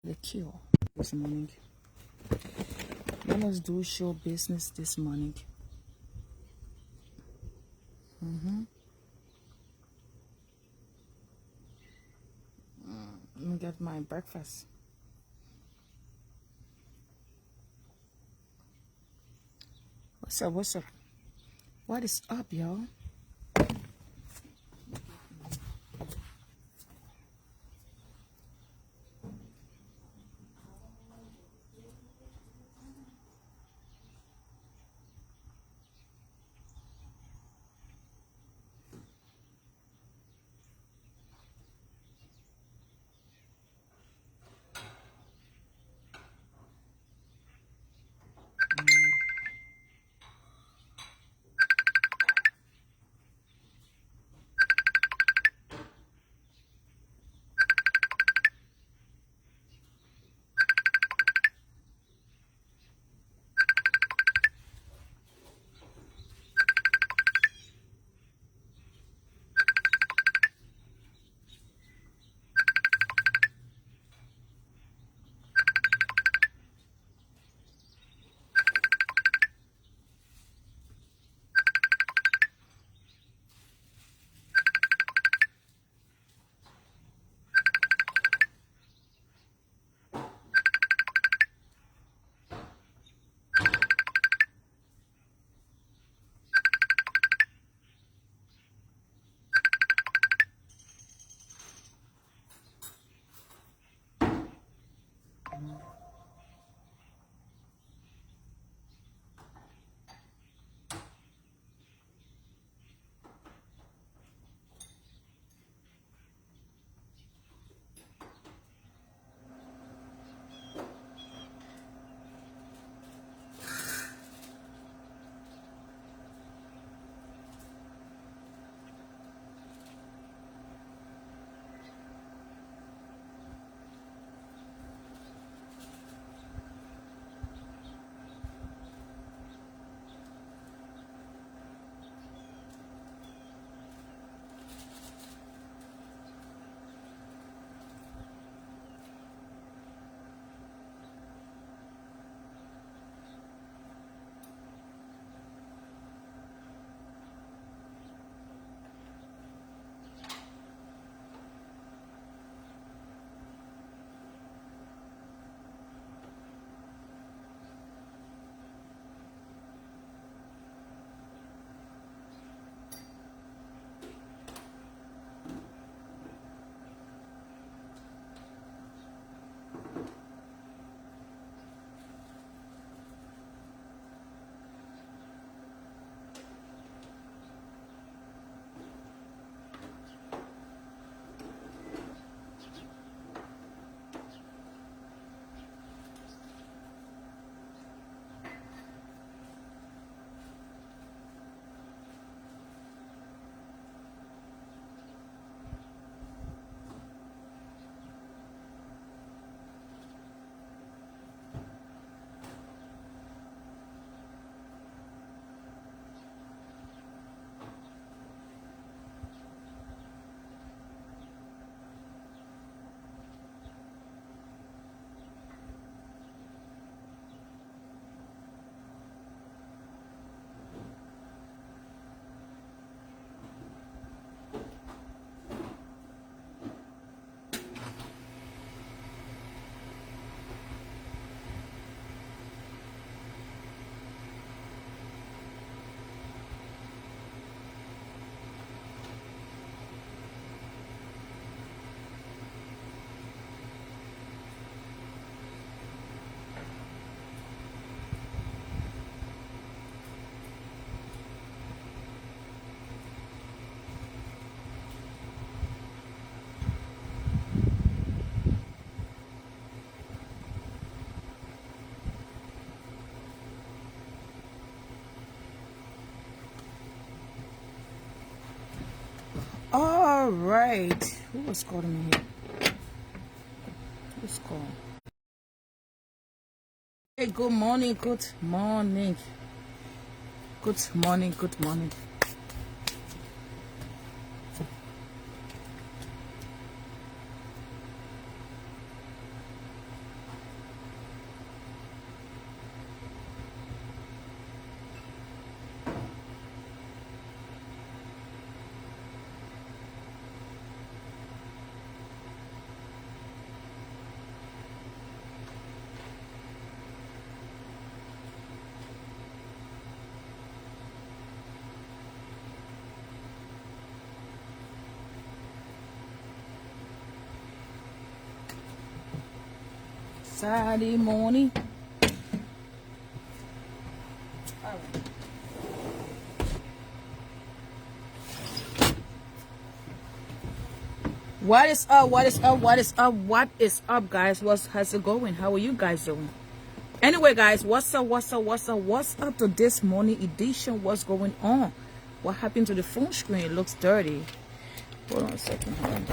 The cure this morning. Let us do show business this morning. Let me get my breakfast. What's up? What's up? What is up, y'all? All right. Who was calling me here? Who's calling? Hey, good morning. Good morning. Good morning. Good morning. Saturday morning. All right. What is up? What is up? What is up? What is up, guys? How's it going? How are you guys doing? Anyway, guys, what's up? What's up? What's up? What's up to this morning edition? What's going on? What happened to the phone screen? It looks dirty. Hold on a second. Hold on.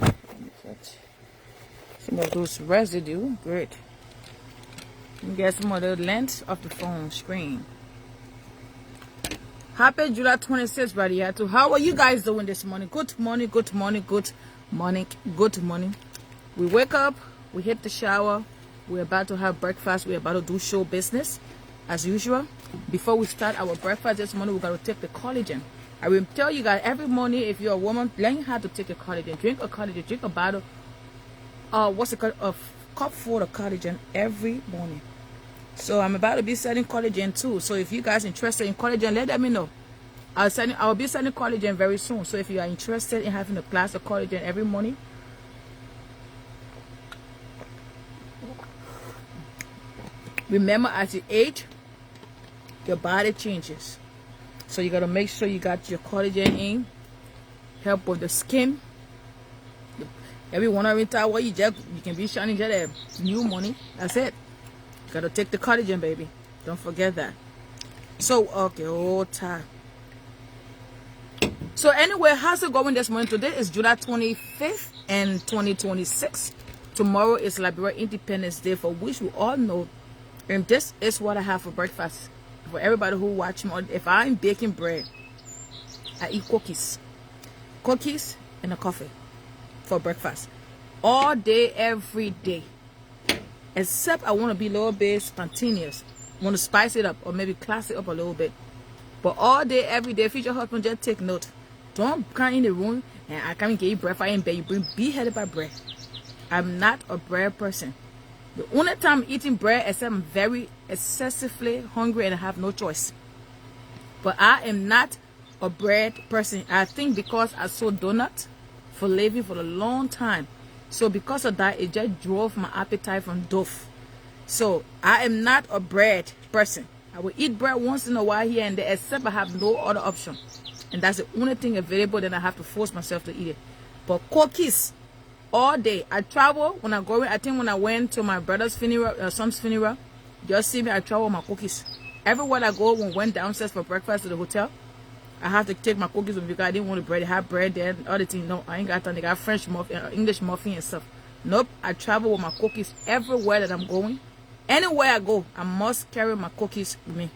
Let me fetch some of those residue. Great. Let me get some of the length of the phone screen. Happy July 26th, buddy. How are you guys doing this morning? Good morning, good morning, good morning, good morning. We wake up, we hit the shower, we're about to have breakfast, we're about to do show business as usual. Before we start our breakfast this morning, we're going to take the collagen. I will tell you guys every morning, if you're a woman, learn how to take a collagen. Drink a collagen, drink a bottle, what's it called, a cup full of collagen every morning. So I'm about to be selling collagen too. So if you guys are interested in collagen, let me know. I'll be selling collagen very soon. So if you are interested in having a glass of collagen every morning, remember as you age, your body changes. So you gotta make sure you got your collagen in. Help with the skin. Every 1 hour towel you can be shining just new money. That's it. Gotta take the collagen, baby. Don't forget that. So, okay, time. So anyway, how's it going this morning? Today is July 25th and 2026. Tomorrow is Liberia Independence Day, for which we all know. And this is what I have for breakfast. For everybody who watch me, if I'm baking bread, I eat cookies. Cookies and a coffee for breakfast. All day, every day. Except I want to be a little bit spontaneous. I want to spice it up or maybe class it up a little bit. But all day, every day, future husband, just take note. Don't come in the room and I can't get you breakfast in bed. You bring beheaded by bread. I'm not a bread person. The only time I'm eating bread except I'm very excessively hungry and I have no choice. But I am not a bread person. I think because I sold donuts for living for a long time. So because of that, it just drove my appetite from Dove. So I am not a bread person. I will eat bread once in a while here and there, except I have no other option. And that's the only thing available, then I have to force myself to eat it. But cookies all day. I travel when I go, I think when I went to my brother's funeral, son's funeral, just see me, I travel with my cookies. Everywhere I go, when I went downstairs for breakfast to the hotel, I have to take my cookies with me because I didn't want the bread. They have bread there and other things. No, I ain't got time. They got French muffin, English muffin and stuff. Nope, I travel with my cookies everywhere that I'm going. Anywhere I go, I must carry my cookies with me.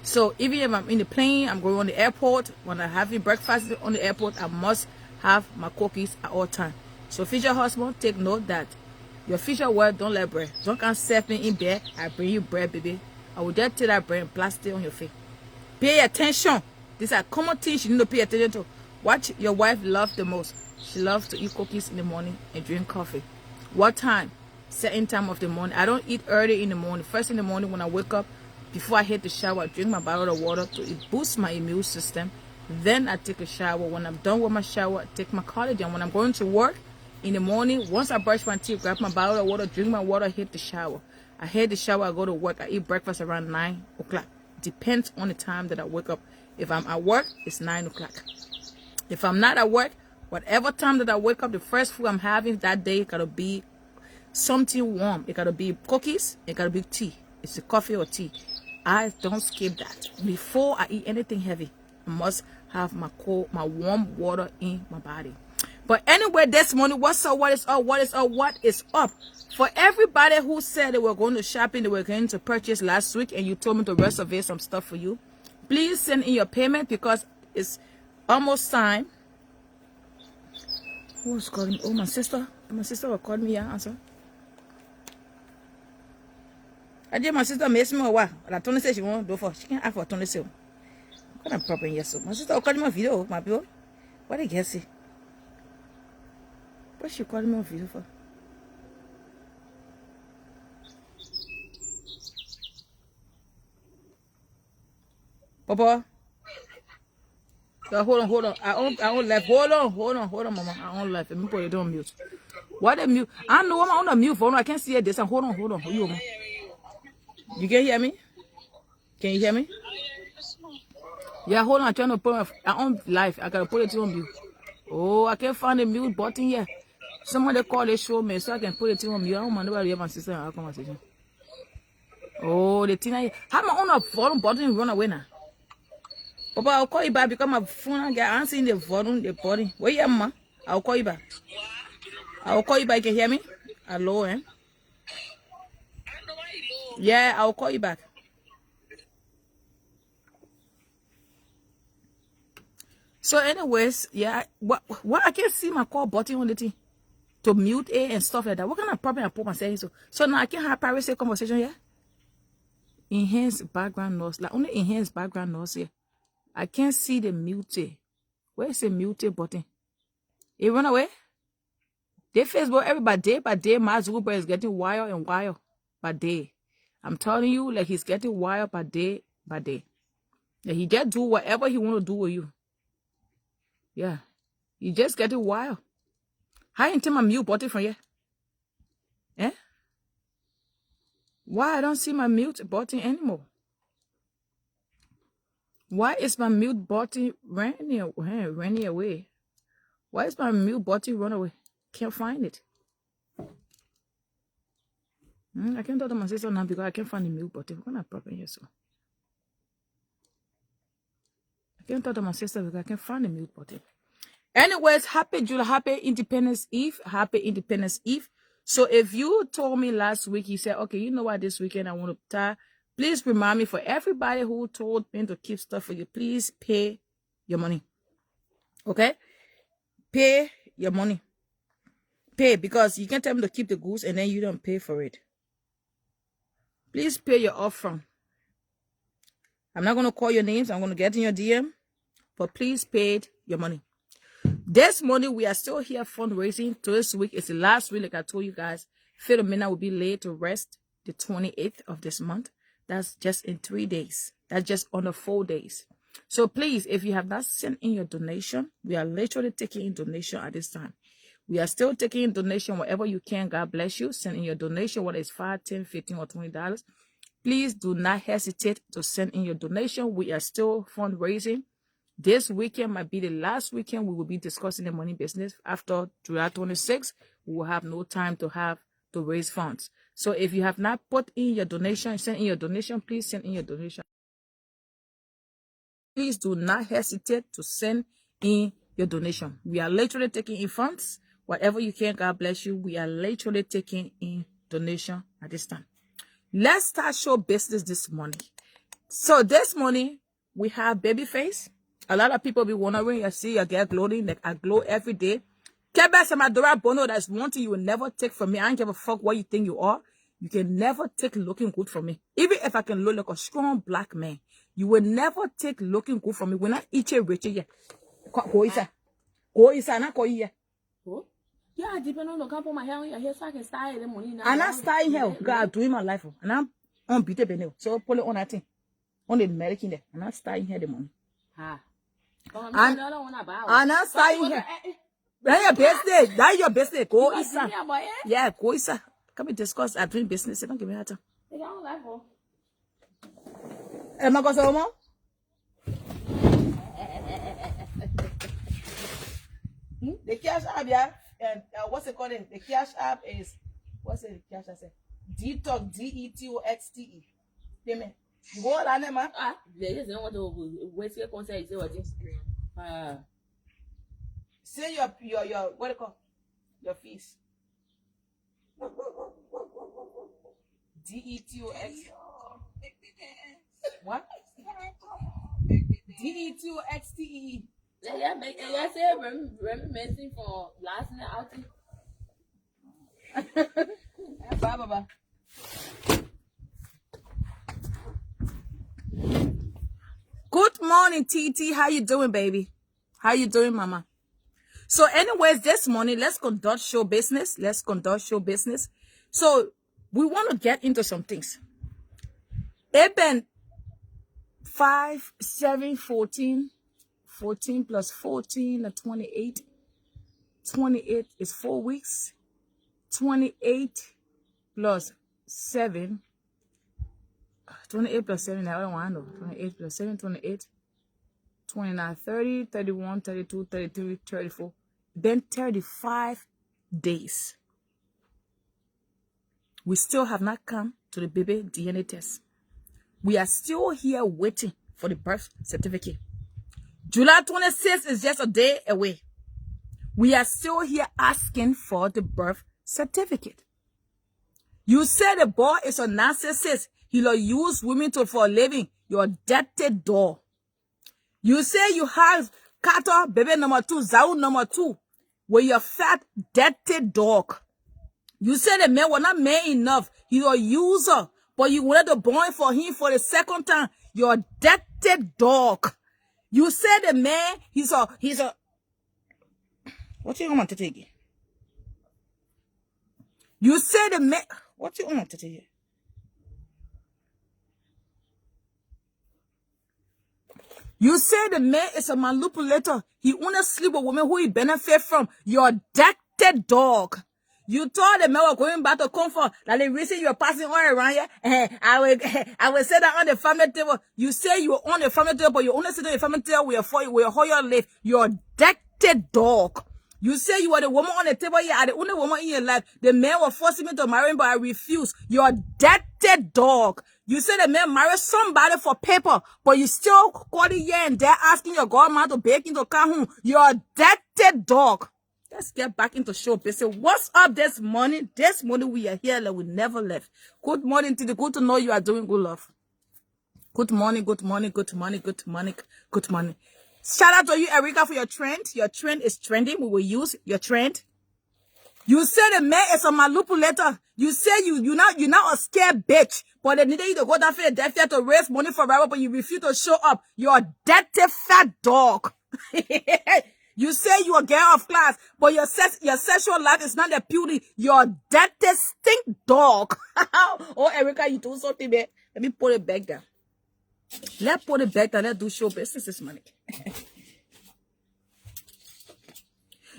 So even if I'm in the plane, I'm going on the airport, when I'm having breakfast on the airport, I must have my cookies at all times. So future husband, take note that your future wife don't like bread. Don't come serve me in bed. I bring you bread, baby. I will just take that bread and plaster it on your face. Pay attention. These are common things you need to pay attention to. What your wife loves the most. She loves to eat cookies in the morning and drink coffee. What time? Certain time of the morning. I don't eat early in the morning. First in the morning when I wake up, before I hit the shower, I drink my bottle of water to boost my immune system. Then I take a shower. When I'm done with my shower, I take my collagen. When I'm going to work in the morning, once I brush my teeth, grab my bottle of water, drink my water, hit the shower. I hit the shower, I go to work. I eat breakfast around 9 o'clock. Depends on the time that I wake up. If I'm at work, it's 9 o'clock. If I'm not at work, whatever time that I wake up, the first food I'm having that day gotta be something warm. It gotta be cookies, it gotta be tea. It's a coffee or tea. I don't skip that. Before I eat anything heavy, I must have my warm water in my body. But anyway, this morning, what's up? What is up? What is up? What is up? For everybody who said they were going to shopping, they were going to purchase last week, and you told me to reserve some stuff for you, please send in your payment because it's almost time. Who was calling me? Oh, my sister. My sister will call me. Yeah, answer. I did my sister miss me a while. I told her say she won't do for. She can't ask for 20 sale. What I'm problem yes. My sister will call me a video, my people. What did you say? What she calling me a video for? Papa. Hold on. I won't left. Hold on, mama. I won't left. Let me put it on mute. What a mute. I know I'm on a mute phone. I can't see it. This. Hold on. You can hear me? Can you hear me? Yeah, hold on. I'm trying to put my on live. I gotta put it on mute. Oh, I can't find the mute button here. Somebody call it, show me so I can put it on mute. I don't mind nobody hear my sister in our conversation. Oh, the thing I have my own volume button run away now. Papa, I'll call you back because my phone I got answering the volume, the button. Where you at, ma? I'll call you back. I'll call you back. You can hear me? Hello, eh? Yeah, I'll call you back. So, anyways, yeah, what I can't see my call button on the thing to mute it and stuff like that. What kind of problem I put myself in? So now I can't have privacy conversation here. Enhance background noise, like only enhance background noise here. I can't see the mute. Where is the mute button? It run away. They Facebook everybody day by day. My Zuckerberg is getting wild and wild by day. I'm telling you, like he's getting wild by day by day. Like he just do whatever he want to do with you. Yeah, he just getting wild. How you take my mute button from here? Eh? Why I don't see my mute button anymore? Why is my mute button running away? Why is my mute button run away? Can't find it. I can't talk to my sister now because I can't find the mute button. What kind of problem here, so? I can't talk to my sister because I can't find the mute button. Anyways, happy July, happy Independence Eve, happy Independence Eve. So if you told me last week, you said, okay, you know what, this weekend I want to tie. Please remind me, for everybody who told me to keep stuff for you, please pay your money. Okay? Pay your money. Pay, because you can't tell me to keep the goods and then you don't pay for it. Please pay your upfront. I'm not going to call your names. I'm going to get in your DM. But please pay your money. This morning, we are still here fundraising. This week is the last week, like I told you guys. Philomena will be laid to rest the 28th of this month. That's just in 3 days. That's just under 4 days. So please, if you have not sent in your donation, we are literally taking in donation at this time. We are still taking in donation wherever you can. God bless you. Send in your donation, whether it's $5, $10, $15, or $20. Please do not hesitate to send in your donation. We are still fundraising. This weekend might be the last weekend we will be discussing the money business. After July 26th, we will have no time to raise funds. So if you have not put in your donation, send in your donation, please send in your donation. Please do not hesitate to send in your donation. We are literally taking in funds. Whatever you can, God bless you. We are literally taking in donation at this time. Let's start show business this morning. So this morning, we have Babyface. A lot of people be wondering, you see, I get gloating, like I glow every day. Kebesamadora Bono, that's one thing you will never take from me. I don't give a fuck what you think you are. You can never take looking good from me. Even if I can look like a strong black man, you will never take looking good from me. We're not each richer yet. Go isa, not go here. Yeah, depending on the couple my hair, your hair so I can style in the morning. I'm not styling here. God, doing my life. And I'm unbeatable. So pull it on that thing. On the American there. I'm not styling here the morning. I'm not styling here. That's your business. That's your business. Go isa. Yeah, go isa. Can we discuss our dream business? Don't give me that time. Am I going to say more? The cash app, yeah. And what's it called? The cash app is, what's it? The cash app say? Detox, DETOXTE. Payment. You go on there, man. They just don't want to waste your concert. Say your what do you call your fees? DETOX. What? DETOXTE. Yeah, make it. Say reminiscing for last night outing. Bye. Good morning, TT. How you doing, baby? How you doing, mama? So anyways, this morning, let's conduct show business. So we want to get into some things. It's been 5, 7, 14 plus 14 is 28. 28 is 4 weeks. 28 plus 7. 28 plus 7, I don't want to know. 28 plus 7, 28. 29, 30, 31, 32, 33, 34. Then 35 days. We still have not come to the baby DNA test. We are still here waiting for the birth certificate. July 26th is just a day away. We are still here asking for the birth certificate. You say the boy is a narcissist. He'll use women for a living. You're a dirty dog. You say you have cattle, baby number 2, Zao number 2, where you're fat, dirty dog. You say the man was not man enough. He's a user, but you wanted to born for him for the second time. You're a dirty dog. You say the man, he's a, what you want to take? You say the man, what you want to take? You say the man is a manipulator. He only sleep with women who he benefit from. You're a dirty dog. You told the man was going back to comfort. That the reason you're passing all around here, I will say that on the family table. You say you're on the family table, but you only sit on the family table where you live. You're a dirty dog. You say you are the woman on the table here, are the only woman in your life. The man was forcing me to marry him, but I refuse. You're a dirty dog. You say the man married somebody for paper, but you still calling here and there asking your godmother to bake into come home. You're a dirty dog. Let's get back into show business. What's up this morning? This morning we are here like we never left. Good morning to the good to know you are doing good, love. Good morning, good morning, good morning, good morning, good morning. Shout out to you, Erica, for your trend. Your trend is trending. We will use your trend. You say the man is a manipulator. You say you're not a scared bitch, but they needed you to go down for the death to raise money forever, but you refuse to show up. You're a dirty fat dog. You say you're a girl of class, but your sexual life is not a beauty. You're a dirty stink dog. Oh, Erica, you do something, man. Let me put it back down. Let's put it back down. Let's do show business this money.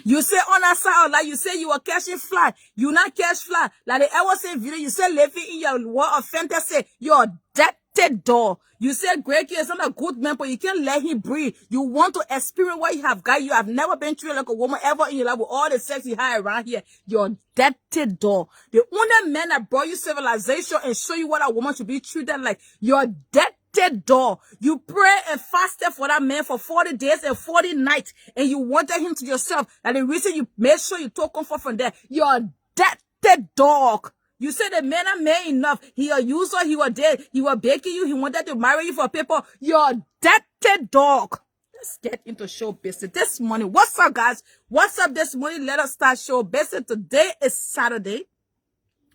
You say on that side, like you say you are catching fly. You not catch fly. Like the ever say video, you say living in your world of fantasy. You're a dirty dog. You say Greg is not a good man, but you can't let him breathe. You want to experience what you have got. You have never been treated like a woman ever in your life with all the sex you had around here. You're a dirty dog. The only man that brought you civilization and show you what a woman should be treated like. You're a dirty dog. You pray and fasted for that man for 40 days and 40 nights, and you wanted him to yourself. And the reason you made sure you took comfort from there, you're a dirty dog. You said the man ain't man enough. He a user, he was dead, he was baking you, he wanted to marry you for paper. You're a dirty dog. Let's get into show business this morning. What's up, guys? What's up this morning? Let us start show business. Today is Saturday.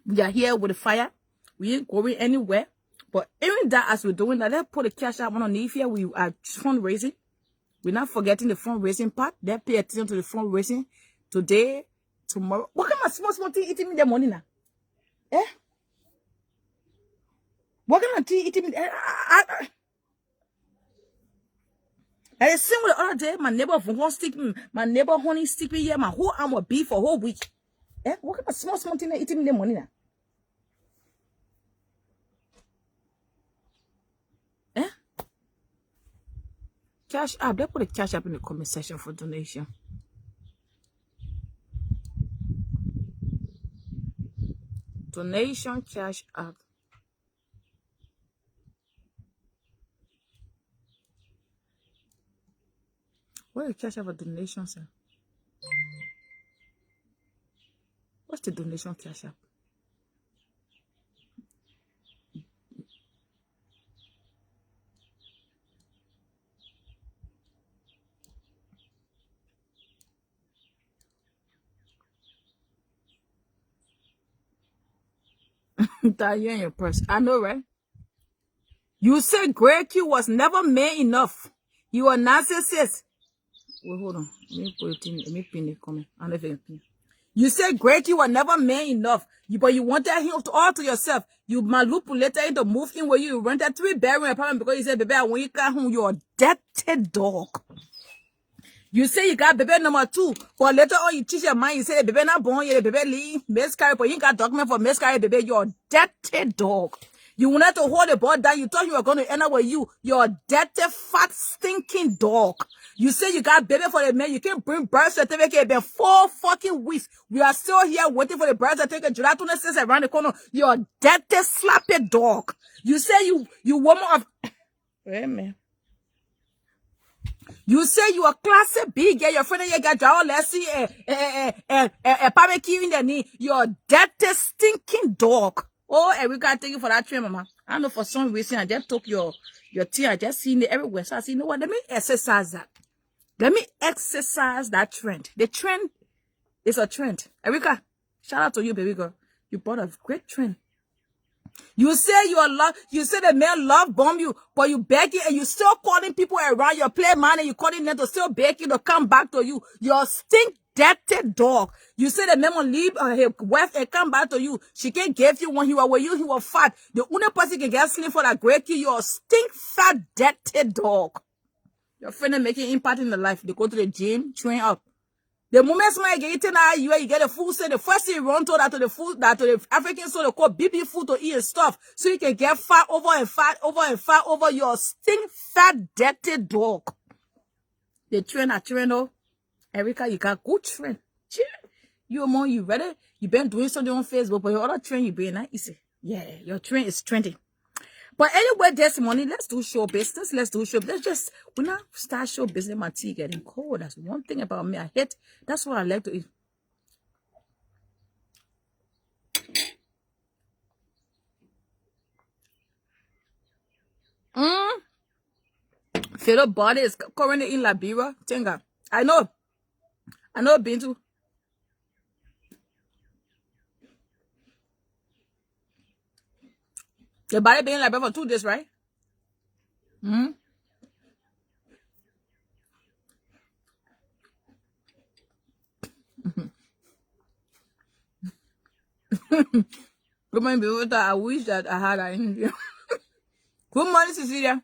We are here with the fire. We ain't going anywhere. But even that, as we're doing that, let's put the cash out on the here. We are fundraising. We're not forgetting the fundraising part. Let's pay attention to the fundraising today, tomorrow. What kind of small thing eating me the money now? Eh? What kind of thing eating me? I same with the other day, my neighbor won't stick me, my neighbor honey stick me here, my whole arm will be for a whole week. Eh? What kind of small thing eating me the money now? Eh? Cash app. They put a cash app in the comment section for donation. Donation cash app. What is cash app for donation, sir? What's the donation cash app? That you in your purse. I know, right? You said Greg Q was never man enough. You are narcissist. Wait, hold on. Let me put it in. Let me pin the comment. I don't know if I can pin. You said Greg Q was never man enough. But you wanted him all to yourself. You manipulated him to move in where you rented 3-bedroom apartment because you said, baby, when you come home, you're a dirty dog. You say you got baby number 2, but later on you teach your mind, you say the baby not born, the baby leave, miscarry, but you ain't got document for miscarry, baby, you're a dirty dog. You wanted to hold the ball down, you thought you were going to end up with you. You're a dirty, fat, stinking dog. You say you got baby for the man, you can't bring birth certificate, it's been 4 fucking weeks. We are still here waiting for the birth certificate, July 26th around the corner. You're a dirty, slappy dog. You say you woman of... Wait, man. You say you a classy big girl, your friend you got your let's see a barbecue in the knee. You're a dirty, stinking dog. Oh, and we gotta thank you for that train, mama. I know for some reason I just took your tea, I just seen it everywhere. So I said, you know what? Let me exercise that. Let me exercise that trend. The trend is a trend. Erica, shout out to you, baby girl. You brought a great trend. You say you say the man love bomb you, but you begging and you still calling people around your play man and you calling them to still beg you to come back to you. You're stink dirty dog. You say the man will leave his wife and come back to you. She can't give you when he was with you, he was fat. The only person can get slim for that great kid, you're a stink fat dirty dog. Your friend is making impact in the life. They go to the gym, train up. The moment somebody get eaten out, you get a food, say the first thing you run to that to the food, that to the African so they call BB food to eat and stuff. So you can get fat over and fat over and fat over your stink fat dirty dog. The train a train though. Erica, you got good train. You mom, you ready? You been doing something on Facebook, but your other train you been not easy. Yeah, your train is trending. But anyway, this morning, let's do show business. Let's do show. Let's just, when I start show business, my tea getting cold. That's one thing about me. I hate, that's what I like to eat. Fiddle body is currently in Liberia. Tinga. I know been to. The body been in Liberia for 2 days, right? Good morning, people. I wish that I had an India. Good morning, Cecilia.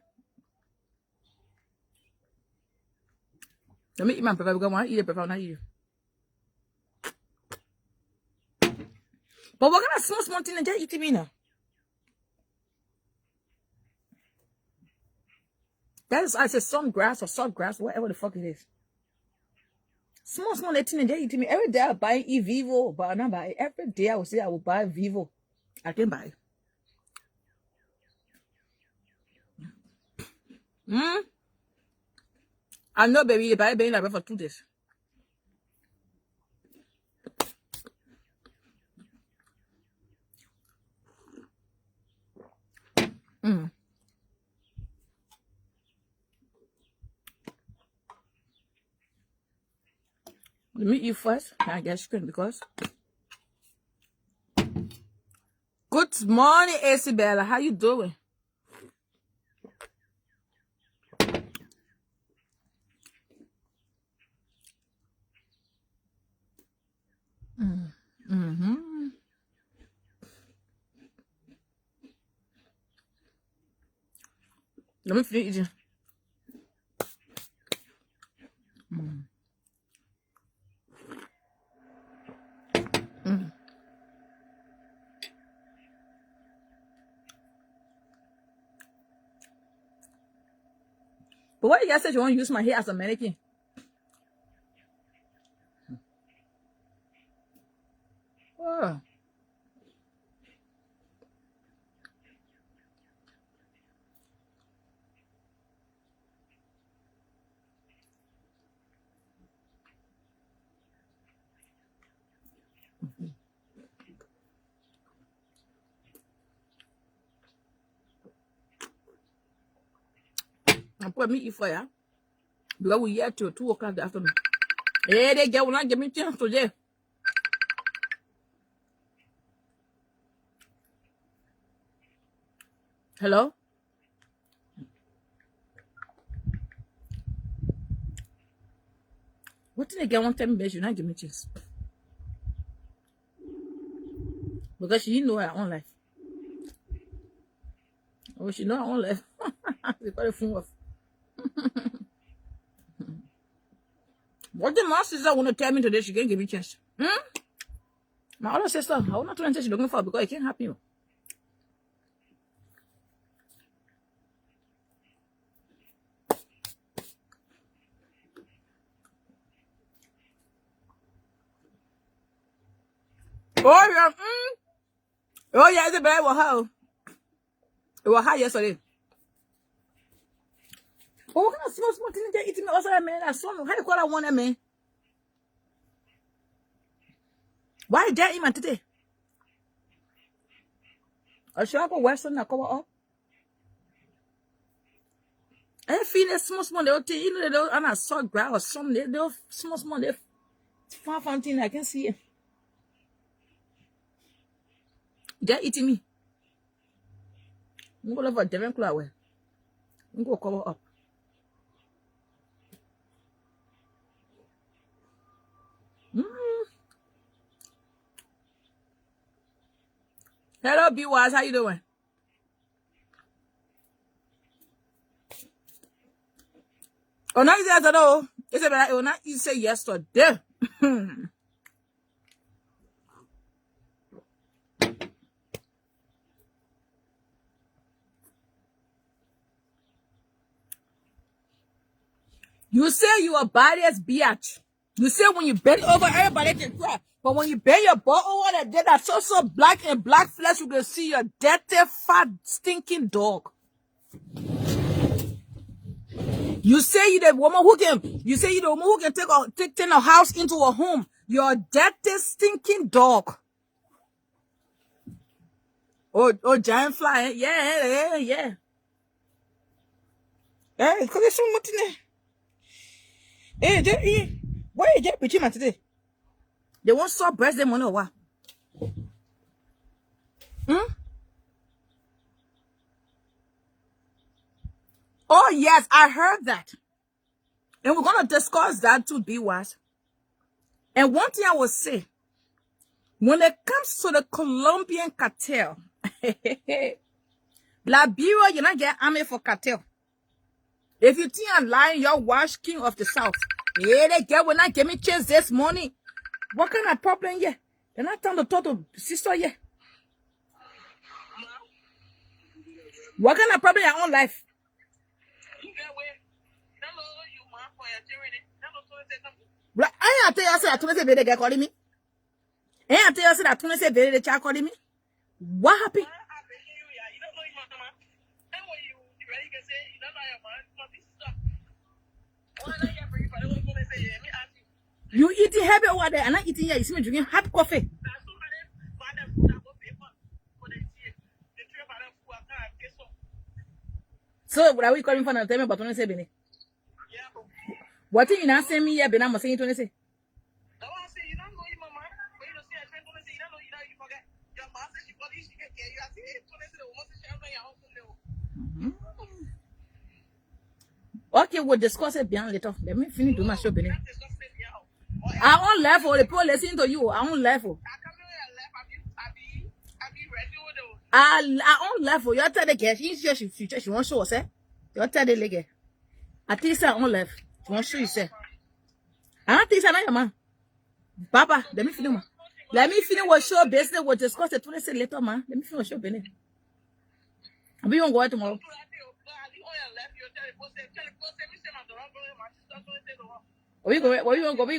Let me eat my pepper because I want to eat the pepper, not eat it. But what kind of small thing and just eat me now? That is, I said, some grass or soft grass, whatever the fuck it is. Small thing and just eat me. Every day I buy Vivo, but I not buy it. Every day I will say I will buy Vivo. I can buy it. I know, baby, the buy being like for 2 days. Let me eat first. I guess you can because. Good morning, Isabella. How you doing? Let me finish eating. But why you guys said you want to use my hair as a mannequin? Oh. I put me eat for ya. Because we here till 2 o'clock in the afternoon. Hey, they get will not give me chance today. Hello? What did they get 1 time best? You not give me chance. Because she didn't know her own life. Oh, she know her own life. They got the phone off. What did my sister want to tell me today? She can't give me chance. My other sister, I will not tell her she's looking for because it can't happen. Oh yeah, oh yeah, it's a bad one. How? It was hot yesterday. Oh, what kind of small thing they eating me outside, man? I saw me. How you call that one, man? Why did they eat man today? I should go Western and cover up. I feel that small, they take, you know, they don't, and I saw grass or something, they don't, small, they far thing, I can see it. They're eating me. I'm going to go over different cloud. I'm going to cover up. Hello, B-Wise, how you doing? Oh, now you say I know. It's about it. Not you say yesterday. You say you are body as bitch. You say when you bend over, everybody can cry. But when you bend your butt over there, that's so black and black flesh, you can see your dirty, fat, stinking dog. You say you the woman who can. You say you the woman who can turn a house into a home. You're a dirty, stinking dog. Oh, giant fly. Yeah. Hey, because there's so much in there. Hey, why you get bitchy man today? They won't stop breast them on or what? Oh, yes, I heard that. And we're going to discuss that too, B-Wise. And one thing I will say, when it comes to the Colombian cartel, Liberia, you not get army for cartel. If you think I'm lying, you're Wash King of the South. Yeah, they get when I give me chance this morning. What kind of problem here? They're not trying to talk to sister here. What kind of problem in your own life? I ain't tell you I said I told you they get calling me. I ain't tell you I said I told you they child calling me. What happened? You eating heavy over there and I'm eating here. You see me drinking hot coffee. So what are we calling for now? Tell me about 27 Bene. What thing you not saying me here, Ben? I'm saying 26. Okay, we'll discuss it beyond later. Let me finish doing my show, Benny. I won't laugh for the people listening to you. I won't laugh for. I won't laugh for. You tell the girl, she won't show us, eh? You tell the lady. I think I won't laugh. She won't show you, say. I don't think I know, man. Papa, let me finish. Let me finish what show business. We'll discuss it 26 later, man. Let me finish what show, Benny. I'll be on go out tomorrow. Where you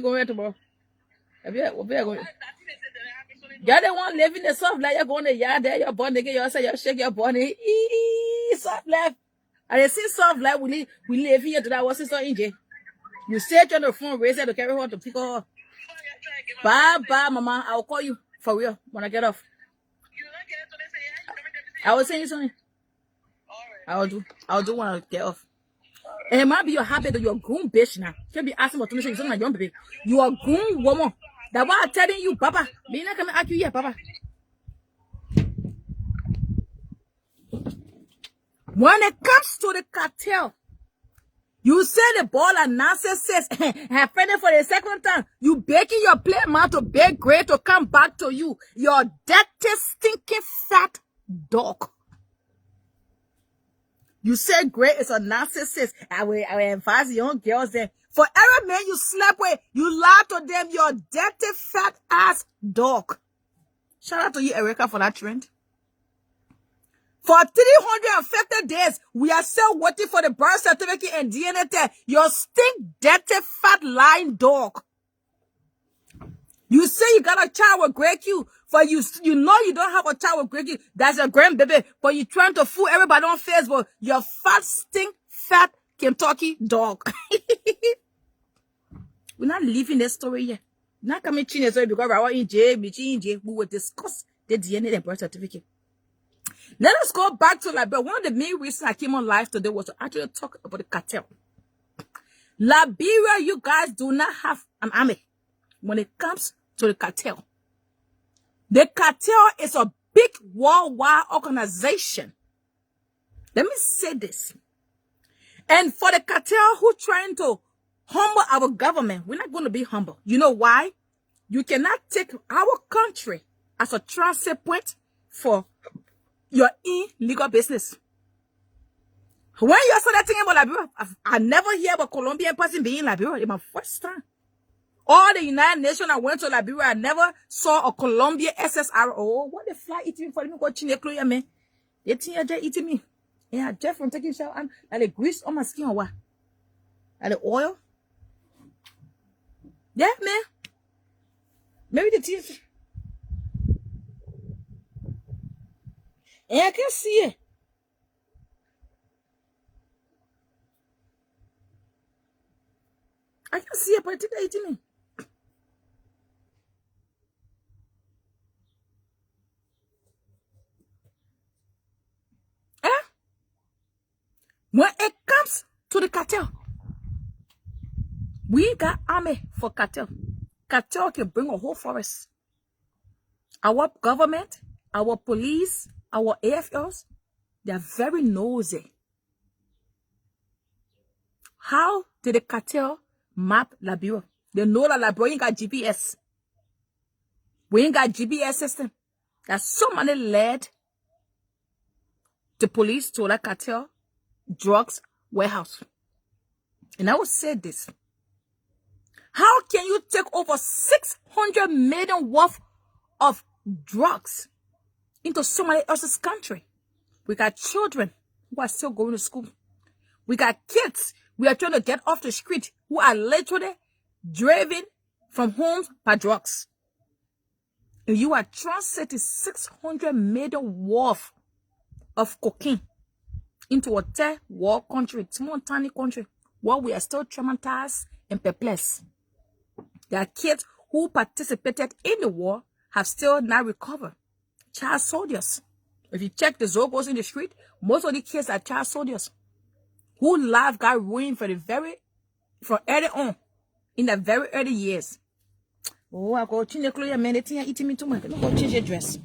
going tomorrow? You're the one living the soft life. You're going to yard there. You're born again. You shake your body. Soft life. And I see soft life. We live here to that was sister in jail. You sit on the phone, raise her to carry her to pick her up. Bye, mama. I'll call you for real when I get off. I will send you something. I'll do when I get off. And it might be your habit that you're a grown bitch now. You can't be asking for 26. You're not young baby. You are a grown woman. That's why I'm telling you, Papa. Me not coming at you here, Papa. When it comes to the cartel, you say the ball and nonsense says, have finished for the second time. You begging your play man to beg great to come back to you. You're dirty, stinking, fat dog. You say great is a narcissist. I will advise young girls there. For every man you slept with, you lie to them, you're dirty, fat ass dog. Shout out to you, Erica, for that trend. For 350 days, we are still waiting for the birth certificate and DNA test. You stink, dirty, fat, lying dog. You say you got a child with Grey Q, for you know you don't have a child with Grey Q. That's your grandbaby, but you trying to fool everybody on Facebook. You're fat, stink, fat Kentucky dog. We're not leaving this story yet. Not coming to because we're in jail, we will discuss the DNA and birth certificate. Let us go back to Liberia. One of the main reasons I came on live today was to actually talk about the cartel. Liberia, you guys do not have an army when it comes to the cartel. The cartel is a big worldwide organization. Let me say this. And for the cartel who trying to humble our government, we're not going to be humble. You know why? You cannot take our country as a transit point for your illegal business. When you started thinking about Liberia, I never hear about Colombian person being in Liberia. It's my first time. All the United Nations I went to Liberia, I never saw a Colombian SSR. Oh, what the fly eating me for me? Go chineklo man. They think you're just eating me. Yeah, just from taking shower and the grease on my skin or what? And the oil. Yeah, man. Maybe the teeth. And I can see it. I can see it, but it's eating me. Eh? When it comes to the cartel, we got army for cartel. Cartel can bring a whole forest. Our government, our police, our AFLs, they are very nosy. How did the cartel map Liberia? They know that Liberia ain't got GPS. We ain't got GPS system. That somebody led the police to that cartel drugs warehouse. And I will say this. How can you take over 600 million worth of drugs into somebody else's country? We got children who are still going to school. We got kids we are trying to get off the street who are literally driven from homes by drugs. And you are translating 600 million worth of cocaine into a third world country, small tiny country, where we are still traumatized and perplexed. There are kids who participated in the war have still not recovered. Child soldiers. If you check the Zogos in the street, most of the kids are child soldiers whose life got ruined from early on, in the very early years. Oh, I go change the clothes, man. They think you're eating me too much. Let me go change your dress.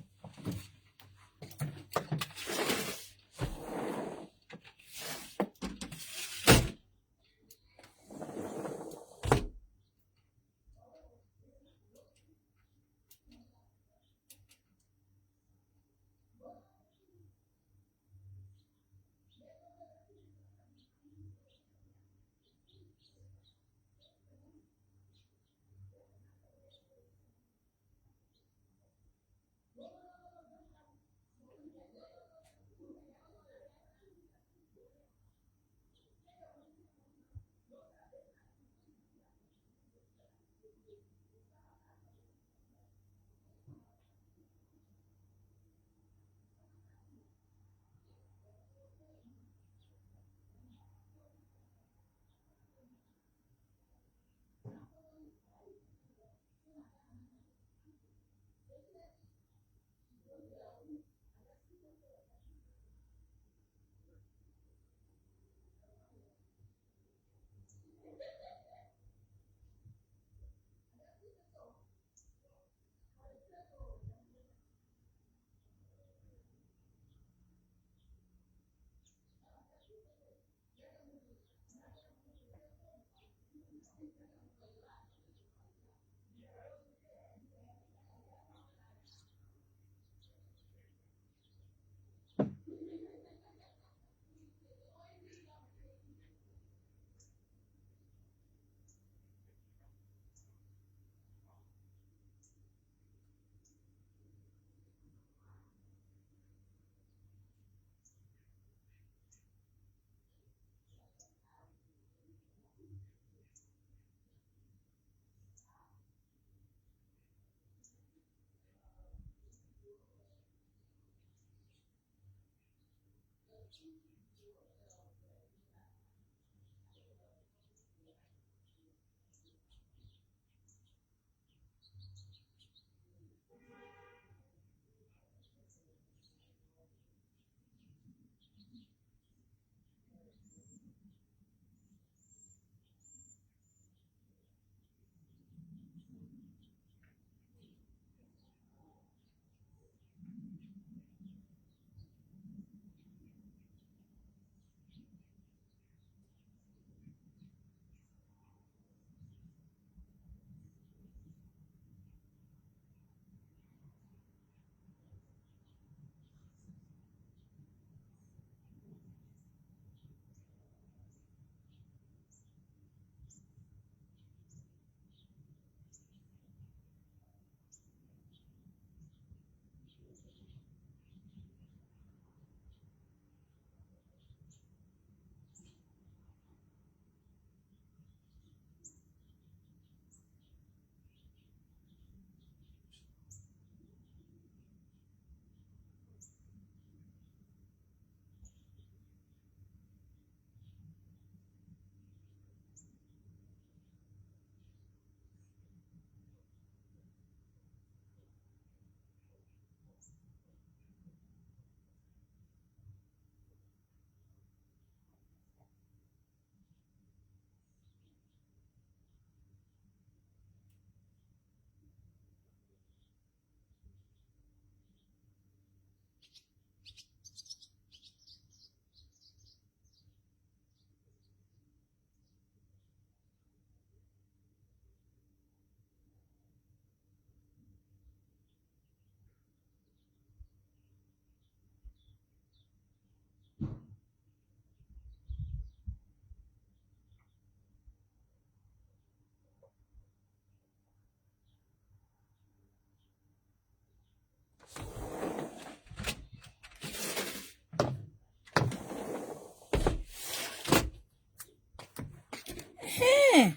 Hey,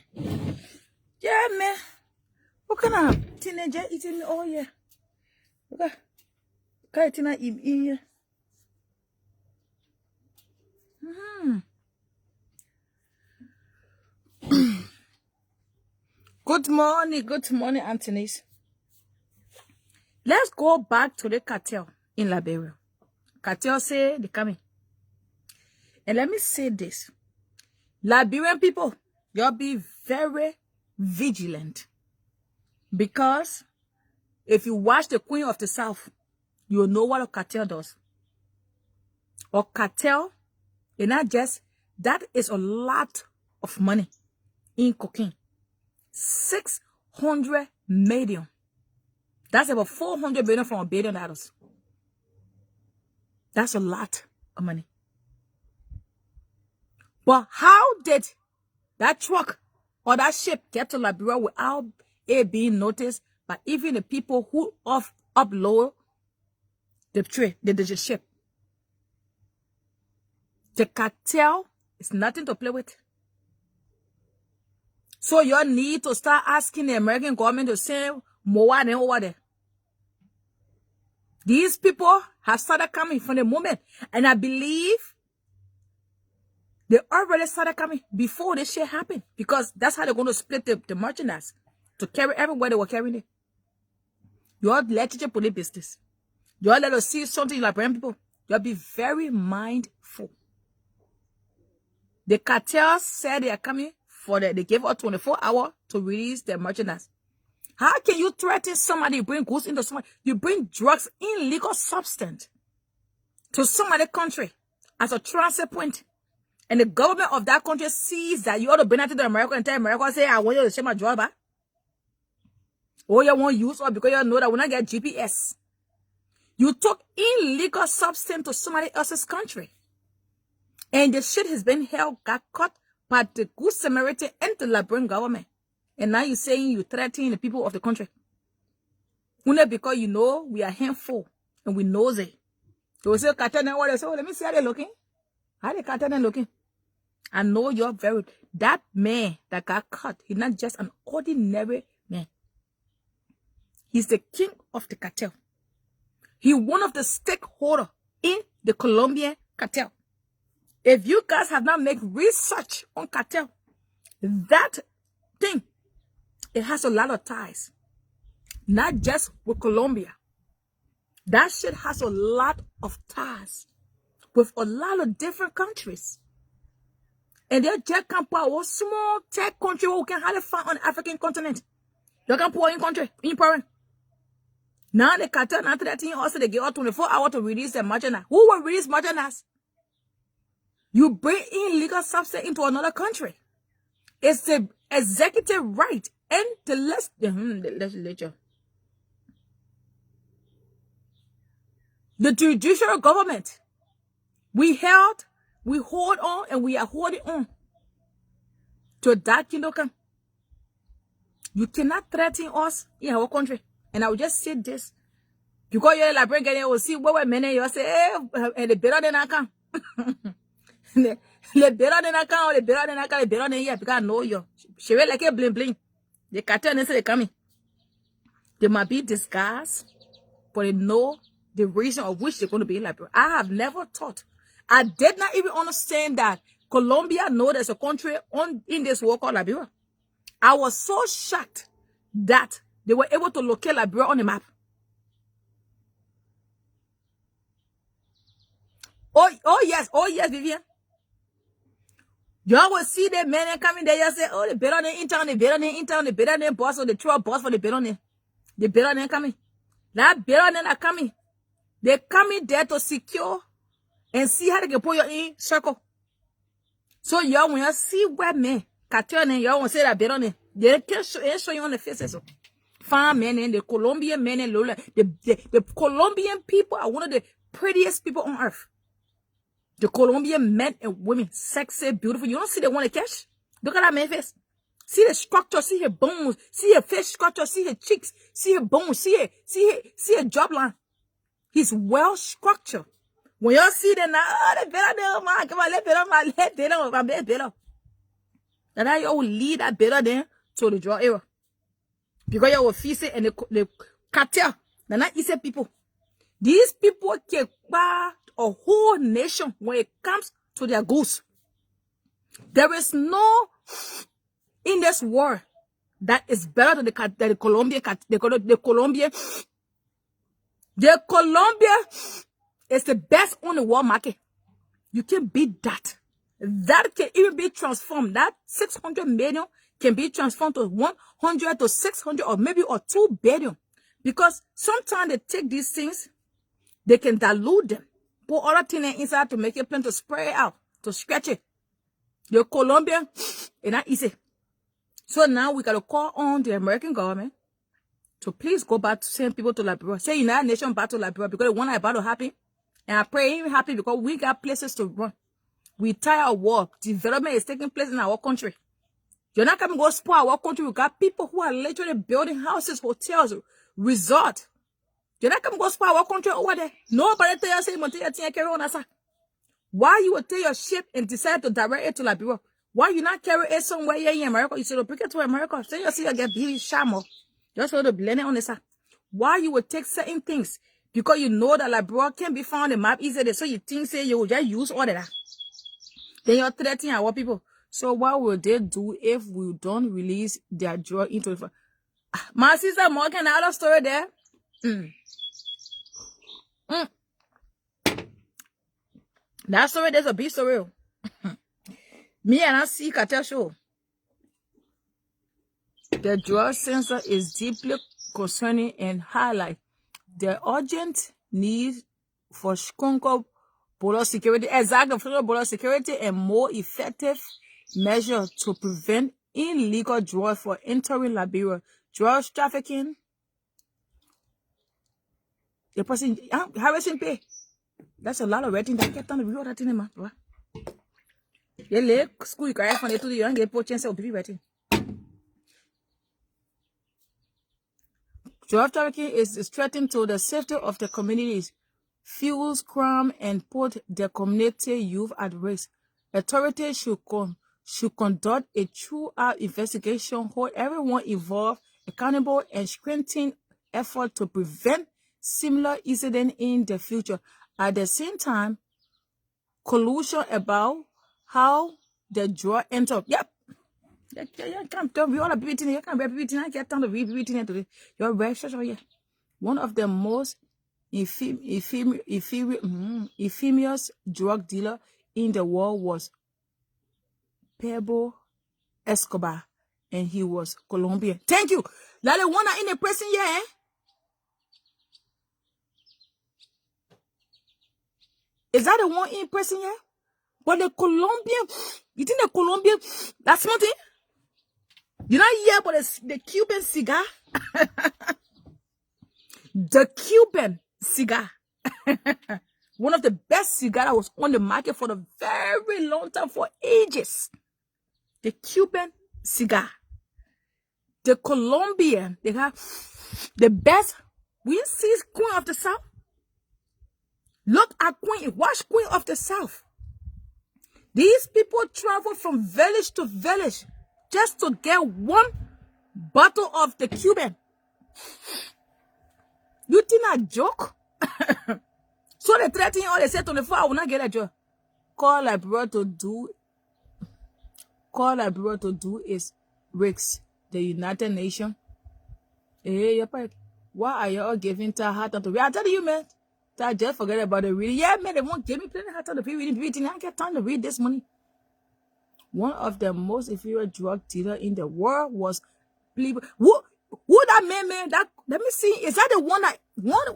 yeah, man. What kind of teenager eating all year? Okay. Can't eat in here. Good morning, Anthony's. Let's go back to the cartel in Liberia. Cartel say they coming. And let me say this. Liberian people, you'll be very vigilant. Because if you watch the Queen of the South, you'll know what a cartel does. A cartel, it's not just, that is a lot of money in cocaine. 600 million. That's about 400 billion from $1 billion. That's a lot of money. But how did that truck or that ship get to Liberia without it being noticed by even the people who upload the ship? The cartel is nothing to play with. So you need to start asking the American government to send more than over there. These people have started coming from the moment. And I believe they already started coming before this shit happened. Because that's how they're going to split the merchandise. To carry everywhere they were carrying it. You all let your police business. You all let us see something like Liberian people. You'll be very mindful. The cartels said they are coming they gave us 24 hours to release their merchandise. How can you threaten somebody, you bring goods into somebody, you bring drugs, illegal substance to some other country as a transit point, and the government of that country sees that you ought to bring that to America and tell America, say, I want you to ship my drug back. Or you won't use it because you know that when I get GPS. You took illegal substance to somebody else's country. And the shit has been held, got caught by the Good Samaritan and the Liberian government. And now you're saying you're threatening the people of the country. Only because you know we are handful and we know it. So we say, cartel, what they say, let me see how they're looking. How the cartel looking? I know you're that man that got caught, he's not just an ordinary man. He's the king of the cartel. He's one of the stakeholders in the Colombian cartel. If you guys have not made research on cartel, that thing, it has a lot of ties. Not just with Colombia. That shit has a lot of ties with a lot of different countries. And they just can't put a small tech country who can hardly find on the African continent. They can put in country, in foreign. Now the cartel, after that thing, also they give out 24 hours to release the marginal. Who will release marginals? You bring in legal substance into another country. It's the executive right and the legislature. The judicial government. We hold on, and we are holding on to that kingdom come. You cannot threaten us in our country. And I will just say this. Because you're like bringing it, will see what men you say, and the better than I can. The better than I can, the better than I can, the better than here, because I know you. She will like a bling bling. The cartel and say they coming. They might be disguised, but they know the reason of which they're going to be in Liberia. I have never thought. I did not even understand that Colombia know there's a country in this world called Liberia. I was so shocked that they were able to locate Liberia on the map. Oh yes, Vivian. Y'all will see the men coming there. You say, oh, the better than in town, the better than in town, the better than boss, or the true boss for the better than. The better than coming. That better than are coming. They coming there to secure and see how they can put you in circle. So y'all, when you see where men, cartel, y'all won't say that better than. They can't show you on the faces. Fine men and the Colombian men and Lola. The Colombian people are one of the prettiest people on earth. The Colombian men and women, sexy, beautiful. You don't see the one to catch? Look at that man face. See the structure, see her bones, see her face structure, see her cheeks, see her bones, see her jawline. He's well structured. When y'all see them now, oh, they better than man. Come on, let better. And now y'all will lead that better than to the draw era. Because y'all will face it and the cartel. They're not easy people. These people can buy a whole nation when it comes to their goods. There is no in this world that is better than the Colombian. The Colombia is the best on the world market. You can beat that. That can even be transformed. That 600 million can be transformed to 100 to 600 or maybe or 2 billion. Because sometimes they take these things, they can dilute them. Put other things inside to make it plain, to spray it out, to scratch it. The Colombian is not easy. So now we got to call on the American government to please go back to send people to Liberia. Say United Nations back to Liberia because the one about to happen. And I pray even happy because we got places to run. We tired of war. Development is taking place in our country. You're not coming to go spoil our country. We got people who are literally building houses, hotels, resorts. You're not coming to go spoil our country over there. Nobody tell you, say, you carry on, sir. Why you will take your ship and decide to direct it to Liberia? Why you not carry it somewhere here in America? You should bring it to America. Say you see you get beauty shamo. Just for the blend it on the side. Why you will take certain things? Because you know that Liberia can be found on the map easily. So you think say you will just use all of that. Then you're threatening our people. So what will they do if we don't release their drug into the... My sister Morgan, another story there. That story, there's a big story. Me and I see cartel show. The drug censor is deeply concerning and highlight the urgent need for stronger border security, border security and more effective measures to prevent illegal drugs from entering Liberia. Drugs trafficking. The person, Harrison Pay. That's a lot of writing that kept on the real that in my bro. You like school, you carry from it to the young get chance of people writing. Drug trafficking is threatening to the safety of the communities, fuels crime, and put the community youth at risk. Authorities should conduct a thorough investigation, hold everyone involved accountable, and strengthen efforts to prevent similar incidents in the future. At the same time, collusion about how the drug entered. Yep. Yeah, can't tell me all the people. You can't read everything. I get time to read everything today. You're very sure, yeah. One of the most infamous drug dealer in the world was Pablo Escobar, and he was Colombian. Thank you. That the one in the prison, yeah. Is that the one in prison, yeah? But the Colombian, you think the Colombian, that's something? You not hear about the Cuban cigar? The Cuban cigar. One of the best cigars that was on the market for a very long time, for ages. The Cuban cigar. The Colombian, they have the best. We see Queen of the South. Look at Queen, watch Queen of the South. These people travel from village to village just to get one bottle of the Cuban. You think I joke? So they threaten you, they say 24, I will not get a job. Call Liberia to do is risk the United Nations. Hey, why are you all giving to hard time to read? I tell you, man. I just forget about the reading. Yeah, man, they won't give me plenty hard time to reading. I get time to read this money. One of the most inferior drug dealer in the world was who that man? That, let me see. Is that the one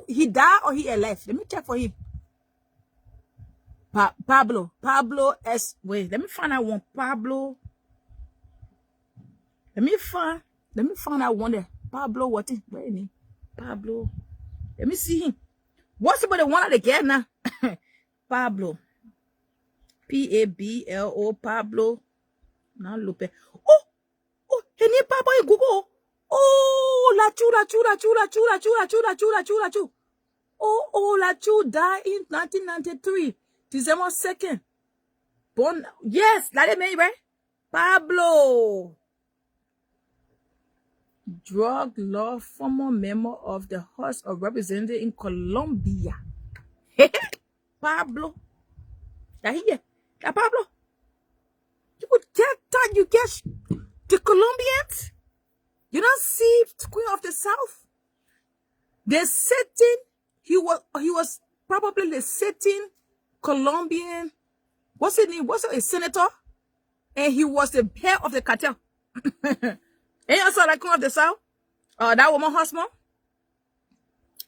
he died or he alive? Let me check for him. Pablo S. Wait, let me find out one. Pablo. Let me find out one there. Pablo, what is where name? Pablo. Let me see him. What's about the one that they get now? Pablo. Pablo. Pablo. Now Lupe. Oh, he need Pablo in Google. Oh, La Chu. Oh, La Chu died in 1993, December 2nd. Born, yes, that is me, right? Pablo. Drug law, former member of the House of Representatives in Colombia. Pablo. That here. That Pablo. You would get that. You get the Colombians. You don't see Queen of the South. The sitting. He was probably the sitting Colombian. What's his name? Was it a senator? And he was the head of the cartel. And you saw that Queen of the South? That woman husband?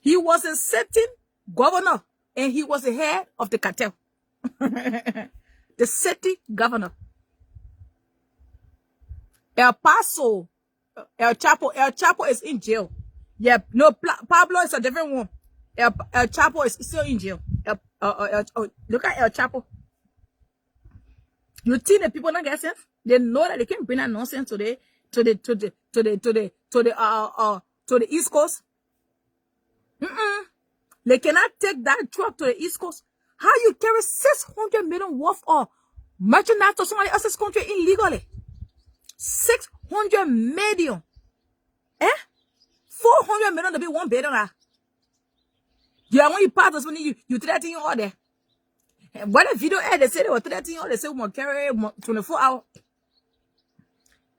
He was a sitting governor, and he was the head of the cartel. The city governor. El Paso, El Chapo is in jail. Yeah, no, Pablo is a different one. El Chapo is still in jail. Look at El Chapo. You think the people not get sense? They know that they can bring that nonsense to the East Coast. They cannot take that truck to the East Coast. How you carry 600 million worth of merchandise to somebody else's country illegally? 600 million. 400 million to be $1 billion. Yeah, when you pass this money, you threaten your order. What a video they say they were threatening all, they say we must carry 24 hours.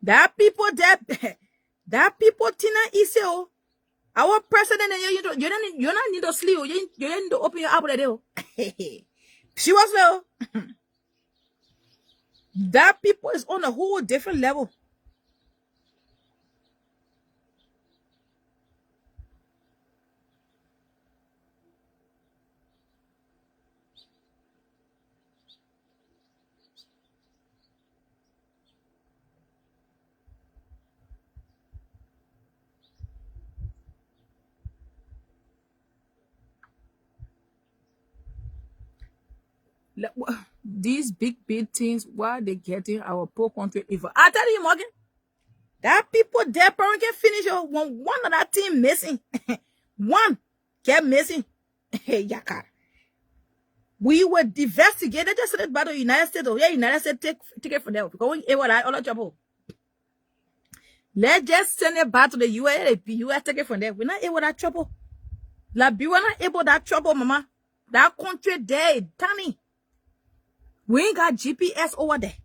That people Tina Iseo, our president, you don't need to sleep. You need to open your app there. She was well. That people is on a whole different level. These big things, why they getting our poor country evil? I tell you, Morgan, that people there probably can finish one of that team missing. One get missing. Yaka. We were investigated just said by the United States. Oh, yeah, United States take it from them. Going all that trouble. Let's just send it back to the US. The US take it from them. We're not able that trouble. Liberia not able that trouble, mama. That country there, tiny. We ain't got GPS over there.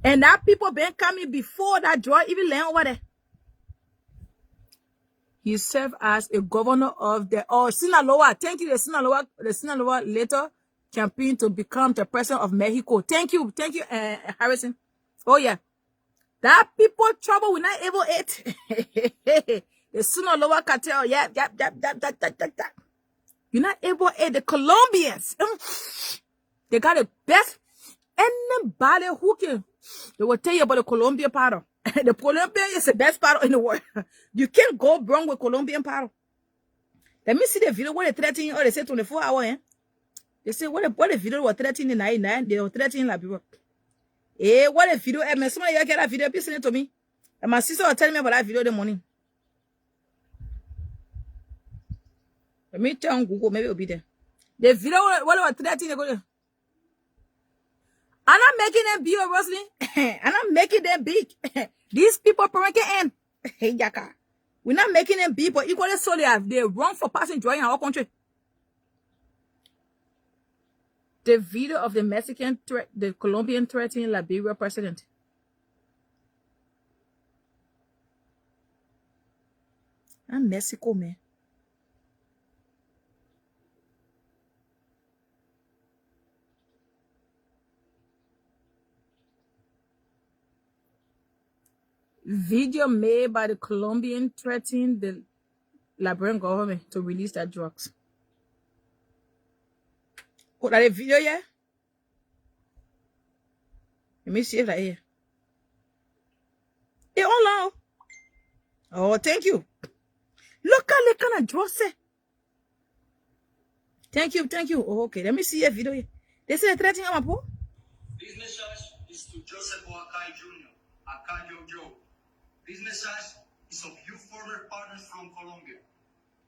And that people been coming before that drug even land over there. He served as a governor of the Sinaloa. Thank you, the Sinaloa later campaigned to become the president of Mexico. Thank you, Harrison. Oh yeah, that people trouble we not able eat. The Sinaloa cartel, yeah. You're not able to eat the Colombians. They got the best. Anybody who can, they will tell you about the Colombian powder. The Colombian is the best powder in the world. You can't go wrong with Colombian powder. Let me see the video where they 13 or they say 24 hours. They say what the video was 13 in 99, they were 13 in Liberia. What a video. Somebody get that video, please send it to me. And my sister was telling me about that video in the morning. Let me tell on Google, maybe it'll be there. The video what about 13 ago. I'm not making them big, Rosalie. I'm not making them big. These people pranking in. Hey, Yaka. We're not making them big, but equally so they run for passing joy in our country. The video of the Colombian threatening Liberia president. I'm Mexico, man. Video made by the Colombian threatening the Liberian government to release their drugs. Oh, that a video, yeah? Let me see if that here. Hey, hold on. Oh, thank you. Look at the kind of drugs. Thank you. Oh, okay, let me see a video here. They say threatening my poor. This message is to Joseph Boakai Jr., Acayo Joe. This message is of you former partners from Colombia.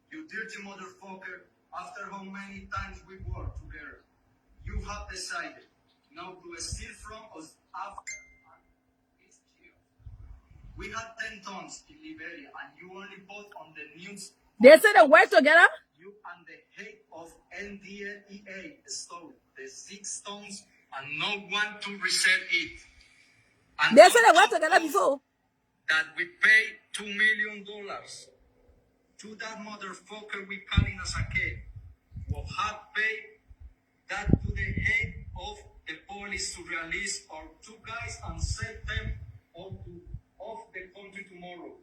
You dirty motherfucker, after how many times we worked together, you have decided now to steal from us after it's here. We had 10 tons in Liberia and you only put on the news. They say they work together? You and the head of NDLEA stole the 6 tons and no one to resell it. And they say they work together before. That we pay $2 million to that motherfucker we calling as a kid. Will have paid that to the head of the police to release our 2 guys and set them off the country tomorrow.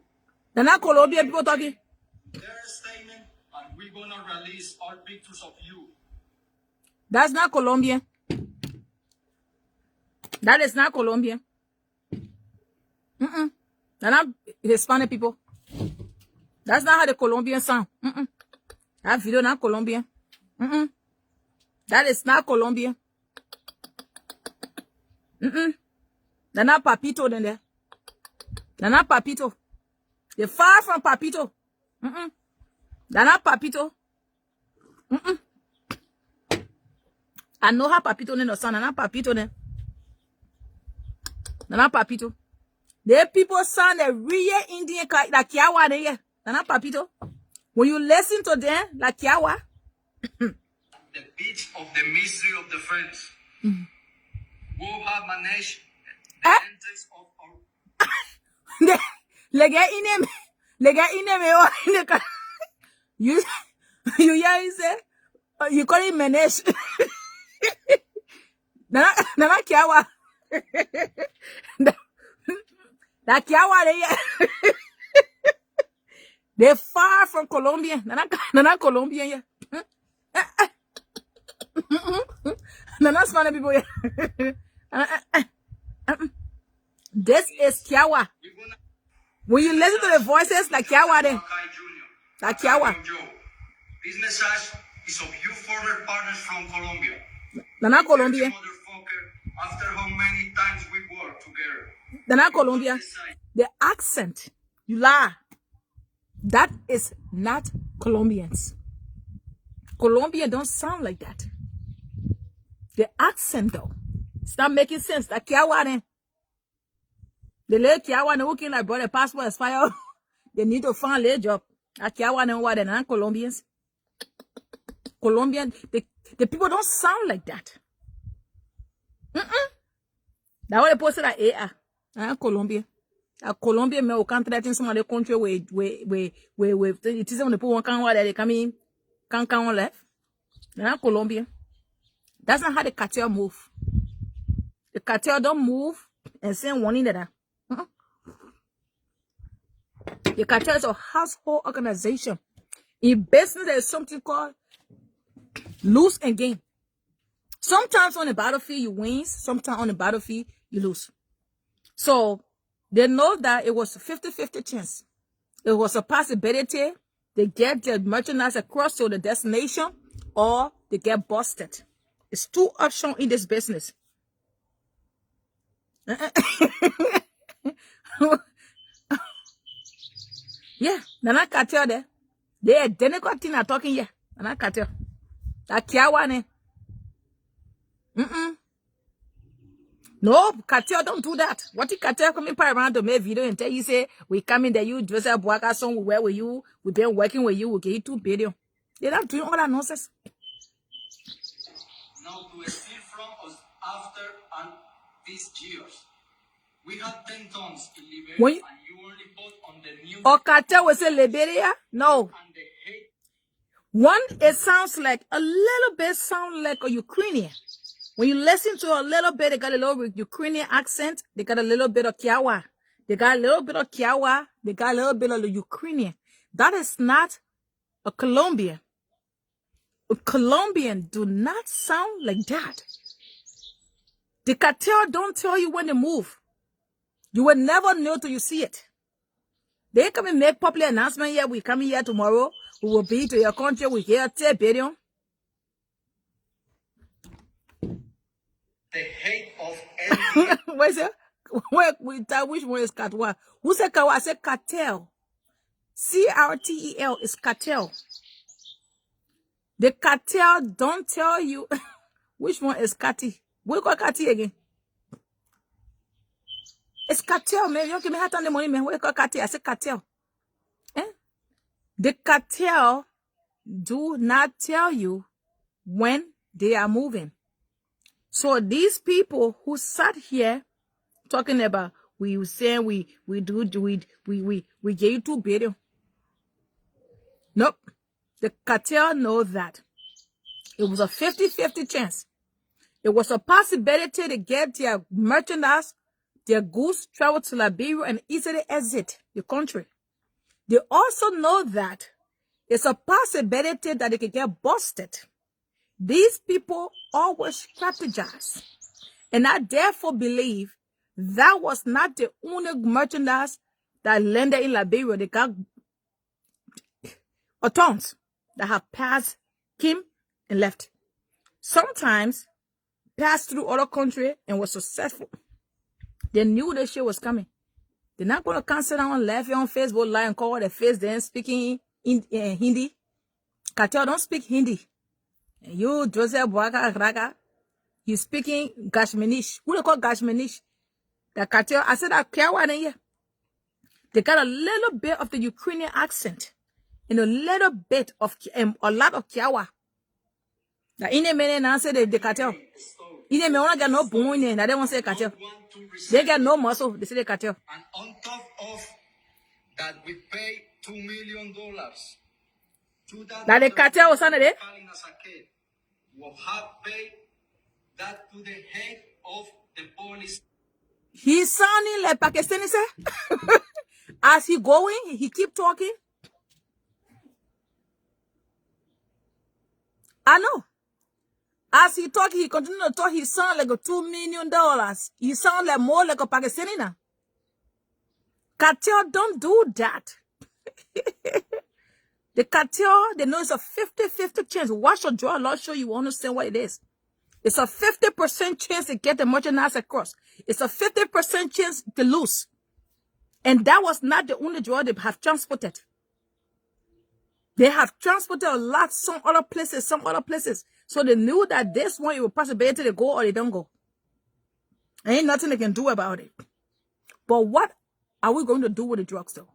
They're not Colombian people talking. Their statement, and we're gonna release our pictures of you. That's not Colombian. That is not Colombian. They're not Hispanic people. That's not how the Colombians sound. That video not Colombian. That is not Colombian. They're not Papito then there. They're not Papito. They're far from Papito. They're not Papito. I know how Papito then the sound. They're not Papito then. They're not Papito. The people sound a real Indian like Kiawa there. They're not Papito. When you listen to them, like Kiawa. The pitch of the mystery of the friends. Who have managed the entrance of our... You hear he say, you call it manage. Nana Kiawa. That Kiawa there. They're far from Colombian. Nana Colombian, yeah. Nana Spanish people, yeah. This is Kiawa. When you listen to the voices, like Kiawa there. Like Kiawa. This message is of you former partners from Colombia. Nana Colombian. After how many times we worked together. They're not Colombian. The accent, you lie. That is not Colombians. Colombian don't sound like that. The accent though, it's not making sense. That Kiawa then. The little Kiawa who can like brother passport expire. They need to find a job. That Kiawa then what? They're not Colombians. Colombian, the people don't sound like that. That what they posted at AI. Colombia. Colombia, me o country that in some other country where it is on the poor one can where they come in, can on left. Now Colombia. That's not how the cartel move. The cartel don't move and send one in there. The cartel is a household organization. In business, there is something called lose and gain. Sometimes on the battlefield, you win. Sometimes on the battlefield, you lose. So they know that it was a 50-50 chance. It was a possibility they get their merchandise across to the destination or they get busted. It's two options in this business. Yeah, Nana cartel there. They identical thing are talking here. Nana cartel. That Kiawane. No, cartel don't do that. What if cartel coming around to make video and tell you say we coming there, you Joseph Boaka song, we work with you, we've been working with you, we'll get you 2 billion. They're not doing all that nonsense. Now to steal from us after and these years. We had 10 tons in Liberia and you only put on the new or cartel will say Liberia? No. and the hate. One, it sounds like a little bit sound like a Ukrainian. When you listen to a little bit, they got a little Ukrainian accent. They got a little bit of Kiawa. They got a little bit of Kiawa. They got a little bit of the Ukrainian. That is not a Colombian. A Colombian do not sound like that. The cartel don't tell you when they move. You will never know till you see it. They come and make public announcement here. We coming here tomorrow. We will be to your country. We here 10 billion. The hate of envy. Where's it? Which one is cartel? Who said cartel? I said cartel. CRTEL is cartel. The cartel don't tell you which one is Catty. What do you call Catty again? It's cartel, man. You don't give me half on the money, man. What do you call Catty? I said cartel. The cartel do not tell you when they are moving. So these people who sat here talking about we saying we gave you 2 billion. Nope. The cartel knows that. It was a 50-50 chance. It was a possibility to get their merchandise, their goods travel to Liberia and easily exit the country. They also know that it's a possibility that they could get busted. These people always strategize. And I therefore believe that was not the only merchandise that landed in Liberia. They got tons that have passed, came and left. Sometimes passed through other country and was successful. They knew this shit was coming. They're not going to come sit down and laugh on Facebook Live and call their face then speaking in Hindi. Cartel don't speak Hindi. And you, Joseph Boaka Raga, you speaking Gashmanish. Who they call Gashmanish? The cartel, I said that Kiawa in here. They got a little bit of the Ukrainian accent and a little bit of a lot of Kiawa. The in a minute now say the cartel. In a minute, got no bone in. I don't want to say cartel. They got no muscle. They say the cartel. And on top of that, we pay $2 million. That the cartel was under there. Will have paid that to the head of the police. He's sounding like Pakistani, sir. As he going, he keep talking. I know. As he talk, he continue to talk. He sound like a $2 million. He sound like more like a Pakistani now. Cartel don't do that. The cartel, they know it's a 50-50 chance. Watch your draw, Lord show you understand what it is. It's a 50% chance to get the merchandise across. It's a 50% chance to lose. And that was not the only draw they have transported. They have transported a lot, some other places. So they knew that this one, it was possibility to go or they don't go. Ain't nothing they can do about it. But what are we going to do with the drugs, though?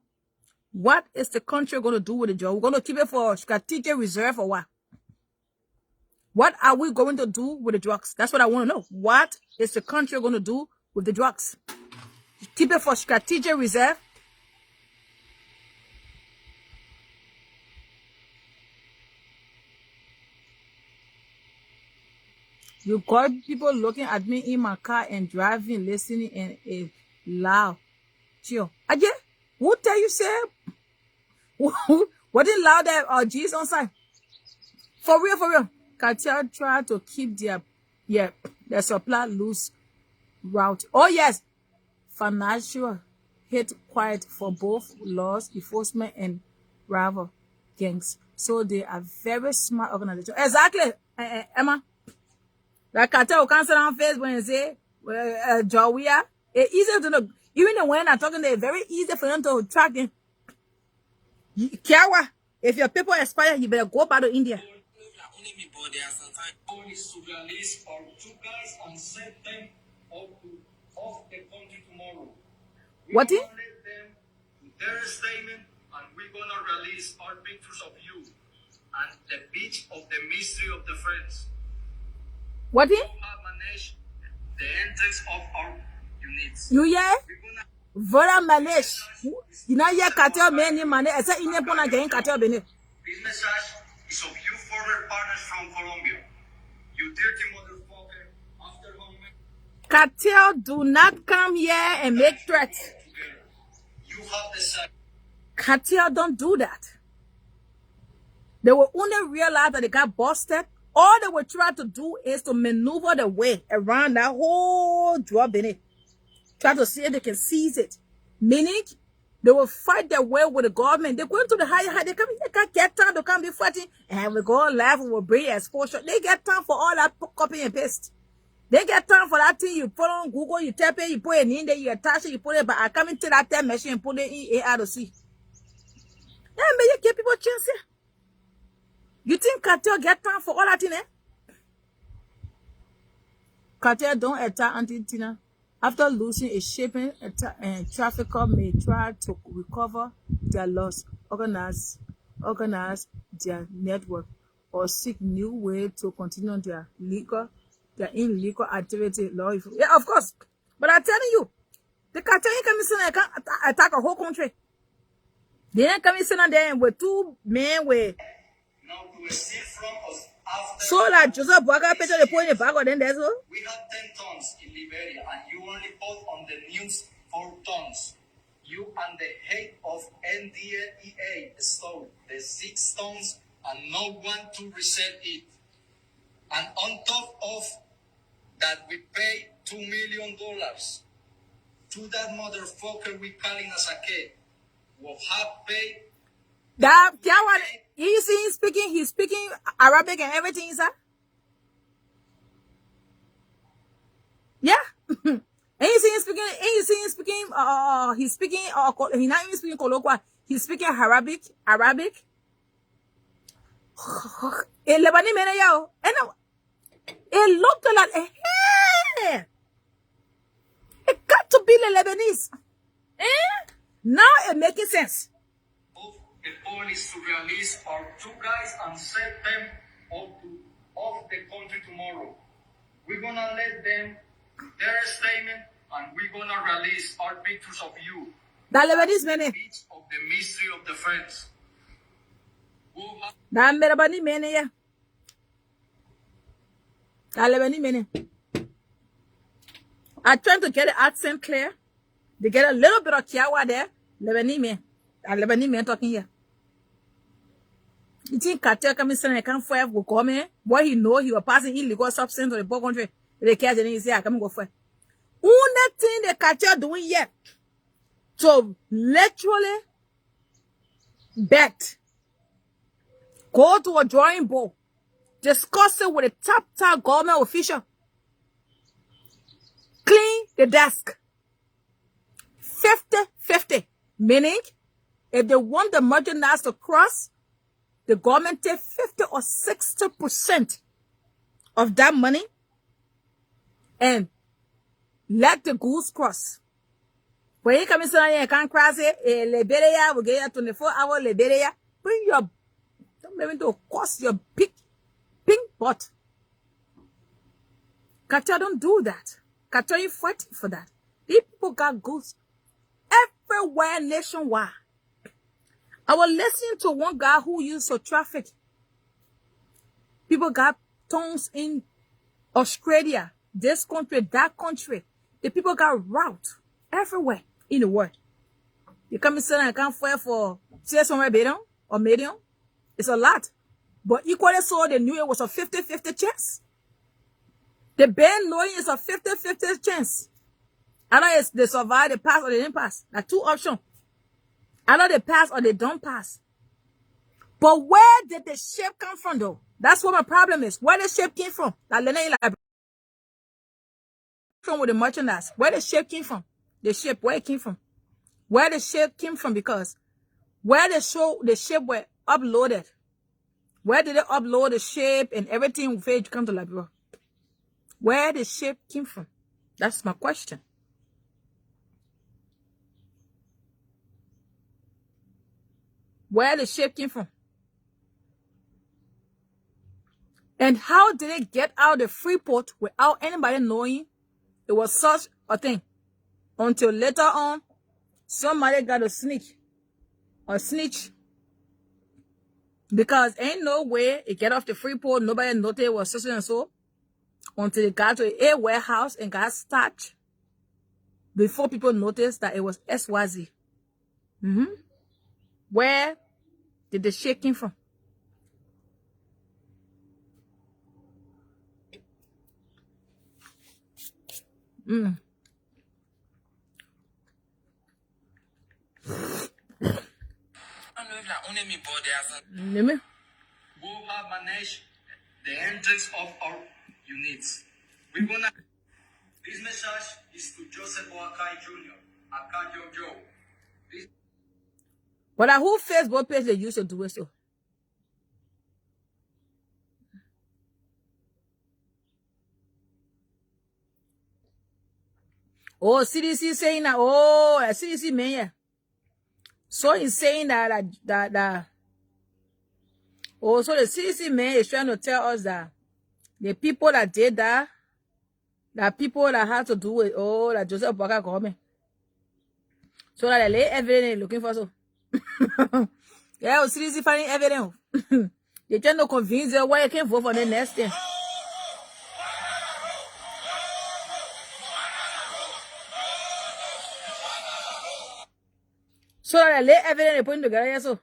What is the country going to do with the drug? We're going to keep it for strategic reserve or what? What are we going to do with the drugs? That's what I want to know. What is the country going to do with the drugs? Keep it for strategic reserve? You got people looking at me in my car and driving, listening, and it's loud. Chill. Again, who tell you, say? What is loud there? Oh, G's on side. For real, for real. Cartel try to keep their supply loose route. Oh, yes. Financial hit quiet for both laws enforcement and rival gangs. So they are very smart organization. Exactly, Emma. Like cartel will cancel on Facebook and say, Jawia. It's easy to know. Even when I'm talking, they're very easy for them to track them. Kiawa, if your paper expire, you better go back to India. Is to release our 2 guys and send them off the country tomorrow. What is? Let them to their statement, and we're gonna release our pictures of you and the beach of the mystery of the friends. What is? We have managed the entrance of our units. You yeah? We're gonna Vola manage. You know, yeah, cartel many money. I said, India pona getting cartel bene. This message is of you former partners from Colombia. You dirty motherfucker. After home. Cartel do not come here and make threats. You have decided. Cartel don't do that. They will only realize that they got busted. All they will try to do is to maneuver the way around that whole drug in it. Try to see if they can seize it. Meaning, they will fight their way with the government. They're going to the higher. They can't get time to come be fighting. And we go live and we'll bring exposure. They get time for all that copy and paste. They get time for that thing you put on Google, you type it, you put it in there, you attach it, you put it, but I come into that time machine and put it in AI to see. Yeah, but you give people a chance here. You think cartel get time for all that thing, eh? Cartel don't attack Auntie Tina. After losing a shipping, trafficker may try to recover their loss, organize their network, or seek new way to continue their illegal activity. Yeah, of course. But I'm telling you, the cartel ain't coming in and can't attack a whole country. They ain't coming in there with 2 men with. Now to steal from us after. So like Joseph Boaga picture they put in the bag of them there's all. We have 10 tons in Liberia, and you only put on the news 4 tons. You and the head of NDLEA stole the 6 tons, and no one to resell it. And on top of that, we pay $2 million to that motherfucker we calling as a kid. We have paid. That one, you see he's speaking Arabic and everything, sir. Yeah. And you see he's speaking, he's not even speaking colloquial, he's speaking Arabic. In Lebanese, man, yo. And it looked like, hey, it got to be the Lebanese. Now it making sense. The police to release our 2 guys and send them off the country tomorrow. We're gonna let them their statement, and we're gonna release our pictures of you. That Lebanese man. Beach of the mystery of the friends. That Lebanese man, yeah. That Lebanese man. I trying to get the accent clear. They get a little bit of Kiawa there. Lebanese man. That Lebanese man talking here. You think cartel coming and can't fire will come in? Boy, he know he was passing illegal substance to the poor country. They catch and he say, I come go fire. Only thing the cartel doing yet to literally bet, go to a drawing board, discuss it with a top government official, clean the desk. 50-50. Meaning, if they want the merchandise to cross, the government take 50 or 60% of that money and let the goods cross. When you come in here, you can't cross it. Liberia will get you 24-hour Liberia. Bring your, don't even to cost your pink butt. Cartel don't do that. Cartel ain't fighting for that. These people got goods everywhere nationwide. I was listening to one guy who used to traffic. People got tons in Australia, this country, that country. The people got route everywhere in the world. You come inside and can't fire for $600 billion or million. It's a lot. But equally so, they knew it was a 50-50 chance. The band knowing it's a 50-50 chance. Either they survive, they pass, or they didn't pass. Like two options. Either they pass or they don't pass. But where did the ship come from, though? That's what my problem is. Where the ship came from? Like from with the merchandise. Where the ship came from? The ship, where it came from? Where the ship came from? Because where the ship were uploaded. Where did they upload the ship and everything before it come to Liberia? Where the ship came from? That's my question. Where the ship came from? And how did it get out of Freeport without anybody knowing it was such a thing? Until later on, somebody got a snitch. Because ain't no way it get off the Freeport, nobody noticed it was such and so. Until it got to a warehouse and got starched. Before people noticed that it was SYZ. Where did the shit come from? Who have managed the entrance of our units. We're gonna. This message is to Joseph Boakai Jr. Akajo Joe. But who Facebook page they used to do it so? Oh, CDC saying that. Oh, CDC man, yeah. So he's saying that. Oh, so the CDC man is trying to tell us that the people that did that people that had to do it. Oh, that Joseph Boakai coming. So that they lay evidence looking for so. Yeah, CDC finding evidence. They trying to convince them why you can't vote for the next thing. So that they lay evidence they put together, yeah, so.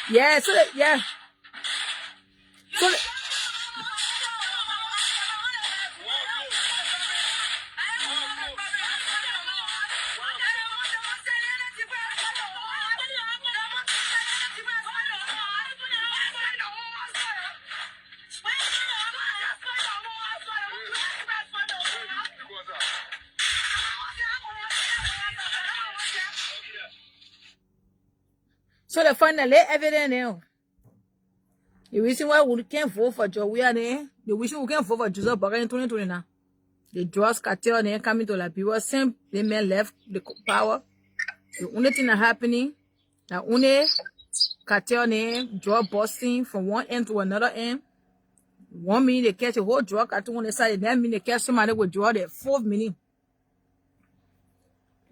Yeah, so that, yeah. So that, so they find the lay evidence now. The reason why we can't vote for Joe, we are there. The reason we can't vote for Joseph Boakai in 2020 now. The drugs cartel they coming to Liberia. Same they men left the power. The only thing that happening, that only cartel they drug busting from one end to another end. 1 minute they catch a whole drug cartel on the side, and that minute they catch somebody with drug at 4 minutes.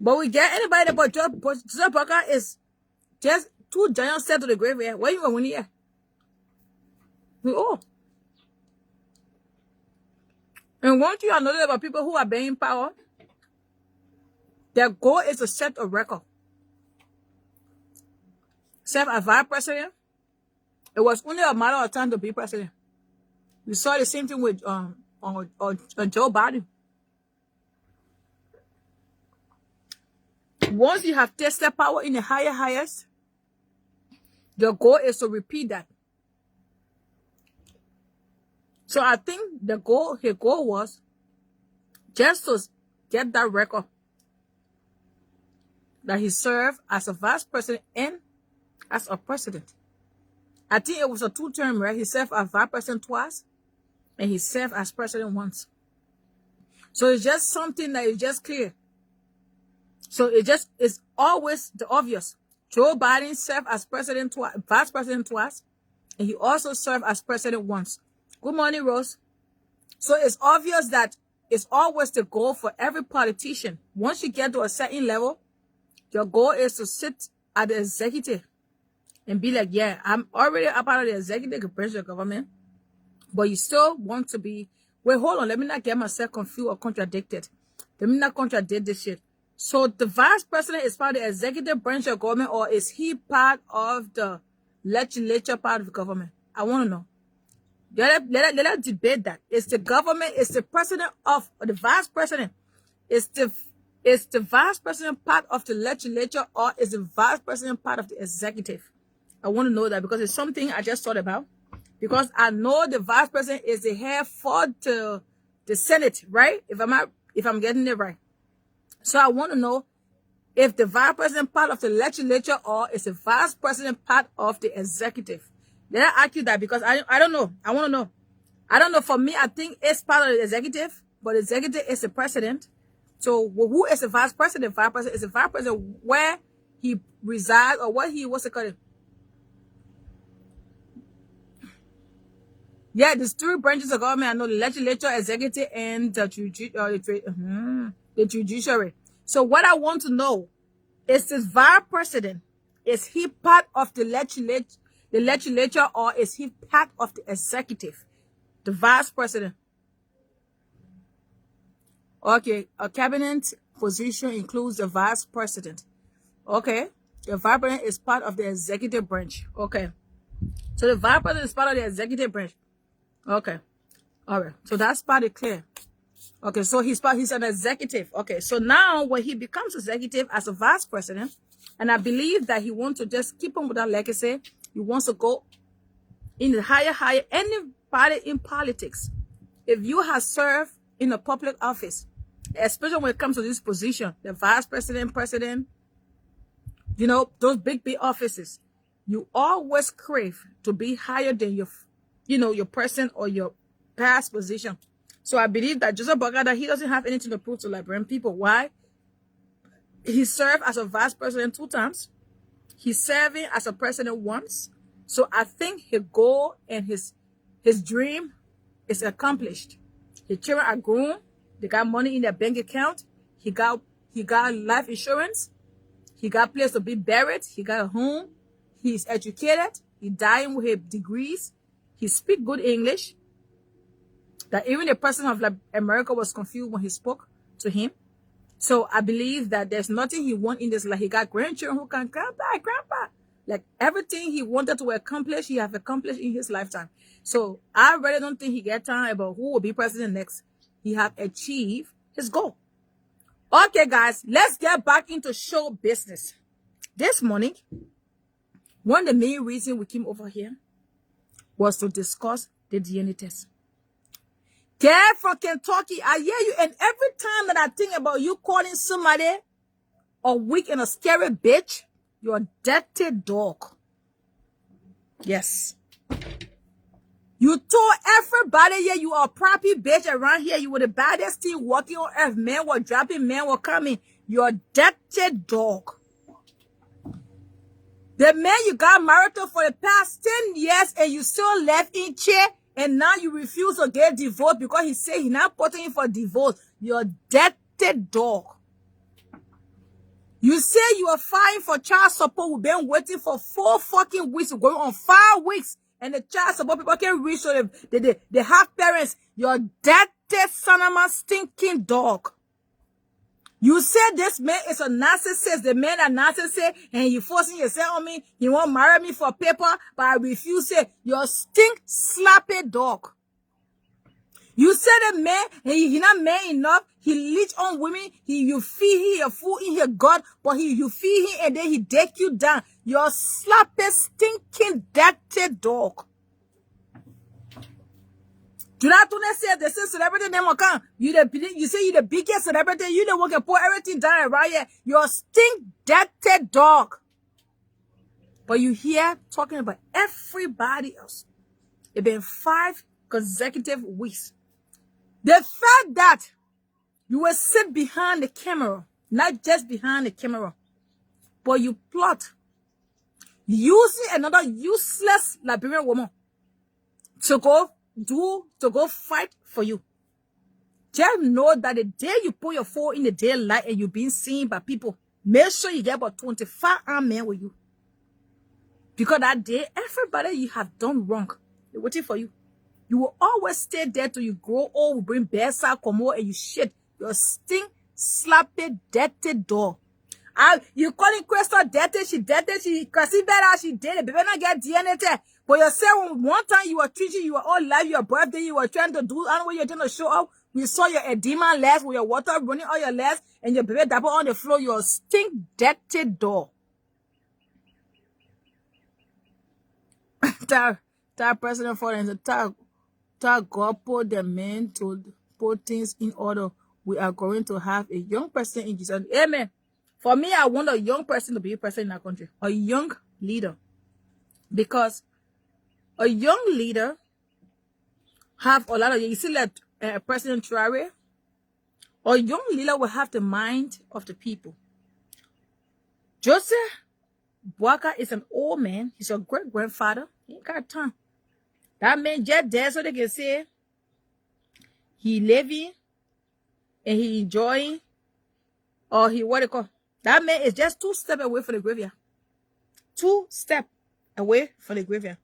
But we get anybody that but Joseph Boakai is just two giants set to the grave here. Where you going here? Oh. And once you are knowledge about people who are being power, their goal is to set a record. Serve as vice president. It was only a matter of time to be president. We saw the same thing with Joe Biden. Once you have tested power in the highest, the goal is to repeat that. So I think his goal was just to get that record that he served as a vice president and as a president. I think it was a 2-term, right? He served as vice president twice and he served as president once. So it's just something that is just clear. So it's always the obvious. Joe Biden served as president twice, vice president twice, and he also served as president once. Good morning, Rose. So it's obvious that it's always the goal for every politician. Once you get to a certain level, your goal is to sit at the executive and be like, yeah, I'm already a part of the executive branch of the government, but you still want to be, wait, hold on, let me not get myself confused or contradicted. Let me not contradict this shit. So the vice president is part of the executive branch of government, or is he part of the legislature part of the government? I want to know. Let us debate that. Is the government, is the president of, or the vice president, is the vice president part of the legislature, or is the vice president part of the executive? I want to know that because it's something I just thought about. Because I know the vice president is the head for the Senate, right? If I'm getting it right. So I want to know if the vice president part of the legislature, or is the vice president part of the executive. Did I ask you that? Because I don't know. I want to know. I don't know. For me, I think it's part of the executive, but the executive is the president. So who is the vice president? Vice president is the vice president where he resides, or what he, what's it called? Yeah, there's three branches of government. I know the legislature, executive, and the judiciary. So what I want to know is this vice president, is he part of the legislature, or is he part of the executive? The vice president. Okay, a cabinet position includes the vice president. Okay, the vice president is part of the executive branch. Okay, so the vice president is part of the executive branch. Okay, all right. So that's part of clear. Okay, so he's an executive. Okay, so now when he becomes executive as a vice president, and I believe that he wants to just keep on with that legacy, he wants to go in the higher, anybody in politics. If you have served in a public office, especially when it comes to this position, the vice president, president, you know, those big offices, you always crave to be higher than your, you know, your present or your past position. So I believe that Joseph Bogata, he doesn't have anything to prove to Liberian people. Why? He served as a vice president 2 times. He's serving as a president once. So I think his goal and his dream is accomplished. His children are grown. They got money in their bank account. He got life insurance. He got a place to be buried. He got a home. He's educated. He dying with his degrees. He speaks good English. That even the president of America was confused when he spoke to him. So I believe that there's nothing he wants in this life. He got grandchildren who can, grandpa. Like everything he wanted to accomplish, he have accomplished in his lifetime. So I really don't think he get time about who will be president next. He have achieved his goal. Okay, guys, let's get back into show business. This morning, one of the main reasons we came over here was to discuss the DNA test. Girl from Kentucky, I hear you, and every time that I think about you calling somebody a weak and a scary bitch, you're a dirty dog. Yes. You told everybody here you are a property bitch around here. You were the baddest thing walking on earth. Men were dropping, men were coming. You're a dirty dog. The man you got married to for the past 10 years and you still left in chair, and now you refuse to get divorced because he said he's not putting in for divorce. You're a dirty dog. You say you are filing for child support. We've been waiting for 4 fucking weeks. We're going on 5 weeks. And the child support people can't reach, so they have parents. You're a dirty son of a stinking dog. You said this man is a narcissist. The man a narcissist, and you forcing yourself on me. You won't marry me for paper, but I refuse it. You're a stink slappy dog. You said the man, he not man enough. He leech on women. You feed him your food in your gut, but you feed him and then he take you down. You're a slappy, stinking, dirty dog. Do not say the same celebrity name will come. You say you the biggest celebrity. You the one can pour everything down right here. You're a stink, dirty dog. But you here talking about everybody else. It's been 5 consecutive weeks. The fact that you will sit behind the camera, not just behind the camera, but you plot using another useless Liberian woman to go fight for you. Just know that the day you put your phone in the daylight and you're being seen by people, make sure you get about 25 armed men with you. Because that day, everybody you have done wrong, they're waiting for you. You will always stay there till you grow old, will bring bears out, come out, and you shit. Your stink, slappy, dirty dog. You calling Crystal dirty, she kasi better, she did it. Baby, not get DNA test. But you say one time you were treating, you were all live, your birthday, you were trying to do, and when you're trying to show up, we saw your edema legs with your water running all your legs, and your baby dabble on the floor, your stink, dirty dog. Tell President Foreign to tell God put the men to put things in order. We are going to have a young person in Jesus. Amen. For me, I want a young person to be a person in our country. A young leader. Because a young leader have a lot of, you see like President Traore, a young leader will have the mind of the people. Joseph Boakai is an old man. He's your great-grandfather. He ain't got time. That man just there so they can say he living and he enjoying, or he what they call. That man is just 2 steps away from the graveyard. 2 steps away from the graveyard.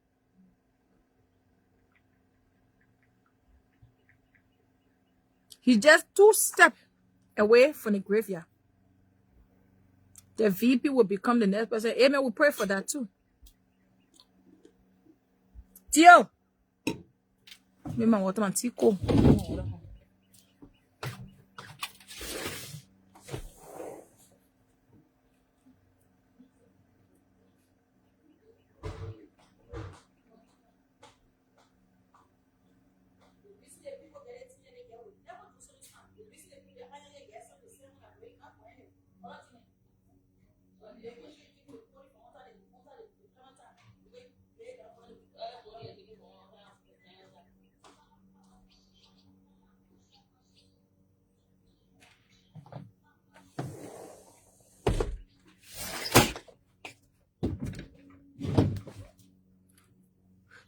He's just 2 steps away from the graveyard. The VP will become the next person. Amen. We pray for that too. Tio. Me ma water man tiko.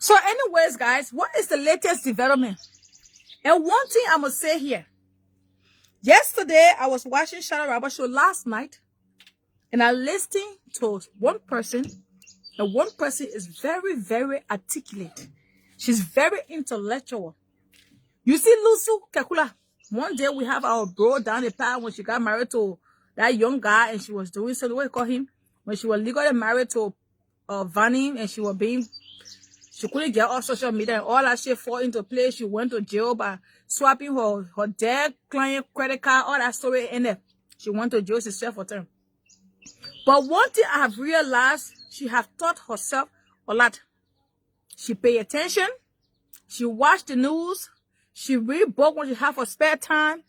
So anyways, guys, what is the latest development? And one thing I'm going to say here. Yesterday, I was watching Shadow Robert show last night. And I listened to one person. And one person is very, very articulate. She's very intellectual. You see Lucy Kekula. One day we have our bro down the path when she got married to that young guy. And she was doing something. What do you call him? When she was legally married to Vanny. And she was being... She couldn't get off social media and all that shit fall into place. She went to jail by swapping her dead client credit card, all that story in there. She went to jail herself for time. But one thing I have realized, she have taught herself a lot. She pay attention. She watch the news. She read book when she have her spare time.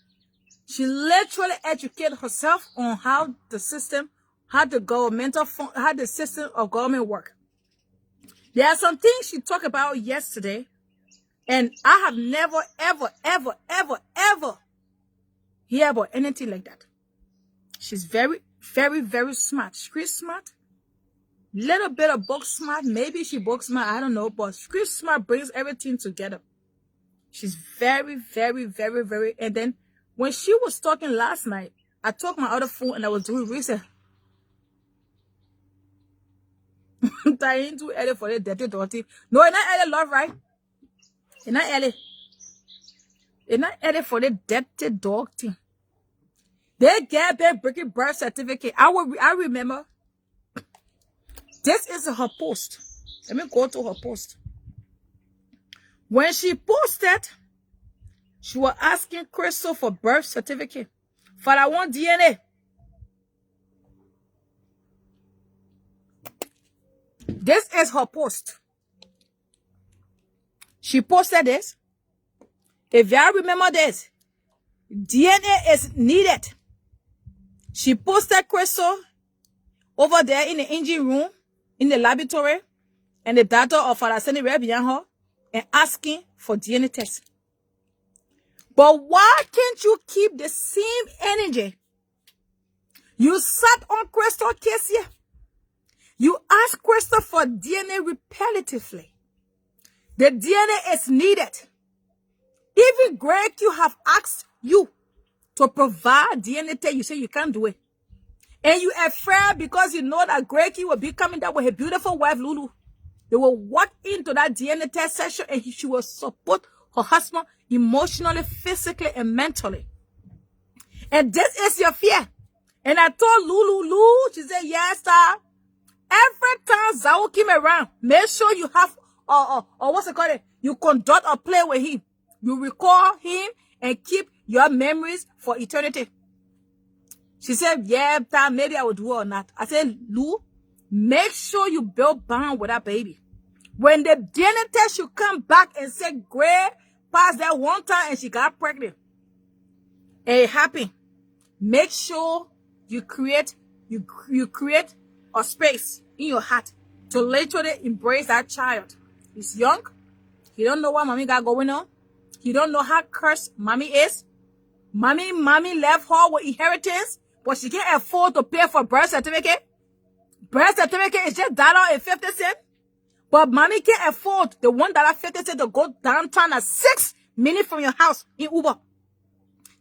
She literally educated herself on how the system, how the system of government work. There are some things she talked about yesterday, and I have never, ever, ever, ever, ever hear about anything like that. She's very, very, very smart. Street smart. Little bit of book smart. Maybe she book smart. I don't know. But street smart brings everything together. She's very, very, very, very. And then when she was talking last night, I took my other phone and I was doing research. Dying too early for the dirty. No, it's not early, love, right? It's not early. It's not early for the dirty dog thing. They get their breaking birth certificate. I remember. This is her post. Let me go to her post. When she posted, she was asking Crystal for birth certificate. For I want DNA. This is her post. She posted this. If y'all remember this, DNA is needed. She posted Crystal over there in the engine room, in the laboratory, and the doctor of Father standing right behind her and asking for DNA test. But why can't you keep the same energy? You sat on Crystal case here. You ask Crystal for DNA repetitively. The DNA is needed. Even Greg, you have asked you to provide DNA test. You say you can't do it. And you afraid because you know that Greg will be coming there with a beautiful wife, Lulu. They will walk into that DNA test session and she will support her husband emotionally, physically, and mentally. And this is your fear. And I told Lulu, she said, yes, sir. Every time Zao came around, make sure you have, or what's it called? You conduct or play with him. You recall him and keep your memories for eternity. She said, yeah, maybe I will do it or not. I said, Lou, make sure you build bond with that baby. When the DNA test should come back and say, Greg passed that one time and she got pregnant. And it happened. Make sure you create a space in your heart to literally embrace that child. He's young. He don't know what mommy got going on. He don't know how cursed mommy is. Mommy left her with inheritance, but she can't afford to pay for birth certificate. Birth certificate is just $1.50. But mommy can't afford the $1.50 to go downtown at 6 minutes from your house in Uber.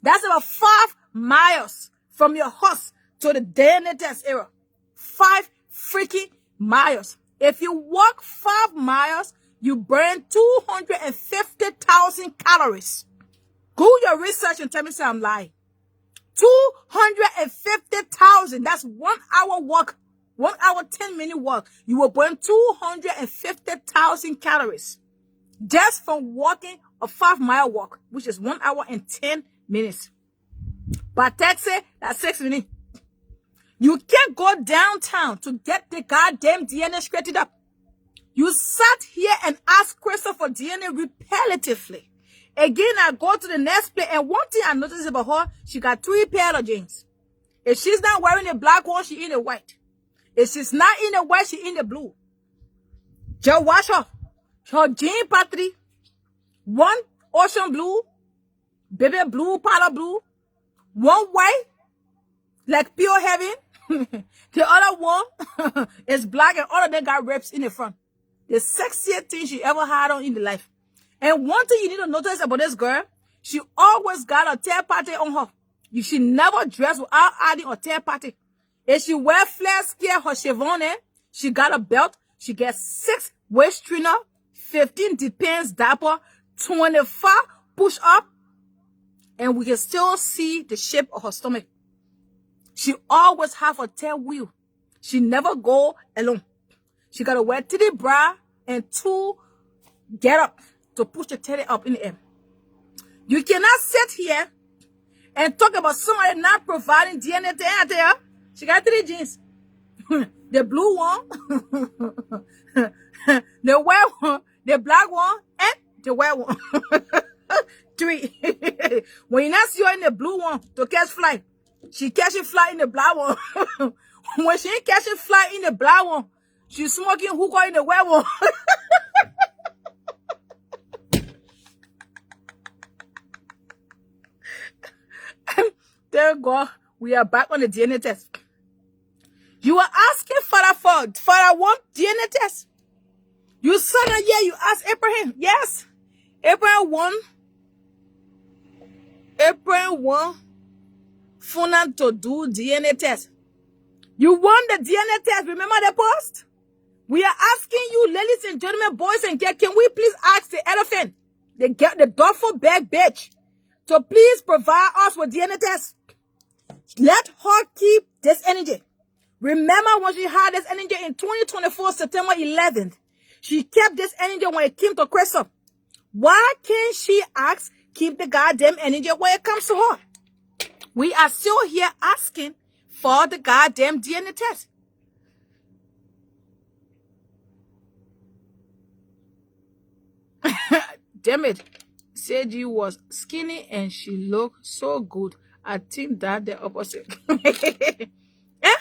That's about 5 miles from your house to the DNA test area. 5 freaking miles. If you walk 5 miles, you burn 250,000 calories. Do your research and tell me I'm lying. 250,000. That's 1 hour walk. 1 hour, 10-minute walk. You will burn 250,000 calories just from walking a 5-mile walk, which is 1 hour and 10 minutes. By taxi, that's 6 minutes. You can't go downtown to get the goddamn DNA straightened up. You sat here and asked Crystal for DNA repetitively. Again, I go to the next place, and one thing I noticed about her, she got 3 pairs of jeans. If she's not wearing the black one, she in the white. If she's not in the white, she in the blue. Just watch her. Her jean patri, one ocean blue, baby blue, powder blue, one white, like pure heaven. The other one is black, and all of them got rips in the front. The sexiest thing she ever had on in the life. And one thing you need to notice about this girl, she always got a tail party on her. She never dressed without adding a tail party. If she wear flat skirt, her chevron, she got a belt. She gets 6 waist trainer, 15 depends dapper, 25 push up, and we can still see the shape of her stomach. She always have a tail wheel. She never go alone. She got to wear titty bra and 2 get up to push the titty up in the air. You cannot sit here and talk about somebody not providing DNA to her. She got 3 jeans. The blue one, the white one, the black one, and the white one. 3. When you not see her in the blue one to catch fly, she catching fly in the black one. When she ain't catching fly in the black one, she's smoking hookah in the white one. Thank God we are back on the DNA test. You are asking Father for one DNA test. You said that, yeah, you asked Abraham. Yes. Abraham won Funan to do DNA test. You won the DNA test. Remember the post? We are asking you, ladies and gentlemen, boys and girls, can we please ask the elephant, the duffel bag bitch, to please provide us with DNA test? Let her keep this energy. Remember when she had this energy in 2024, September 11th? She kept this energy when it came to Crystal. Why can't she keep the goddamn energy when it comes to her? We are still here asking for the goddamn DNA test. Damn it. Said you was skinny and she looked so good. I think that the opposite. Eh?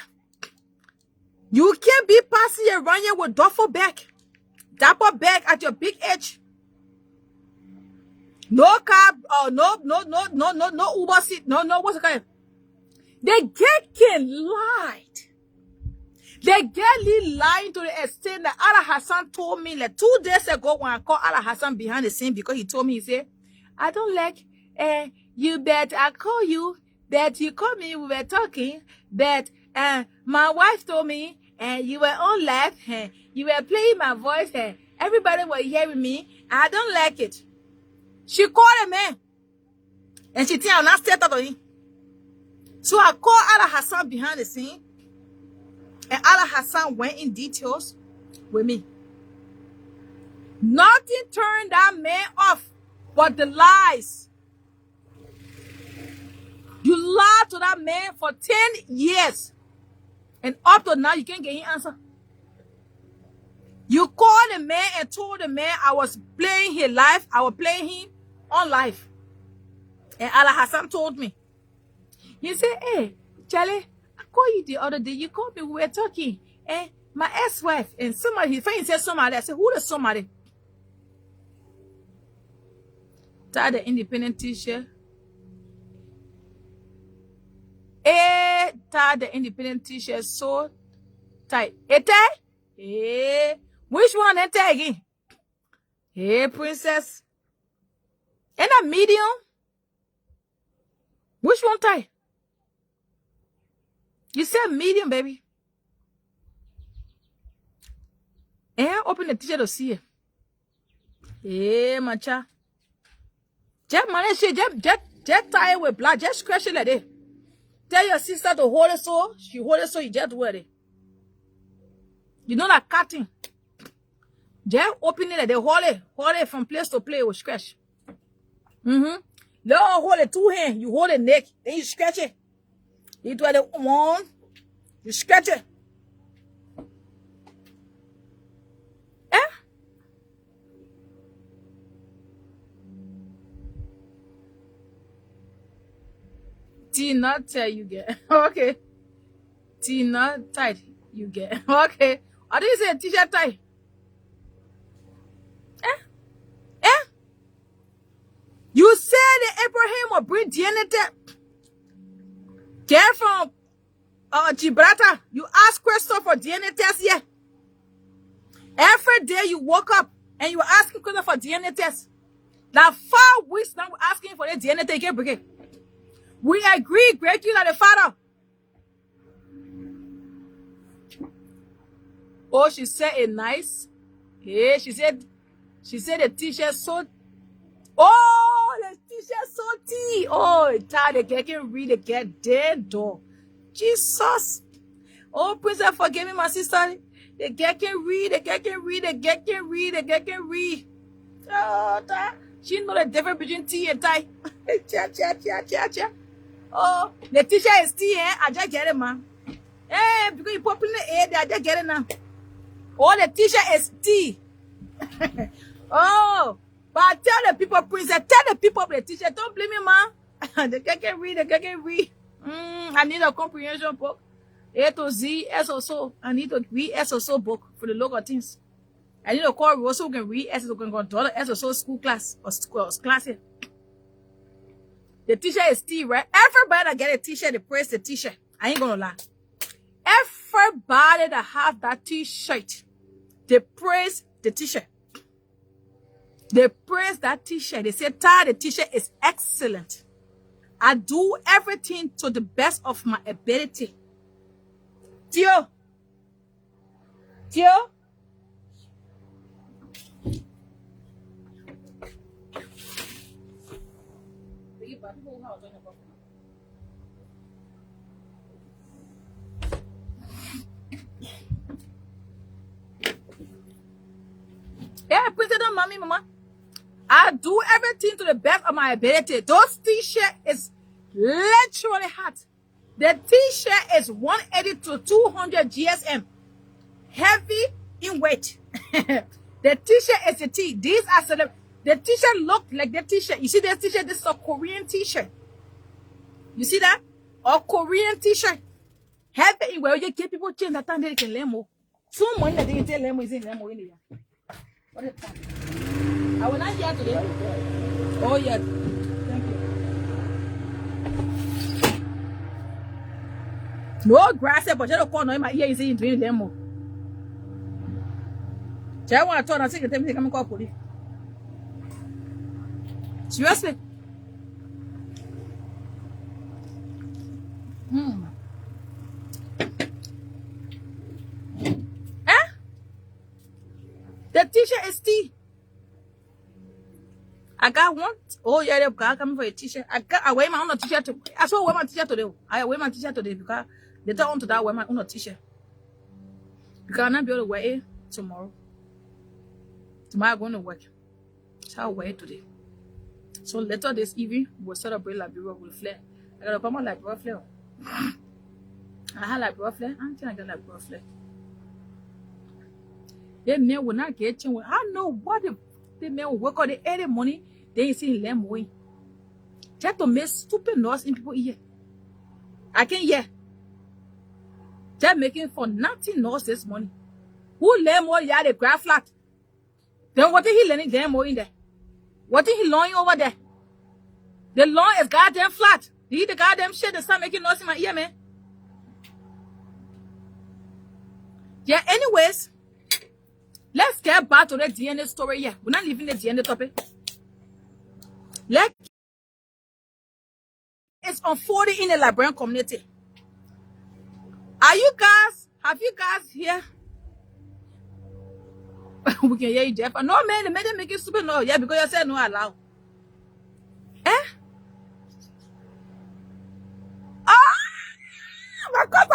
You can't be passing around here with duffel bag, dapper bag at your big age. No cab, no Uber seat, no, what's it called? The girl can lie. They get Lee lying to the extent that Allah Hassan told me like 2 days ago when I called Allah Hassan behind the scene because he told me, he said, I don't like, you bet I call you, that you called me, we were talking, that my wife told me, and you were on live, you were playing my voice, everybody was hearing me. I don't like it. She called a man, and she think I'm not set up on him. So I called Allah Hassan behind the scene, and Allah Hassan went in details with me. Nothing turned that man off but the lies. You lied to that man for 10 years. And up to now, you can't get his answer. You called the man and told the man I was playing his life. I was playing him on life. And Allah Hassan told me. He said, hey, Charlie, I called you the other day. You called me. We were talking. And my ex-wife and somebody, his friend said somebody. I said, who is somebody? Tied the independent t-shirt. Tied the independent t-shirt so tight. Which one ete again? Hey, princess. And a medium? Which one tight? You said medium, baby. Open the t-shirt to see it. Hey, my child. Just manage it. Just tie it with blood. Just scratch it like that. Tell your sister to hold it so. She hold it so you just wear it. You know that cutting. Just open it like they hold it from place to place with scratch. Don't hold it 2 hands. You hold it neck. Then you scratch it. You do it one. You scratch it. Tina tight you get. Okay. Tina tight you get. Okay. I didn't say t-shirt tight. You said that Abraham will bring DNA test. Get from Gibraltar. You ask Christopher for DNA test here. Every day you woke up and you were asking Christopher for DNA test. Now 5 weeks now we're asking for the DNA test. You can't bring it. We agree, great you like the father. Oh, she said it nice. Yeah, she said the t-shirt so. Oh, the t-shirt so tea. Oh, child, the girl can read the girl dead dog. Jesus. Oh, princess, forgive me, my sister. The girl can read, the girl can read, the girl can read, the girl can read. Oh, she know the difference between tea and tie. Cha. Oh, the t-shirt is tea, I just get it, man. Because you pop in the air, I just get it now. Oh, the t-shirt is tea. Oh, but tell the people, princess, tell the people of the t-shirt, don't blame me, man. The girl can read, the girl can read. I need a comprehension book. A to Z, SOSO. I need to read SOSO book for the local things. I need to call Rosso who can read SOSO, can go to the SOSO school class or class here. The t-shirt is tea, right? Everybody that get a t-shirt, they praise the t-shirt. I ain't gonna lie. Everybody that have that t-shirt, they praise the t-shirt. They praise that t-shirt. They say, Ty, the t-shirt is excellent. I do everything to the best of my ability. Tio. Yeah, put it on mommy, mama. I do everything to the best of my ability. Those t-shirt is literally hot. The t-shirt is 180 to 200 GSM. Heavy in weight. The t-shirt is a T. These are the t-shirt look like the t-shirt. You see this t-shirt? This is a Korean t-shirt. You see that? A Korean t-shirt. Heavy in weight. You get people change that time they can learn more. So money that they can tell them is in them in there. What is that? I will not hear today. Oh, yeah. Thank you. No grass, but you don't call no in my ear. You see, doing them more. I want to turn and say, "Tell me, come call police." Seriously. Eh? The t-shirt is tea. I got one. Oh yeah, they got coming for a t-shirt. I wear my own t-shirt. I saw wear my t-shirt today. I wear my t-shirt today because they don't want to that wear my own t-shirt. Because I'm not be able to wear it tomorrow. Tomorrow I'm going to work. So I'll wear it today. So later this evening, we'll celebrate Liberia with Flair. I got to come on Liberia Flair. I had Liberia Flair. I think I got Liberia Flair. They men will not get you. I know what the men will work on the early money. They ain't seeing them way. Just to make stupid noise in people ear. I can't hear. Just making for nothing noise this morning. Who learn more? Yeah, the graph flat. Then what did he learning them more in there? What did he learning over there? The lawn is goddamn flat. You eat the goddamn shit and start making noise in my ear, man. Yeah, anyways, let's get back to the DNA story here. We're not leaving the DNA topic. It's unfolding in the Liberian community. Have you guys here? We can hear you, Jeff. No, man, they made them make it stupid noise. Yeah, because you said no allow. Eh? Ah! My God,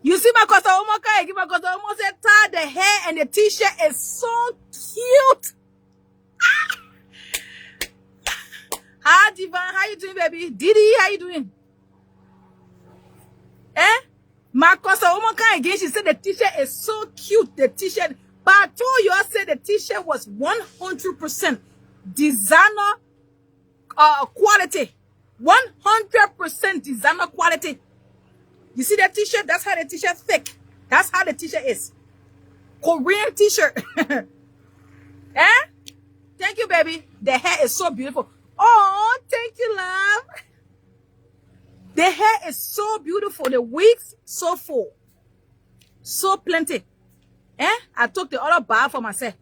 you see my cousin Omoka, give my cousin almost said tie the hair and the t-shirt is so cute. Ah! Hi Divan, how you doing, baby? Didi, how you doing? Eh? My cousin Omoka again, she said the t-shirt is so cute. The t-shirt, but I told you, I said the t-shirt was 100% designer quality. 100% designer quality. You see that t-shirt? That's how the t-shirt thick. That's how the t-shirt is. Korean t-shirt. Eh? Thank you, baby. The hair is so beautiful. Oh, thank you, love. The hair is so beautiful. The wigs so full. So plenty. Eh? I took the other barb for myself.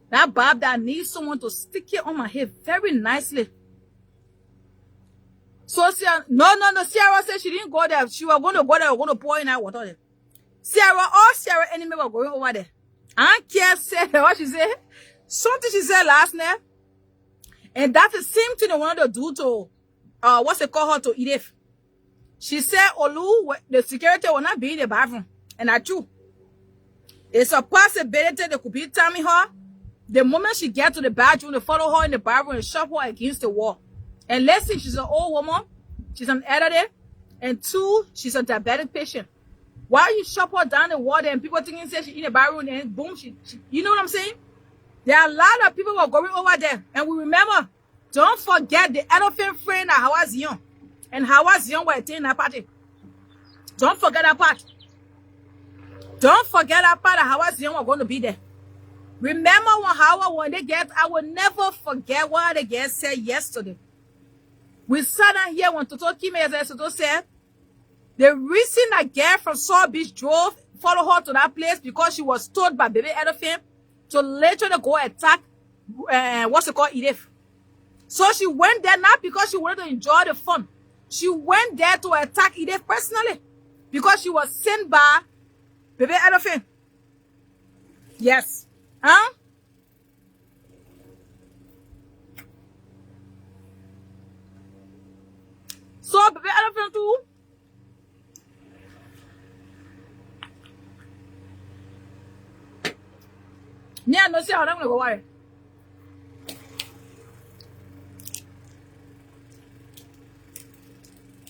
That barb that needs someone to stick it on my head very nicely. So no. Sarah said she didn't go there. She was going to go there. Going to pour in that water there. Sarah enemy were going over there. I can't say what she said. Something she said last night. And that's the same thing they wanted to do to what's it called her to Edith. She said Olu, the security will not be in the bathroom. And that's true. It's a possibility they could be timing her. The moment she gets to the bathroom, they follow her in the bathroom and shove her against the wall. And let's see, she's an old woman. She's an elderly. And 2, she's a diabetic patient. Why you shove her down the wall and people thinking she's in the bathroom and boom, she you know what I'm saying? There are a lot of people who are going over there. And we remember, don't forget the elephant friend at Howard Zion. And Howard Zion were attending that party. Don't forget that part. Don't forget that part that Howard Zion were going to be there. Remember when they get, I will never forget what the guest said yesterday. We sat down here when Toto Kime said, the reason that girl from Saw Beach followed her to that place because she was told by baby elephant to later go attack, what's it called, Edith. So she went there not because she wanted to enjoy the fun. She went there to attack Edith personally because she was sent by baby elephant. Yes. Huh? So baby elephant too. Yeah, no, see how I'm gonna go away.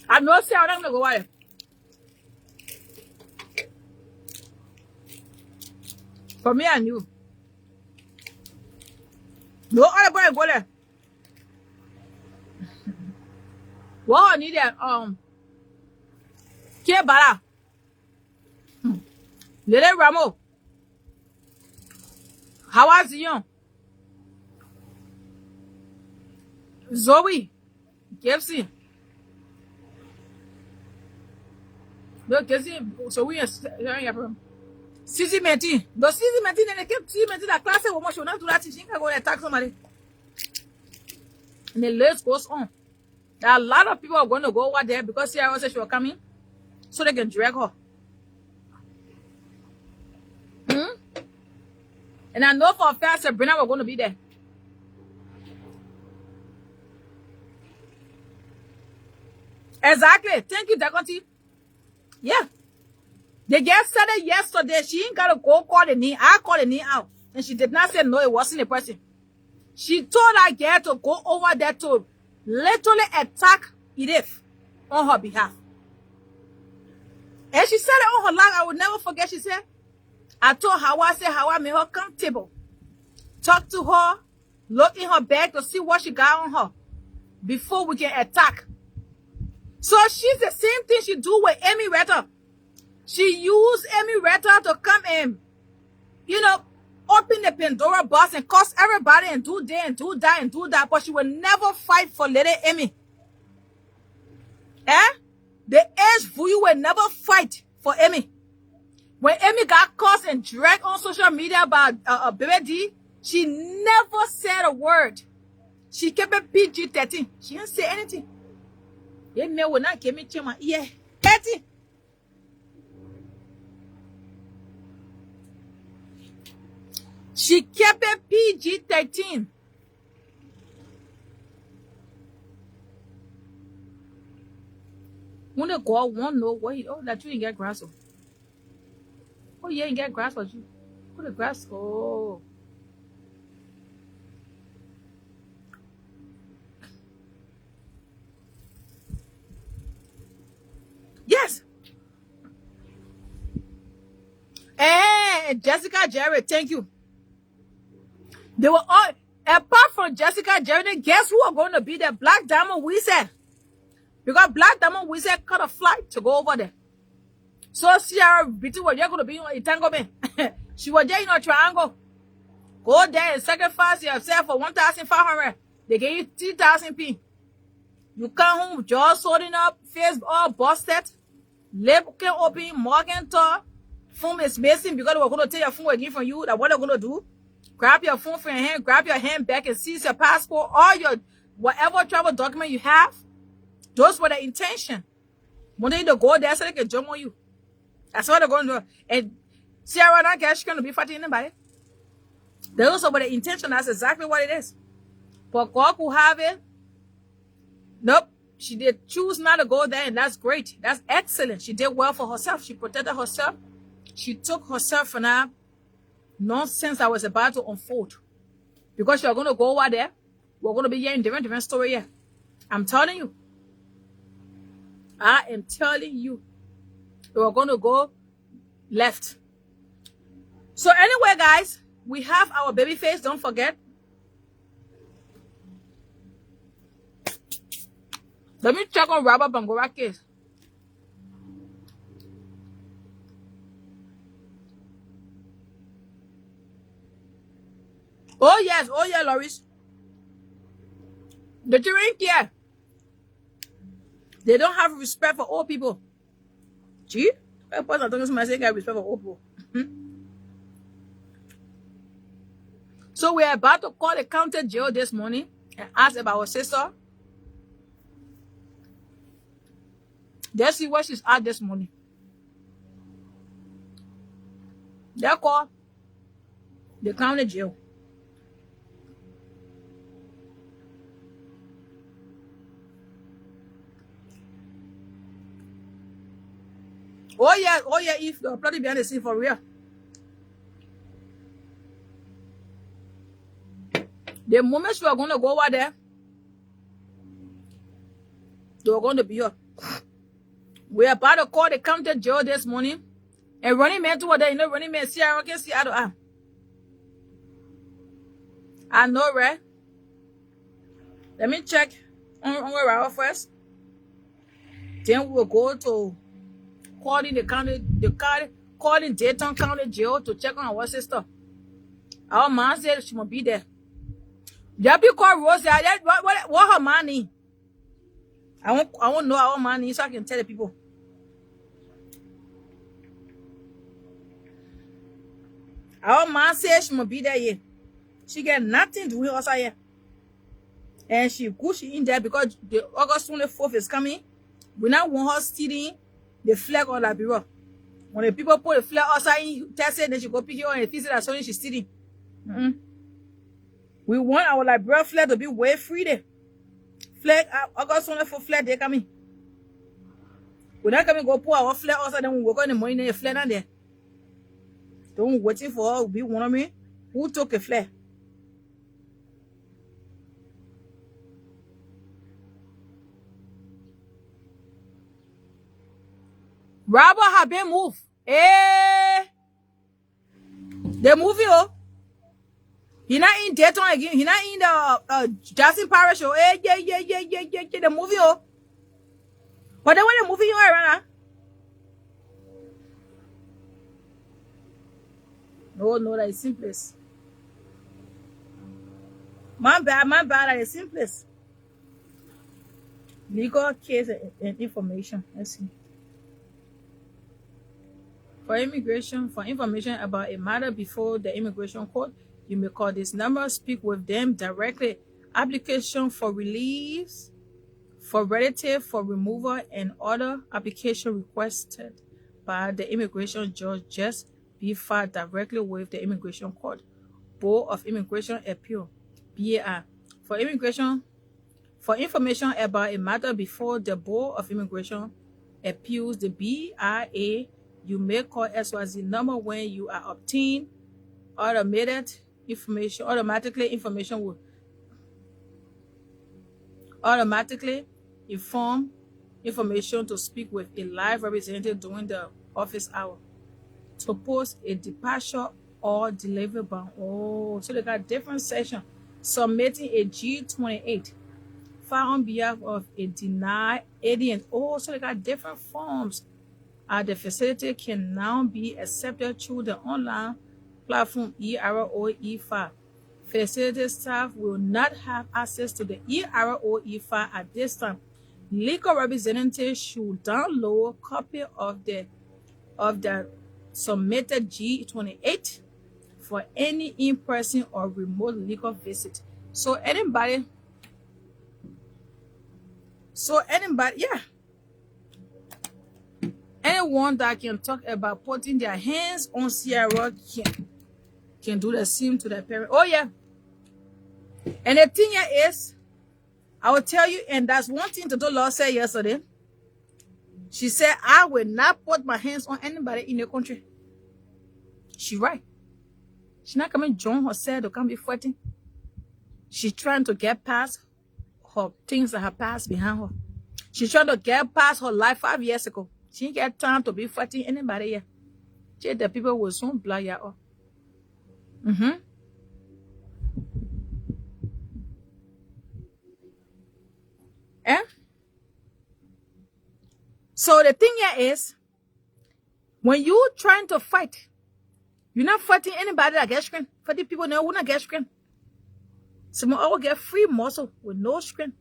I know, see how I'm gonna go away. For me and you. No other boy go there. What I need that Kebara. Lele Ramo. How was you? Zoe. Gibson. No, so we are sharing your problem. Sisi Menti. The Sisi Menti, then they kept Sisi Menti that class woman should not do that. She can go and attack somebody. And the list goes on. There are a lot of people are going to go over there because Sarah said she was coming so they can drag her. And I know for a fact Sabrina was going to be there. Exactly. Thank you, Dakonti. Yeah. The girl said it yesterday. She ain't got to go call the knee. I called the knee out. And she did not say no, it wasn't a person. She told that girl to go over there to literally attack Edith on her behalf. And she said it on her life. I will never forget. She said, I told Hawa, I said, Hawa, made her comfortable. Talk to her, look in her bag to see what she got on her before we can attack. So she's the same thing she do with Amy Retta. She used Amy Retta to come and, open the Pandora box and curse everybody and do that and do that and do that. But she will never fight for Lady Amy. The HVU will never fight for Amy. When Amy got cursed and dragged on social media about Baby D, she never said a word. She kept it PG-13. She didn't say anything. Amy will not give me my ear. 30. She kept it PG-13. When the girl won't know what that you didn't get grass. Oh, yeah, you get grass for you. Put the grass. Oh. Yes. And Jessica Jarrett, thank you. They were all, apart from Jessica Jarrett, guess who are going to be there? Black Diamond Wizard. Because Black Diamond Wizard cut a flight to go over there. So Sierra Betty was going to be in entanglement. She was there in a triangle. Go there and sacrifice yourself for 1,500. They gave you 3,000 P. You come home, jaw sorting up, face all busted, lip can open, morgan tall, phone is missing because they were going to take your phone again from you. That what they're going to do? Grab your phone from your hand, grab your hand back and seize your passport, all your whatever travel document you have. Those were the intention. When they go there so they can jump on you. That's what they're going to do. And Sierra not guess she's going to be fighting anybody. Those were the intention. That's exactly what it is. But God could have it. Nope. She did choose not to go there, and that's great. That's excellent. She did well for herself. She protected herself. She took herself from that nonsense that was about to unfold. Because you're going to go over there, we're going to be hearing different story here. I'm telling you. I am telling you. We're going to go left. So anyway, guys, we have our baby face. Don't forget. Let me check on Robert Bangora case. Oh yes, Loris. The children care. They don't have respect for old people. Gee, I don't say respect for old people. So we're about to call the county jail this morning and ask about our sister. Let's see where she's at this morning. They call the county jail. Oh yeah, if you're probably behind the scene for real. The moment you are going to go over there, you're going to be here. We're about to call the county jail this morning. And running man toward there, running man, see, I can see out of I know, right? Let me check on our first. Then we'll go to calling calling Dayton County Jail to check on our sister. Our mom said she must be there. Just because Rosie, what her money? I won't know our money so I can tell the people. Our mom said she must be there here. She get nothing to do outside here. And she in there because the August 24th is coming. We now want her stealing the flag on the bureau. When the people put the flag outside, test it, then she go pick it up and fix it as soon as she's stealing. We want our Liberia flag to be way free there. Flag, August 24th flag, they coming. We not coming go put our flag outside, then we go in the morning, the flag not there. Don't waiting for her, be one of me. Who took a flag? Robert have been moved. Eh. They moving, oh. He not in Dayton again. He not in the Jackson Parish, oh. Eh, yeah. They moving, oh. But then when they moving, you around, No, that is simplest. My bad, that is simplest. Legal case and information. Let's see. For information about a matter before the immigration court, you may call this number, speak with them directly. Application for release, for relative, for removal, and other application requested by the immigration judge just be filed directly with the immigration court. Board of Immigration Appeal, BAI. For information about a matter before the Board of Immigration Appeals, the BIA, you may call XYZ number when you are obtained automatically information will automatically inform information to speak with a live representative during the office hour to post a departure or delivery bound. Oh, so they got different sections. Submitting a G28 file on behalf of a denied alien. Oh, so they got different forms. The facility can now be accepted through the online platform EROE file. Facility staff will not have access to the EROE file at this time. Legal representatives should download a copy of the submitted G28 for any in-person or remote legal visit. So anybody, yeah. Anyone that can talk about putting their hands on Sierra can do the same to their parent. Oh yeah. And the thing here is, I will tell you, and that's one thing the law said yesterday. She said, I will not put my hands on anybody in the country. She right. She's not coming join herself to come be fighting. She's trying to get past her things that have passed behind her. She's trying to get past her life 5 years ago. She ain't get time to be fighting anybody here. She the people will soon blow you up. Eh? So the thing here is, when you trying to fight, you're not fighting anybody that gets screen. For the people now who not get screen. Some all get free muscle with no screen.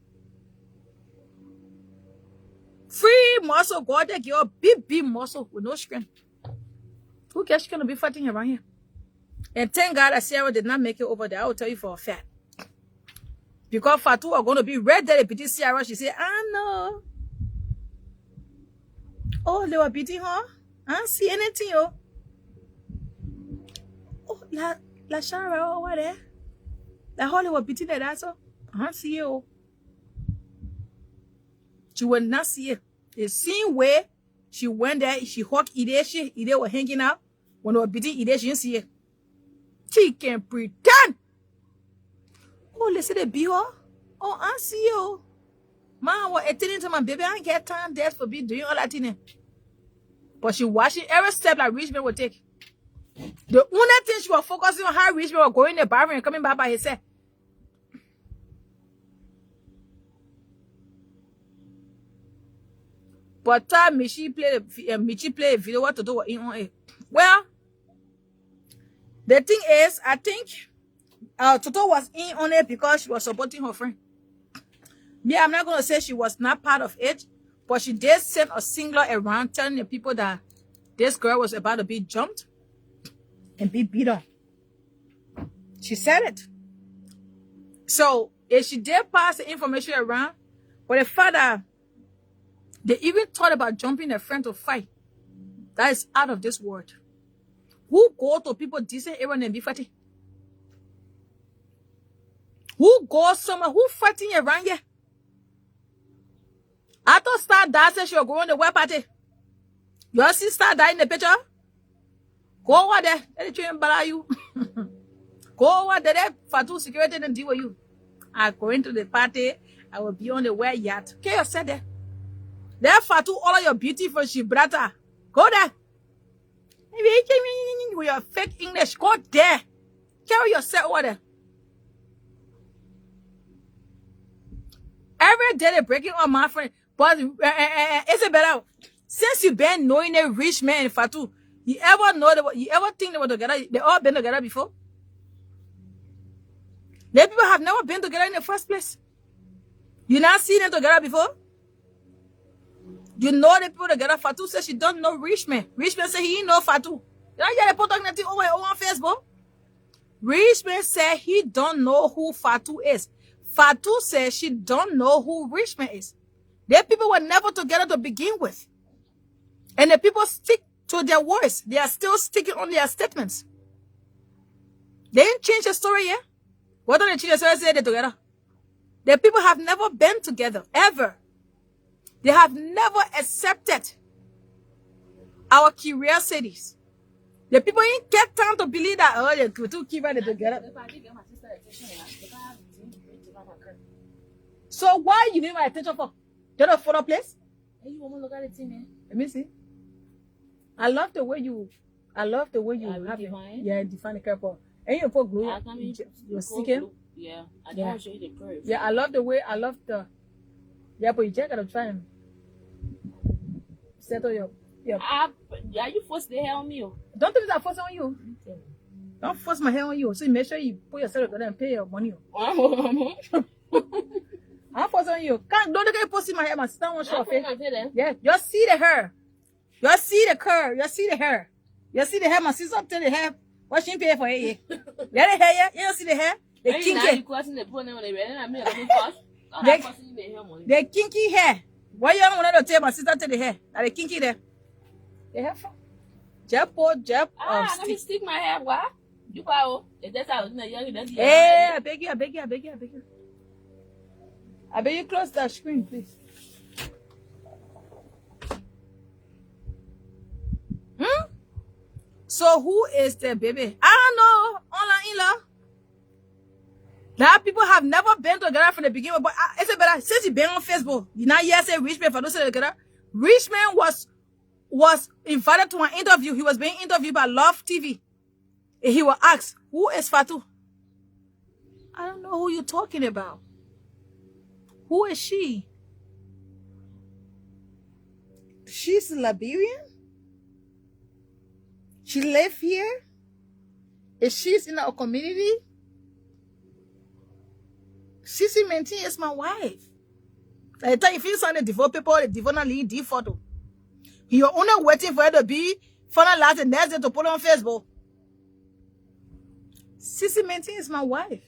Free muscle, God, they give you big muscle with no screen. Who gets screen to be fighting around here? And thank God that Sarah did not make it over there. I will tell you for a fact. Because Fatu are going to be red there beating Sarah. She said, I know. Oh, they were beating her? I don't see anything, oh. Oh, la Sarah over there. That how they were beating her, that's all. I don't see it, oh. She will not see it. The same way she went there, she hugged Ide, Ide were hanging out. When they were beating Ide, she didn't see it. She can pretend. Oh, let's say they beat her. Oh, I see you. Man, what attending to my baby, I ain't get time there for be doing all that thing. But she watching every step like Richmond would take. The only thing she was focusing on how Richmond was going in the barroom and coming back by herself. But Michi play a video what to do in on it. Well, the thing is, I think Toto was in on it because she was supporting her friend. Yeah, I'm not gonna say she was not part of it, but she did send a singler around telling the people that this girl was about to be jumped. and be beat on. She said it. So if she did pass the information around, but the fact that they even thought about jumping a friend to fight, that is out of this world. Who go to people decent errand and be fighting? Who goes somewhere? Who fighting around here? I thought Star Dad said she was going to the web party. Your sister died in the picture? Go over there. Let the train bother you. Go over there. Fatu security and deal with you. I'm going to the party. I will be on the way yacht. Okay, you said there. There, Fatu, all of your beautiful Gibraltar. Go there. With your fake English, go there. Carry yourself over there. Every day they breaking on my friend. But Isabella, since you been knowing a rich man in Fatu, you ever think they were together? They all been together before? The people have never been together in the first place. You not seen them together before? You know the people together. Fatu says she don't know rich man. Rich man say he know Fatu. You know they put on Facebook? Rich man said he don't know who Fatu is. Fatu says she don't know who rich man is. The people were never together to begin with. And the people stick to their words. They are still sticking on their statements. They didn't change the story yet. What don't they change the story? Say they're together. The people have never been together, ever. They have never accepted our curiosities. The people ain't get time to believe that, oh, they two keep it together. So why you need my attention for? Get a photo place? Hey, you want to look at it, man? Let me see. I love the way you have it. Yeah, define the character. And you put glue. You're seeking. Yeah, I don't want to show you the curve. Yeah, I love the. Yeah, but you just gotta try and settle your. Yeah, you force the hair on me. Don't tell me that force on you. Okay. Don't force my hair on you. So you make sure you put yourself together and pay your money. I'm forcing on you. Don't look at you posting my hair. My sister won't show her face. Yeah, just see the hair. Just see the curve. Just see the hair. You see the hair. My sister up to the hair. What she pay for it? Yeah, the hair. Yeah, you don't see the hair. The kinky. The kinky hair. Why you don't want to tell my sister to the hair? Are the kinky there? The hair from Jab. Let me stick my hair. What? You go. That's how. Hey, I beg you. I beg you close that screen, please. So who is the baby? I don't know. Online that people have never been together from the beginning. But it's better since you been on Facebook. You now hear say rich man for those together. Rich man was invited to an interview. He was being interviewed by Love TV. And he was asked, "Who is Fatu?" I don't know who you're talking about. Who is she? She's Liberian? She live here? Is she's in our community? Sissy Mentin is my wife. I tell you, if you sign the divorce people, the divorce not leave the photo. You're only waiting for her to be finalized the next day to put on Facebook. Sissy Mentin is my wife.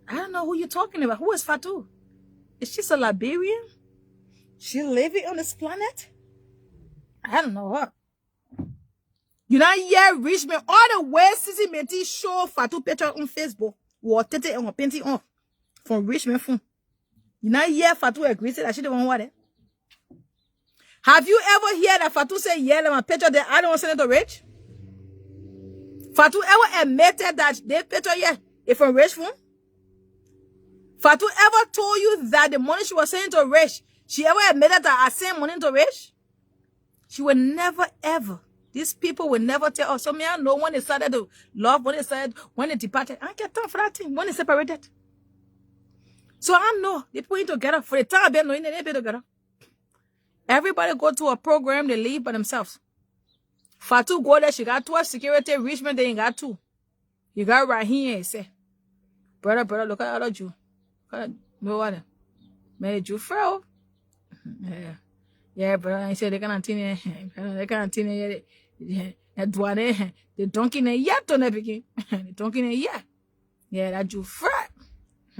I don't know who you're talking about. Who is Fatu? Is she a Liberian? She living on this planet? I don't know her. You know, yeah, rich man. All the way Sissy Mentin show Fatu picture on Facebook. Or take it on painting off from rich man phone. You know, yeah, Fatu agrees that she don't want what? Have you ever heard that Fatu say, yeah, my picture that I don't want to send it to rich? Fatu ever admitted that they picture, yeah, is from rich phone? Fatu ever told you that the money she was sending to Rich, she ever admitted that I sent money to Rich? She would never, ever. These people will never tell us. So me, I know when they started to love, when they departed. I get time for that thing. When they separated. So I know they put it together. For the time I've been knowing they put together. Everybody go to a program, they leave by themselves. Fatu go there, she got 12 security, Richmond, they ain't got 2. You got right here and say, brother, look at all you. No water. Made you fro. Yeah, but I said they can't continue. They can't continue. Douane, the donkey ne yet on the begin. The donkey ne yet. Yeah, that you frat.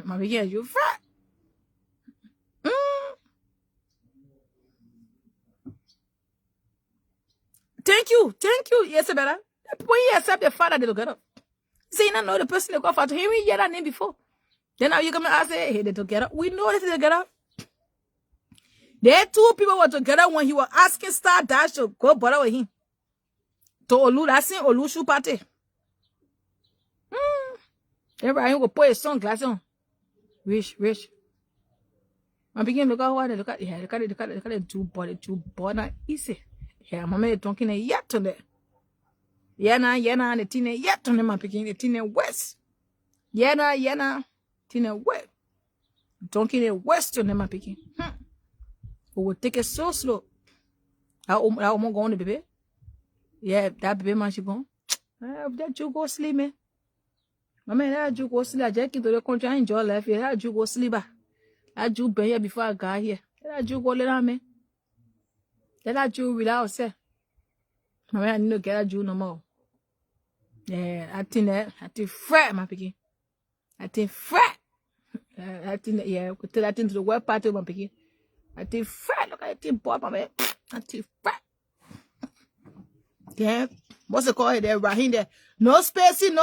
My begin, you frat. Thank you. Yes, better. When you accept the father, they look it up. See, you don't know the person they go for to him, you hear that name before. Then now you come and ask, hey, they together. We know that they together. There two people were together when he was asking Star Dash to go bother with him. To Olu, that's in Olu shoe party. Everybody will put his sunglasses on. Rich. I begin look at what they look at. Yeah, look at the two body easy. Yeah, mama is talking a yet to that. Yeah, the teen yet to them. I'm picking the teen west. Yeah, teen west. Talking a west to them. I'm picking. We will take it so slow. How going to baby? Yeah, that baby man she gone. That you go sleep, man. Mama, that you go sleep. I just keep to the country. I enjoy life. Yeah, that you go sleep. That you been here before I got here. That you go let me. That you without say. Mama, I need to get that you no more. Yeah, I think fret, my piggy. I think fret. I think yeah, we tell that thing to the work party, my piggy. I think fret. Look at that boy, my man. I think fret. Yeah, what's it called there? Right in there. No spacing.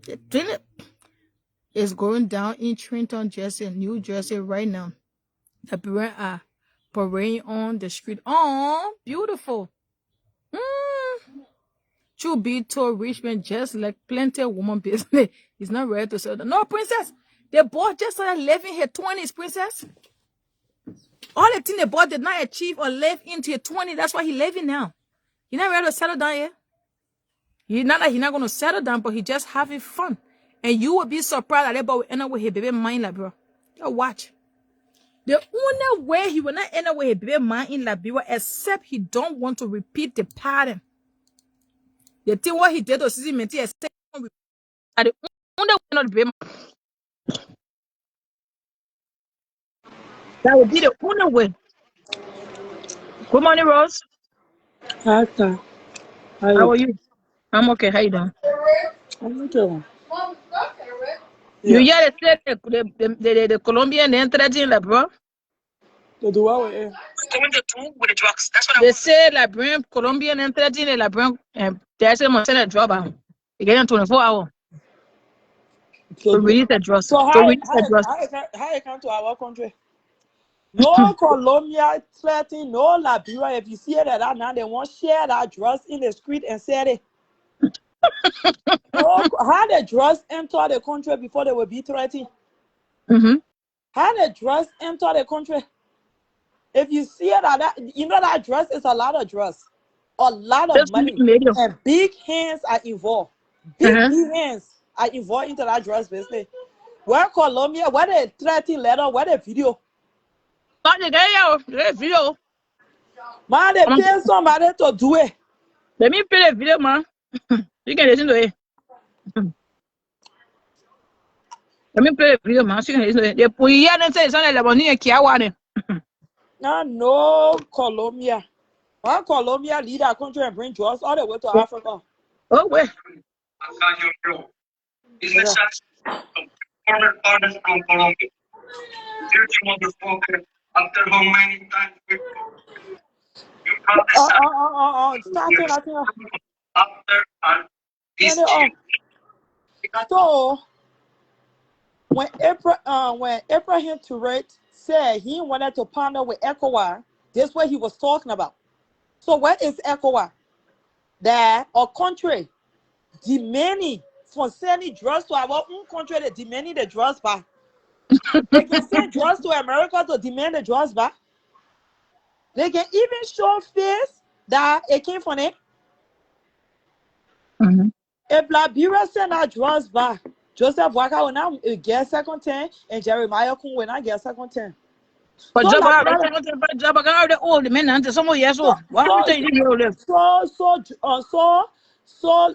The thing is going down in Trenton, Jersey, New Jersey right now. The parents are parading on the street. Oh, beautiful. True be told Richmond just like plenty of woman business. He's not ready to sell them. No, princess. The boy just started living her 20s, princess. All the things the boy did not achieve or live into her 20s, that's why he living now. He's not ready to settle down yet. He's not going to settle down, but he just having fun. And you will be surprised that that boy will end up with his baby mind, like, bro. Yo, watch. The only way he will not end up with his baby mind in Liberia, except he don't want to repeat the pattern. The thing what he did to Sisi Menti, except at the only way not the baby. That would be the only way. Good morning, Rose. Hi, sir. How are you? I'm okay. How you doing? I'm doing. You Yeah. hear the Colombian they entered in Liberia? The dual with it. They say Liberian Colombian entered in Liberian and they say must send a drug out. They get in 24 hours to release the drugs. So To release the drugs. how it come to our country? No Colombia threatening, no Liberia. If you see it that now, they won't share that drugs in the street and sell it. No, how the drugs enter the country before they will be threatened? How the drugs enter the country? If you see it that you know that drugs is a lot of drugs, a lot of Just money, medium. and big hands are involved. Big hands are involved into that drugs business. Where Colombia, where the threatening letter, where the video? But the video. Man, they pay somebody to do it. Let me play the video, man. You can listen to it. Let me play the video, man. So you can listen to it. They put here and say it's on the Lebanon Kiawane. No Colombia. Why Colombia lead our country and bring drugs all the way to Africa? Oh, wait. Business former partners from Colombia. Dirty motherfucker. After how many times you have decided Start after this year. So when Abraham Tourette said he wanted to partner with ECOWAS, this is what he was talking about. So what is ECOWAS? That a country demanding from sending drugs to our own country, they demanding the drugs back. They can send drugs to America to demand the drugs back. They can even show face that it came from it. If Liberia send our drugs back, Joseph Waka will not get second 10, and Jeremiah Kun will not get second 10. But So Jabba the old men until some years old. Why don't you think you live?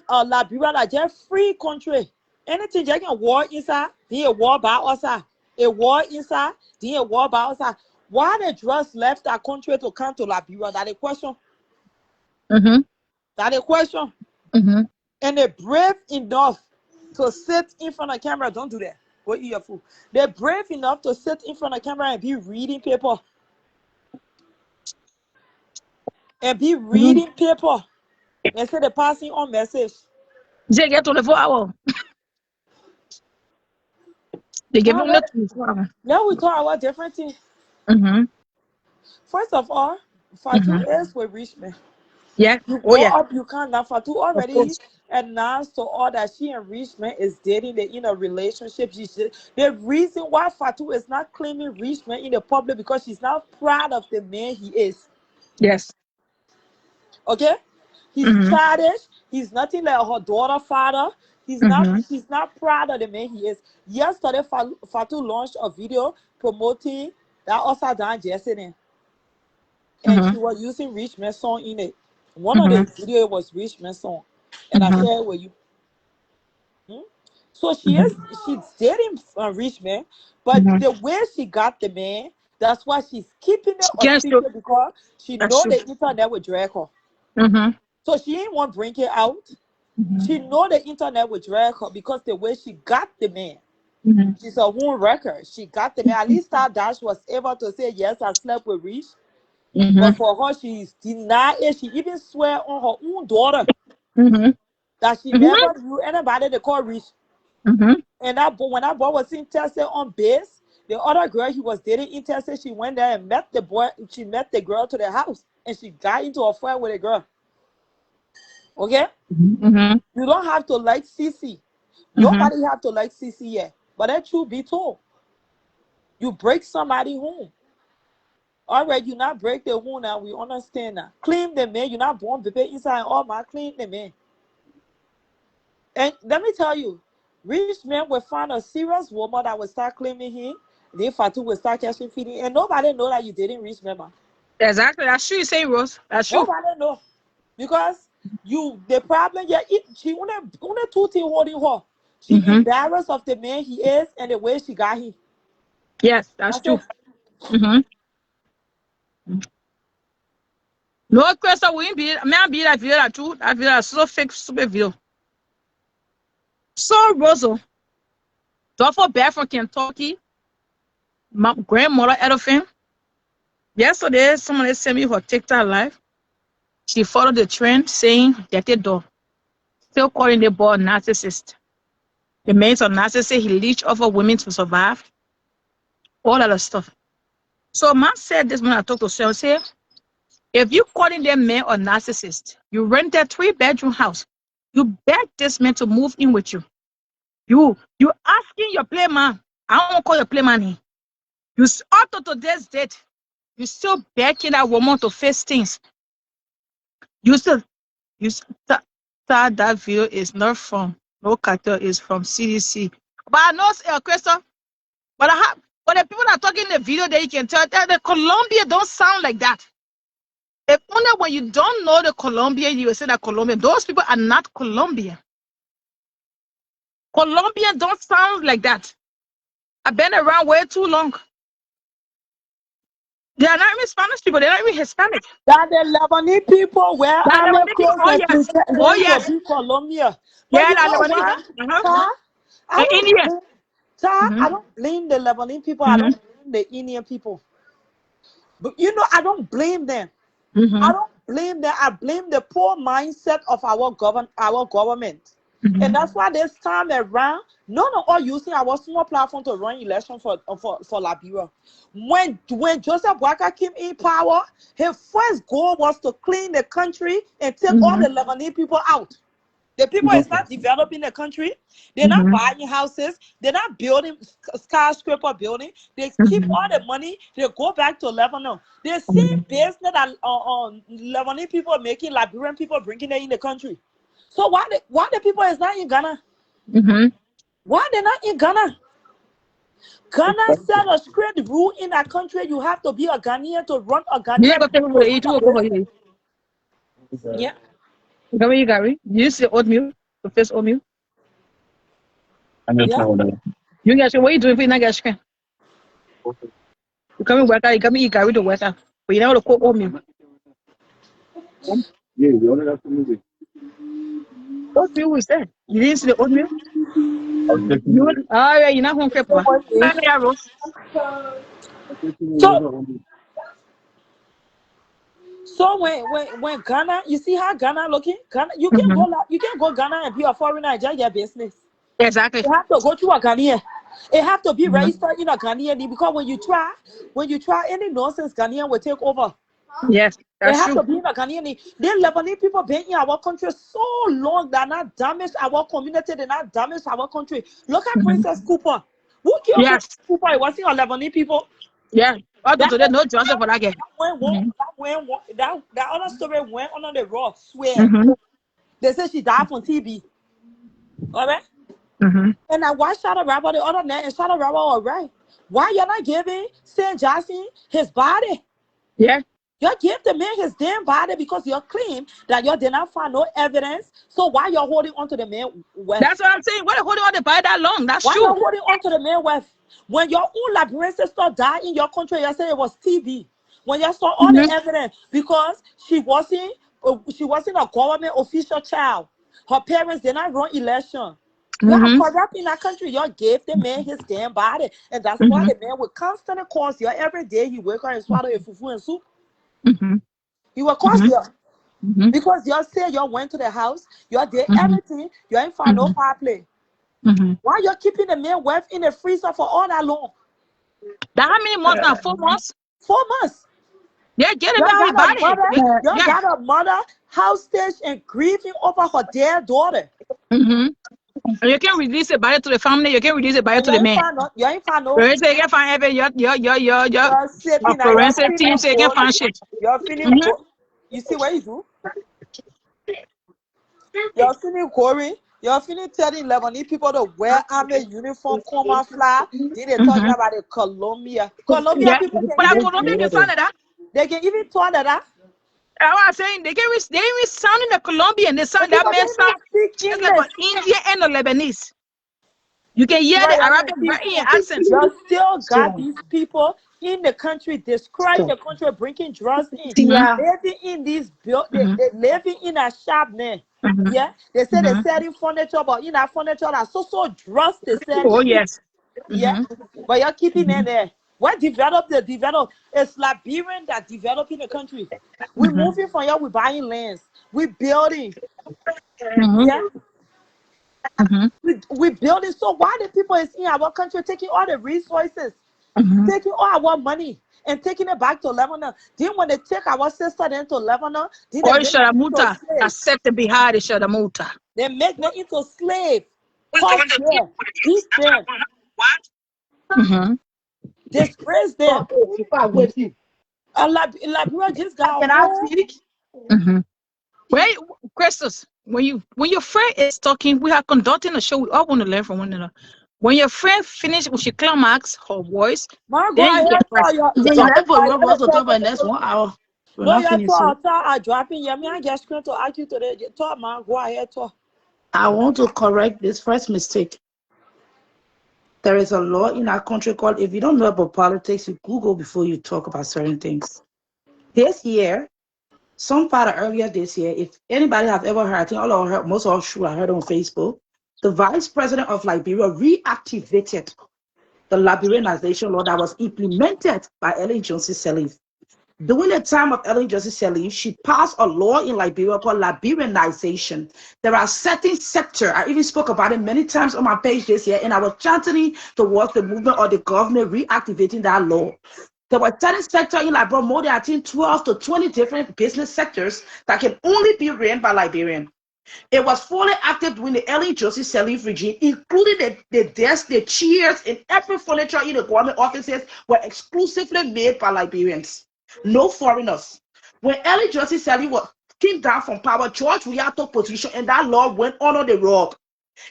Liberia like just free country. Anything they can war inside, be a war by outside. A war inside, be a war by outside. Why they just left that country to come to Liberia? That a question. Mm-hmm. That a question. Mm-hmm. And they're brave enough to sit in front of camera. Don't do that. Go eat your food. They're brave enough to sit in front of camera and be reading paper. And be Mm-hmm. reading paper. Instead of passing on message. They get 24 hours. They give Now, them the 24 hours. now we talk about different things. Mm-hmm. First of all, Fatu Mm-hmm. is with Richmond. Yeah. You Oh go yeah. up, you can't. Now Fatu Of already course. announced to all that she and Richmond is dating. They in a relationship. The reason why Fatu is not claiming Richmond in the public because she's not proud of the man he is. Yes. Okay, he's Mm-hmm. childish. He's nothing like her daughter father. He's not. Mm-hmm. She's not proud of the man he is. Yesterday, Fatu launched a video promoting that also done yesterday, and Mm-hmm. she was using Richmond's song in it. One of the Mm-hmm. video was Richmond's song, and I Mm-hmm. shared with you. Hmm? So Mm-hmm. she's dating Richmond, but Mm-hmm. the way she got the man, that's why she's keeping it a Yes, true. secret because she That's know true. the internet will drag her. Mm-hmm. So she ain't want to bring it out. Mm-hmm. She know the internet will drag her because the way she got the man. Mm-hmm. She's a own record. She got the man. At least Dash was able to say, yes, I slept with Rich. But Mm-hmm. for her, she's denied it. She even swear on her own daughter Mm-hmm. that she Mm-hmm. never knew anybody to call Rich. Mm-hmm. And that boy, when that boy was in Texas on base, the other girl he was dating in Texas, she went there and met the boy. She met the girl to the house, and she got into a fight with the girl. Okay, Mm-hmm. you don't have to like CC. Mm-hmm. Nobody have to like CC yet. But that truth be told, you break somebody home. All right, you not break the home now. We understand that. Clean the man. You're not born baby inside. All my clean the man. And let me tell you, rich men will find a serious woman that will start claiming him. Then Fatu will start catching feeding, and nobody know that you didn't rich man. Man. Exactly. That's true. You say, Rose. That's true. Nobody know because you the problem. Yeah, she only two things holding her. She Mm-hmm. embarrassed of the man he is and the way she got him. Yes, that's That's true. it. Mm-hmm. No question. We be. Man, be that video that true. That video is so fake, stupid video. So, Rosa, duffel bag from Kentucky. My grandmother elephant. Yesterday, someone sent me her TikTok live. She followed the trend saying that the dog still calling the boy narcissist. The man's a narcissist. He leech over women to survive. All that stuff. So, man said this when I talked to her. Say, if you calling them man or narcissist, you rent a 3-bedroom house. You beg this man to move in with you. You asking your playman. I don't call your playman here. You up to today's date. You still begging that woman to face things. You still that video is not from no cartel, is from CDC. But I know Crystal. But the people that are talking in the video that you can tell that the Colombia don't sound like that. If only when you don't know the Colombian, you will say that Colombian. Those people are not Colombian. Colombian don't sound like that. I've been around way too long. They are not even Spanish people. They're not even Hispanic. That the Lebanese people wear That army Lebanese people. clothes Oh and yes. Oh pretend yes. to be Colombia. But Yeah, you that know Lebanese. what? Huh? I And don't India. blame, Ty, Mm-hmm. I don't blame the Lebanese people. I Mm-hmm. don't blame the Indian people. But you know, I don't blame them. Mm-hmm. I don't blame them. I blame the poor mindset of our government. And Mm-hmm. that's why this time around, none of all using our small platform to run election for Liberia. When Joseph Boakai came in power, his first goal was to clean the country and take all Mm-hmm. the Lebanese people out. The people is not developing the country. They're not Mm-hmm. buying houses. They're not building skyscraper building. They keep Mm-hmm. all the money. They go back to Lebanon. The Mm-hmm. same business that Lebanese people are making, Liberian people bringing it in the country. So why the people is not in Ghana? Mm-hmm. Why they're not in Ghana? Ghana set a strict rule in that country. You have to be a Ghanaian to run a You ain't Ghanaian gonna take to over run eat. You a will go for business. you. Yeah. Gary, Gary. You see oatmeal. The first oatmeal. Yeah. You get what you doing if you not get chicken? You come in worker, you come in, you carry the water. But you know the cook oatmeal. Oatmeal was there. You didn't see the oatmeal? Oh, yeah, you're not home, Papa. Yeah, Rose. So, so when Ghana, you see how Ghana looking? Ghana, you can't go Ghana and be a foreigner and just your business. Exactly. You have to go to a Ghanaian. It have to be registered in a Ghanaian because when you try any nonsense, Ghanaian will take over. Yes, It that's have true. to be in a Ghanaian. The Lebanese people been in our country so long that not damage our community, they not damage our country. Look at Princess Cooper. Who killed Yes. Princess Cooper? It wasn't a Lebanese people. Yeah. Up to That today, no Joseph for that guy. that other story went under the rock. Swear. Mm-hmm. They say she died from TB. All right. Mm-hmm. And I watched Shadow Rapper the other night, and Shadow Rapper all right. Why you're not giving Saint Johnson his body? Yeah. You give the man his damn body because you claim that you did not find no evidence. So why you're holding on to the man with? That's what I'm saying. Why they holding on the body that long? That's Why true. you're holding on to the man with? When your own Liberian sister died in your country, you said it was TB. When you saw all the evidence, because she wasn't a government official child. Her parents did not run election. You are corrupt in that country. You gave the man his damn body. And that's why the man will constantly cause you every day. He wake up and swallow a fufu and soup. He will cause you. Because you say you went to the house, you did everything, you ain't found no fire play. Why you keeping the man wife in the freezer for all that long? That how many months now? 4 months? 4 months. Yeah, get him You out of got body. you got a mother hostage and grieving over her dead daughter. You can release the body to the family. You can release the body And to the man. you ain't find no. You can find every your You're a sitting and you're forensic team feeling so you can find shit. You're feeling You see what you do? You're feeling gory. You're feeling telling Lebanese people to wear army uniform, come and fly. Then they talking about the Colombia. Colombia Yeah, people but I Colombia can sound that. they can even talk that. I was saying they even sound in the Colombian. They sound The that people man can't sound even speak just like an English. Indian and a Lebanese. You can hear the Arabic right in your accent. You still got these people in the country, destroying the country, bringing drugs in, living in these they living in a shop now. Yeah, they say they're selling furniture, but in that furniture, that's so drugs they Oh selling. yes. Yeah, but you're keeping them there. What developed? They develop. It's Liberian that develop in the country. We're moving from here. We're buying lands. We're building. Yeah. We building. So why the people is in our country taking all the resources, taking all our money, and taking it back to Lebanon? Then when they take our sister then to Lebanon, then they Or make them into Sharamuta. slaves. Accept the Bihar Sharamuta. They make them into slave. Cause them, beat them, disgrace them. Liberia just got a whole. Wait, Christos, when your friend is talking, we are conducting a show. We all want to learn from one another. When your friend finishes, when she climax her voice, My then you God, get I pressed. hear Then you left for one for us to talk about next 1 hour. We're no, not you're finished. So I dropping. Yeah, me, I just going to ask you today. Talk, man. Go ahead, talk. I want to correct this first mistake. There is a law in our country called, if you don't know about politics, you Google before you talk about certain things. This year, earlier this year, if anybody have ever heard, I think most of us I heard on Facebook, the vice president of Liberia reactivated the Liberianization law that was implemented by Ellen Johnson Sirleaf. During the time of Ellen Johnson Sirleaf, she passed a law in Liberia called Liberianization. There are certain sectors, I even spoke about it many times on my page this year, and I was chanting towards the movement of the government reactivating that law. There were certain sectors in Liberia, more than I think 12 to 20 different business sectors that can only be ran by Liberians. It was fully active during the Ellen Johnson Sirleaf regime, including the desks, the chairs, and every furniture in the government offices were exclusively made by Liberians. No foreigners. When Ellen Johnson Sirleaf came down from power, George Weah took position, and that law went under the rug.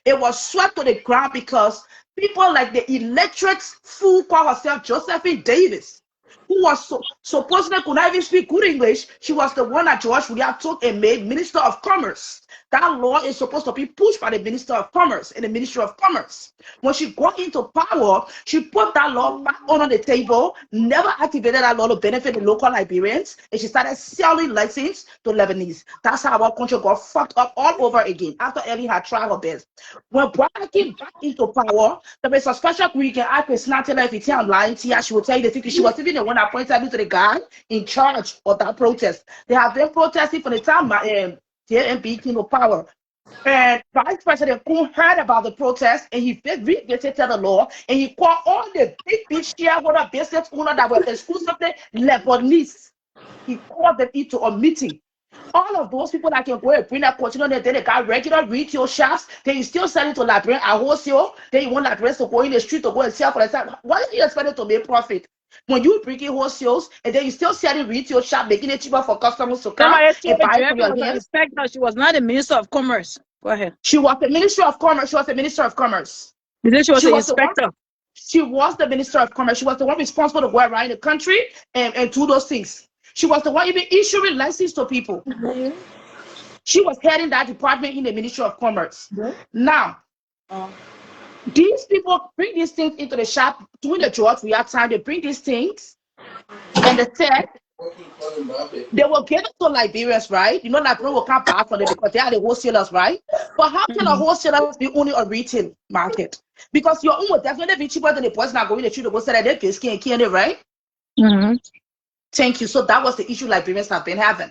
It was swept to the ground because people like the electric fool called herself Josephine Davis. who was supposedly could not even speak good English. She was the one that George Weah took and made Minister of Commerce. That law is supposed to be pushed by the Minister of Commerce and the Ministry of Commerce. When she got into power, she put that law back on the table, never activated that law to benefit the local Liberians, and she started selling license to Lebanese. That's how our country got fucked up all over again after Ellie had tried her best. When Buhari came back into power, there was a special group you can ask Christina Taylor if you tell I'm lying to her, she will tell you the truth. She was even the one that pointed me to the guy in charge of that protest. They have been protesting for the time JMB came to power. And Vice President Kuhn heard about the protest and he revisited the law and he called all the big shareholder business owners that were exclusively Lebanese. He called them into a meeting. All of those people that can go and bring that continue, then they got regular retail shops, then you still sell it to Liberian at wholesale, then you want Liberians to go in the street to go and sell for themselves. Why are you expecting to make profit? When you bring in wholesales and then you still selling retail shop, making it cheaper for customers to come and buy from your hands. She was not the Minister of Commerce. Go ahead. She was the Minister of Commerce. She was the Minister of Commerce. You said she was the inspector. She was the Minister of Commerce. She was the one responsible to go around the country and do those things. She was the one even issuing license to people. She was heading that department in the Ministry of Commerce. Now, these people bring these things into the shop during the George Weah time. They bring these things and they said they will give it to Liberians, right? You know, Liberians will come back for them because they are the wholesalers, right? But how can a wholesaler be only a retail market? Because your own will definitely be cheaper than the person that going to treat the wholesaler. They're basically candy, right? Thank you. So that was the issue Liberians have been having.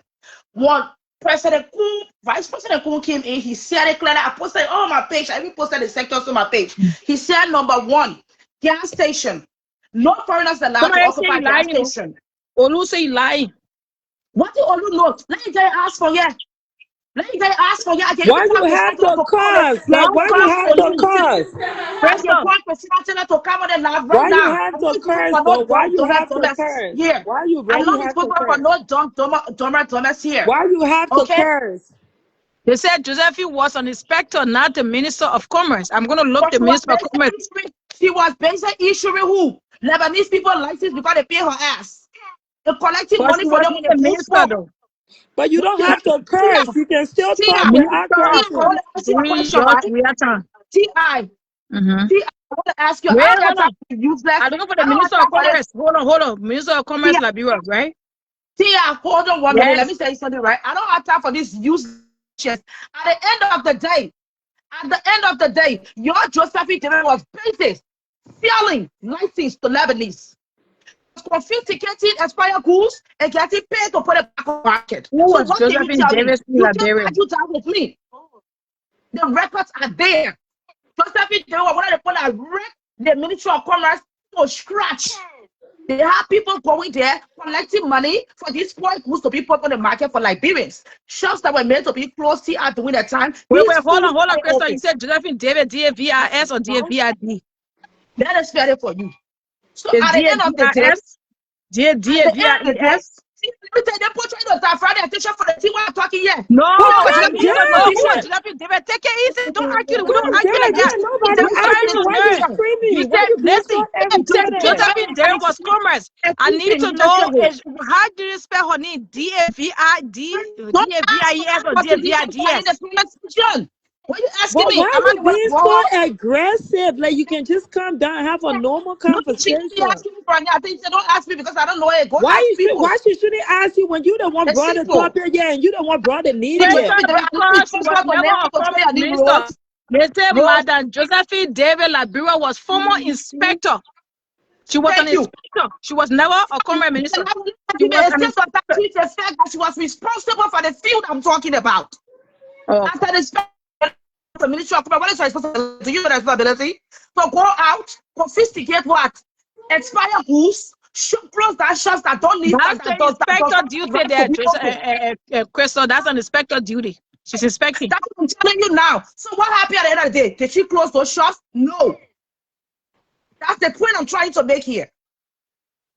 One President Kuhn, Vice President Kuhn came in, he said it clearly. I posted it on my page. I even posted the sectors on my page. He said, number one, gas station. No foreigners allowed to occupy gas station. Olu say lie. What do Olu know? Let me get ask for you. Let me get ask for you. Why you have the cars? Like, why you have the cars? First, you want President to come on the live right why now. You have the cars, though? Why you have the cars? Yeah. Why you really I love have this the cars? No dumber here. Why you have the cars? They said Josephine was an inspector, not the Minister of Commerce. I'm going to look the Minister of Commerce. She was basically issuing who? Lebanese people license because they pay her ass. They're collecting money for them when they minister, though. But you don't have to curse. You can still talk without cursing. I want to ask you. I don't know for the Minister of Commerce. Hold on. Minister of Commerce, Liberia, right? Tia, hold on 1 minute. Let me say something, right? I don't have time for this useless shit. At the end of the day, your Josephine David was basis selling license to Lebanese. Confused getting expired goods and getting paid to put it back on the market. Who was Josephine Davis in Liberia? You talk with me. The records are there. Josephine Davis wanted to put a wreck the Ministry of Commerce to scratch. They have people going there collecting money for these spoiled goods to be put on the market for Liberians. Shops that were meant to be closed here during that time. Wait, hold on, Crystal. You said Josephine David, DAVIS or DAVID? That is fair for you. So at the end of the day, DAVIS. They portray the Friday attention for the team we're talking here. No, David, take it easy. Don't argue. We don't argue like that. Josephine David was Commerce. I need to know how do you spell her name? DAVID or DAVIS? What are you asking me? Why are you being so aggressive? Like, you can just calm down and have a normal conversation. I think they don't ask me because I don't know it. Why she shouldn't ask you when you the one brought the topic? Yeah, and you the one brought the need. They say Madam Josephine David Liberia was former inspector. She was an inspector. She was never a commerce minister. She was responsible for the field I'm talking about. After the the Ministry of Commerce, what is your responsibility? You the responsibility to go out, confiscate what? Expire goods, close that shops that don't need. That's the inspector duty there, Crystal. That's an inspector duty. She's inspecting. That's what I'm telling you now. So what happened at the end of the day? Did she close those shops? No. That's the point I'm trying to make here.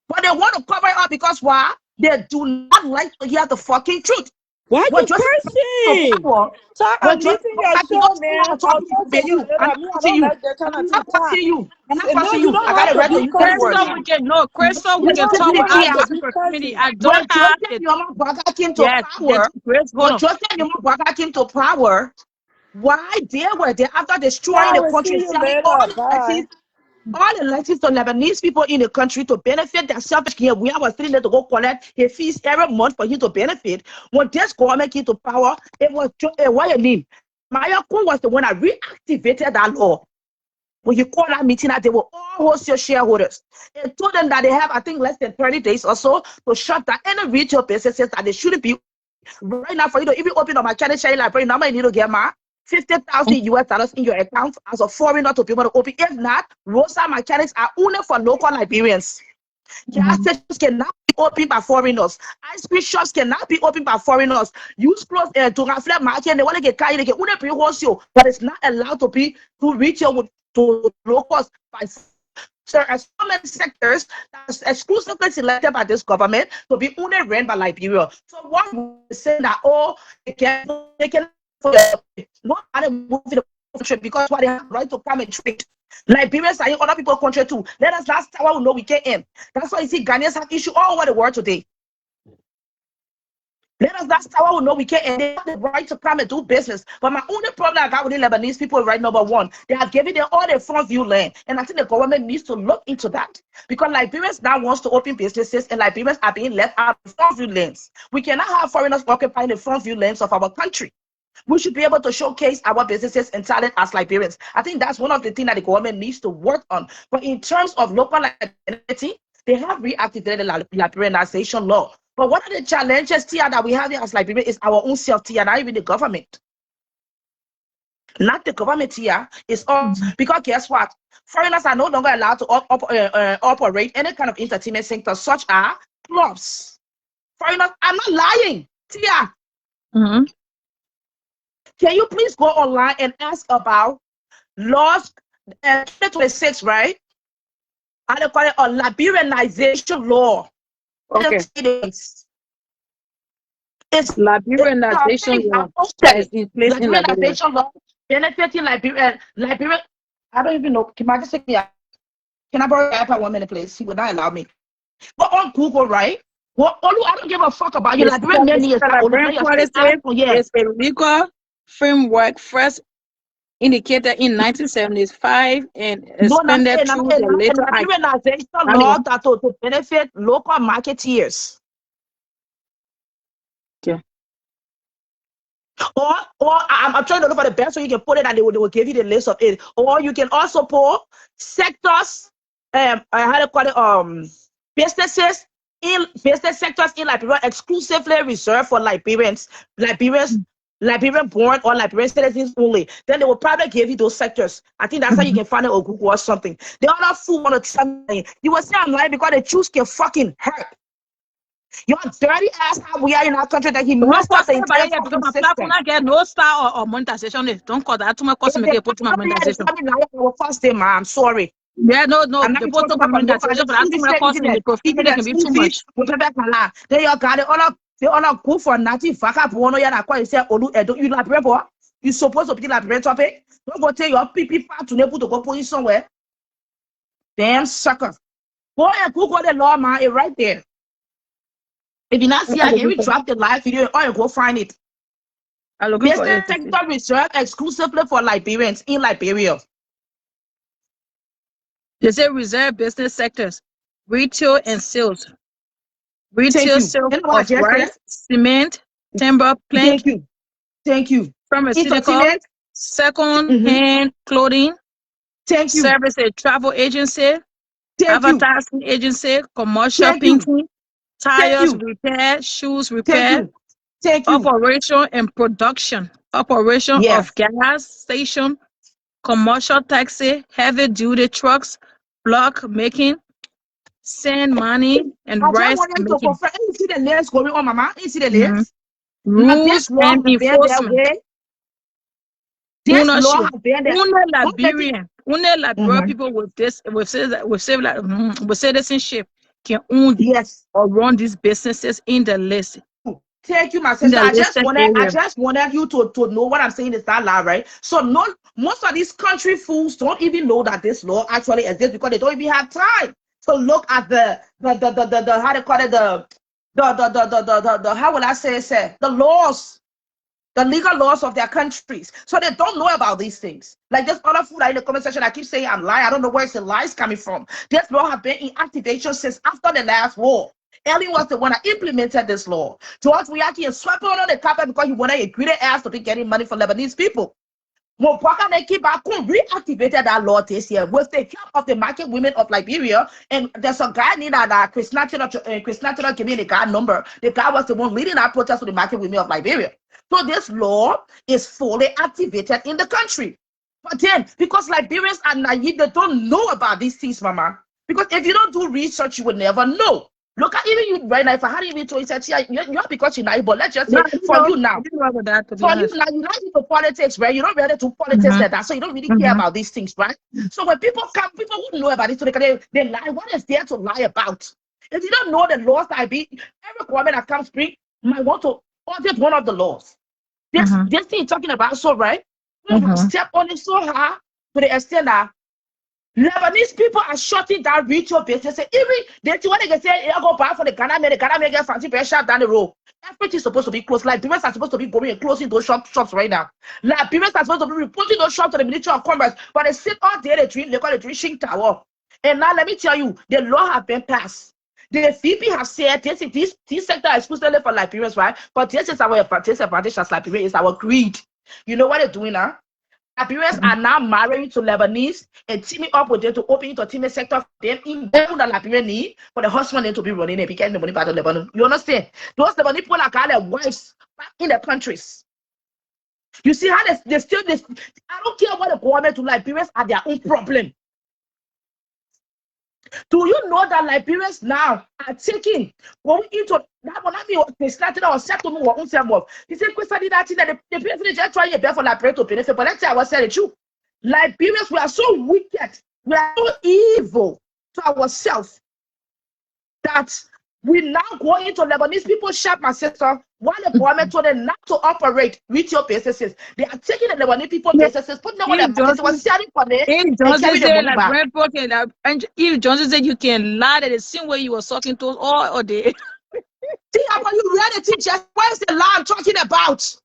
But they want to cover it up because why? They do not like to hear the fucking truth. Why When you Joseph to cursing? power, Ty, when I'm Joseph missing your you show, don't see man. how I'll to talk obey to you you. I'm later. not Me, I cursing don't you. like that kind of I'm thing. not Ty. cursing you. I'm not No, cursing you you. don't I have got a to right to be use those words. Crystal, cursing. we can no, Crystal, we You can don't talk you don't out have the to Tia, be community. cursing. I when don't have Joseph it. Yoma Braga came to Yes, power, Grace, hold when on. Joseph Yoma Braga came to power, why they were there after destroying Ty, I the will see country, you selling later. Bye. all the elections to Lebanese people in the country to benefit themselves here. We are sitting there to go collect his fees every month for him to benefit. When this government came to power, it was what you name. Mayako was the one that reactivated that law. When you call that meeting, that they were all wholesale shareholders. It told them that they have, I think, less than 30 days or so to shut down any retail businesses that they shouldn't be. Right now, for you to even open up my Chinese share library, now you need to get my $50,000 in your account as a foreigner to be able to open. If not, Rosa mechanics are only for local Liberians. Gas stations cannot be opened by foreigners. Ice cream shops cannot be opened by foreigners. Use clothes to reflect market. They want to get carried. They can only be wholesale, but it's not allowed to be to retail with to locals by. There are so many sectors that's exclusively selected by this government to be only run by Liberia. So what we're saying that they can nobody move the country because what they have right to come and trade. Liberians are in other people's country too. Let us last time we know we get in. That's why you see Ghanaians have issue all over the world today. Let us last time we know we get in. They have the right to come and do business. But my only problem I got with the Lebanese people right number one, they have given them all their front view land. And I think the government needs to look into that. Because Liberians now wants to open businesses and Liberians are being left out of front view lands. We cannot have foreigners occupying the front view lands of our country. We should be able to showcase our businesses and talent as Liberians. I think that's one of the things that the government needs to work on. But in terms of local identity, they have reactivated the Liberianization law. But one of the challenges here that we have here as Liberia is our own self here, not even the government. Not the government here, it's us. Because guess what? Foreigners are no longer allowed to operate any kind of entertainment sector, such as clubs. Foreigners, I'm not lying. Tia, can you please go online and ask about laws 2026, right? How they call it a Liberianization law. Okay. It's Liberianization law that is in place in Liberia. Liberianization law benefiting Liberian. I don't even know. Can I just say, can I borrow your iPad 1 minute, please? He would not allow me. But on Google, right? Well, I don't give a fuck about you. Liberian men is that Liberian policy is a legal framework first indicated in 1975 and no, not expanded through the later act. Liberianization law that to benefit local marketeers. Okay. Or I'm trying to look for the best so you can put it and they will give you the list of it. Or you can also put sectors, how to call it, business sectors in Liberia exclusively reserved for Liberian born or Liberian citizens only. Then they will probably give you those sectors. I think that's how you can find it on Google or something. The other fool want to tell me you will say I'm lying because the truth can fucking hurt. Your dirty ass how we are in our country that he messed up the entire fucking Because my system. platform not get no star or monetization. Don't call that too much cost make it put my monetization. First day, I'm sorry. Yeah, no, I'm not they going put to my talk about no monetization, but that's too much cost in the profit that can be too much. Then you got the other go for nothing. Fuck up one or you're quite say, oh, you like report. You supposed to be like red topic. Don't go tell your people to able to go put you somewhere. Damn sucker. Go and Google the law, man. It's right there. If you not see, I can even drop the live video or you go find it. I'm looking for Business it. sector reserved exclusively for Liberians in Liberia. They say reserve business sectors, retail and sales. Retail sales of rice, cement, timber, plank, Thank you. pharmaceutical, second-hand clothing, service a travel agency, advertising agency, commercial painting, tires repair, shoes repair, operation and production, operation of gas station, commercial taxi, heavy duty trucks, block making, sand mining, and rice making. You see the list going on, Mama? You see the Mhm. list? Rules and enforcement. This law Ownership. has been there. Liberian people with this, with citizenship can own Yes. or run these businesses in the list. Thank you, my in sister. the listed I area. just wanted you to know what I'm saying is that lie, right? So no, most of these country fools don't even know that this law actually exists because they don't even have time to look at the how they call it the how will I say the laws, the legal laws of their countries. So they don't know about these things. Like this other food in the comment section, I keep saying I'm lying. I don't know where the lies coming from. This law have been in activation since after the last war. Ellie was the one that implemented this law. George Weah and swept it on the carpet because he wanted a greedy ass to be getting money from Lebanese people. When reactivated that law this year with the help of the market women of Liberia, and there's a guy named Chris National gave me the guy number. The guy was the one leading that protest with the market women of Liberia. So this law is fully activated in the country. But then, because Liberians are naive, they don't know about these things, Mama. Because if you don't do research, you will never know. Look at even you right now. If I hadn't even told you, said, yeah, you're because you're naive, but let's just No, say I didn't for know. you I now. didn't know about that, to be For you honest. now, you're not into politics, right? You don't really do politics like that, so you don't really care about these things, right? So when people come, people who know about it, so they lie. What is there to lie about? If you don't know the laws that be, every government that comes bring might want to audit one of the laws. This thing you're talking about, so right? We step on it so hard to the extent that Lebanese people are shutting down retail businesses. Even they want to say, "I go buy for the Ghana man get fancy bear shop down the road." Everything's supposed to be closed. Liberians are supposed to be going and closing those shops right now. Liberians are supposed to be reporting those shops to the Ministry of Commerce, but they sit all day, they call it drinking tower. And now let me tell you, the law have been passed. The VP have said this sector is exclusively for Liberians, right? But this is our advantage as Liberians, is our greed. You know what they're doing now? Liberians are now marrying to Lebanese and teaming up with them to open into teaming sector for them in the Liberian need for the husband to be running and be getting the money back to Lebanon. You understand? Those Lebanese people are got their wives back in their countries. You see how they still this. I don't care what the government to Liberians are their own problem. Do you know that Liberians now are taking going into that one? I mean, they started or set to me or unself. He said, "Question that the president just trying to bear for Liberia to benefit." But let's say I was saying the truth. Liberians, we are so wicked, we are so evil to ourselves that we now go into Lebanese people shop, my sister, while the government told them not to operate retail businesses. They are taking the Lebanese people businesses, putting them on their market, they were selling for them and carrying the money back. And if Johnson said you can lie, that the same way you were talking to us all day. See, about you reality, just where's the lie I'm talking about?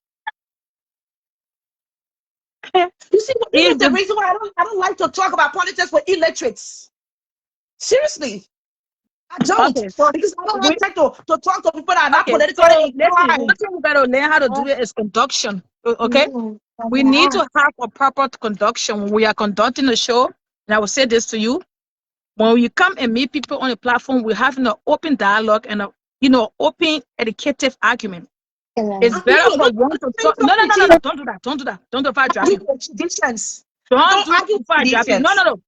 You see, this is the reason why I don't like to talk about politics with illiterates. Seriously. I don't. Okay, so Because I don't like to talk to people that are not okay, politically so listen, inclined. what we gotta learn how to do it is conduction. Okay, we need to have a proper conduction when we are conducting a show. And I will say this to you: when you come and meet people on the platform, we're having an open dialogue and a open, educative argument. It's better for one to talk. No, don't do that. Don't do that. Don't do that. Don't argue with seditions. Don't do that. No.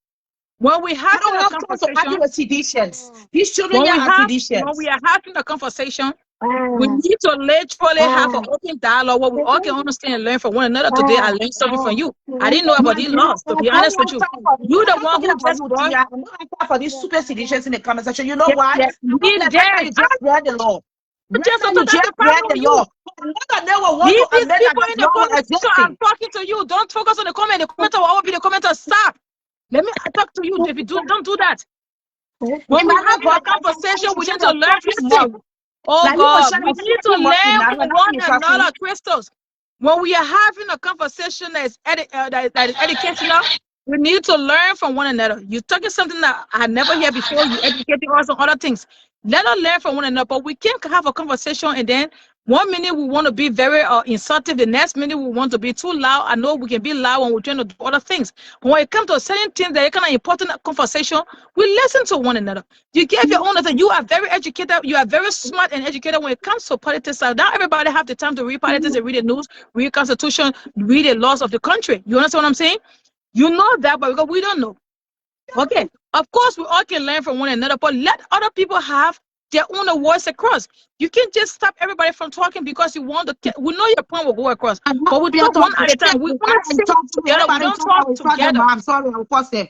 When we have a conversation, with seditions. These children here are seditions. When we are having a conversation, we need to literally have an open dialogue where we all can understand and learn from one another. Today, I learned something from you. I didn't know about these laws, to be honest with you. You're the one who just brought. I'm not time for these super seditions in the conversation. You know why? Yes, You just read the law. Just read the law. These people in the comments, so I'm talking to you. Don't focus on the comment. The commenter will always be the commenter. Stop. Let me talk to you, David. Don't do that. When we have a conversation, we need to learn from you. Oh God, we need to learn from one another, Crystals. When we are having a conversation that is educational, we need to learn from one another. You're talking something that I never heard before. You educating us on other things. Let us learn from one another. But we can't have a conversation and then 1 minute we want to be very insultive. The next minute we want to be too loud. I know we can be loud when we're trying to do other things. But when it comes to certain things that are kind of important conversation, we listen to one another. You give your own thing. You are very educated. You are very smart and educated when it comes to politics. So not everybody have the time to read politics and read the news, read constitution, read the laws of the country. You understand what I'm saying? You know that, but because we don't know. Okay. Of course, we all can learn from one another, but let other people have their own voice across. You can't just stop everybody from talking because you want to. We know your point will go across, but we talk one at a time. We want to talk together. We don't talk together. I'm sorry, I'll pause there.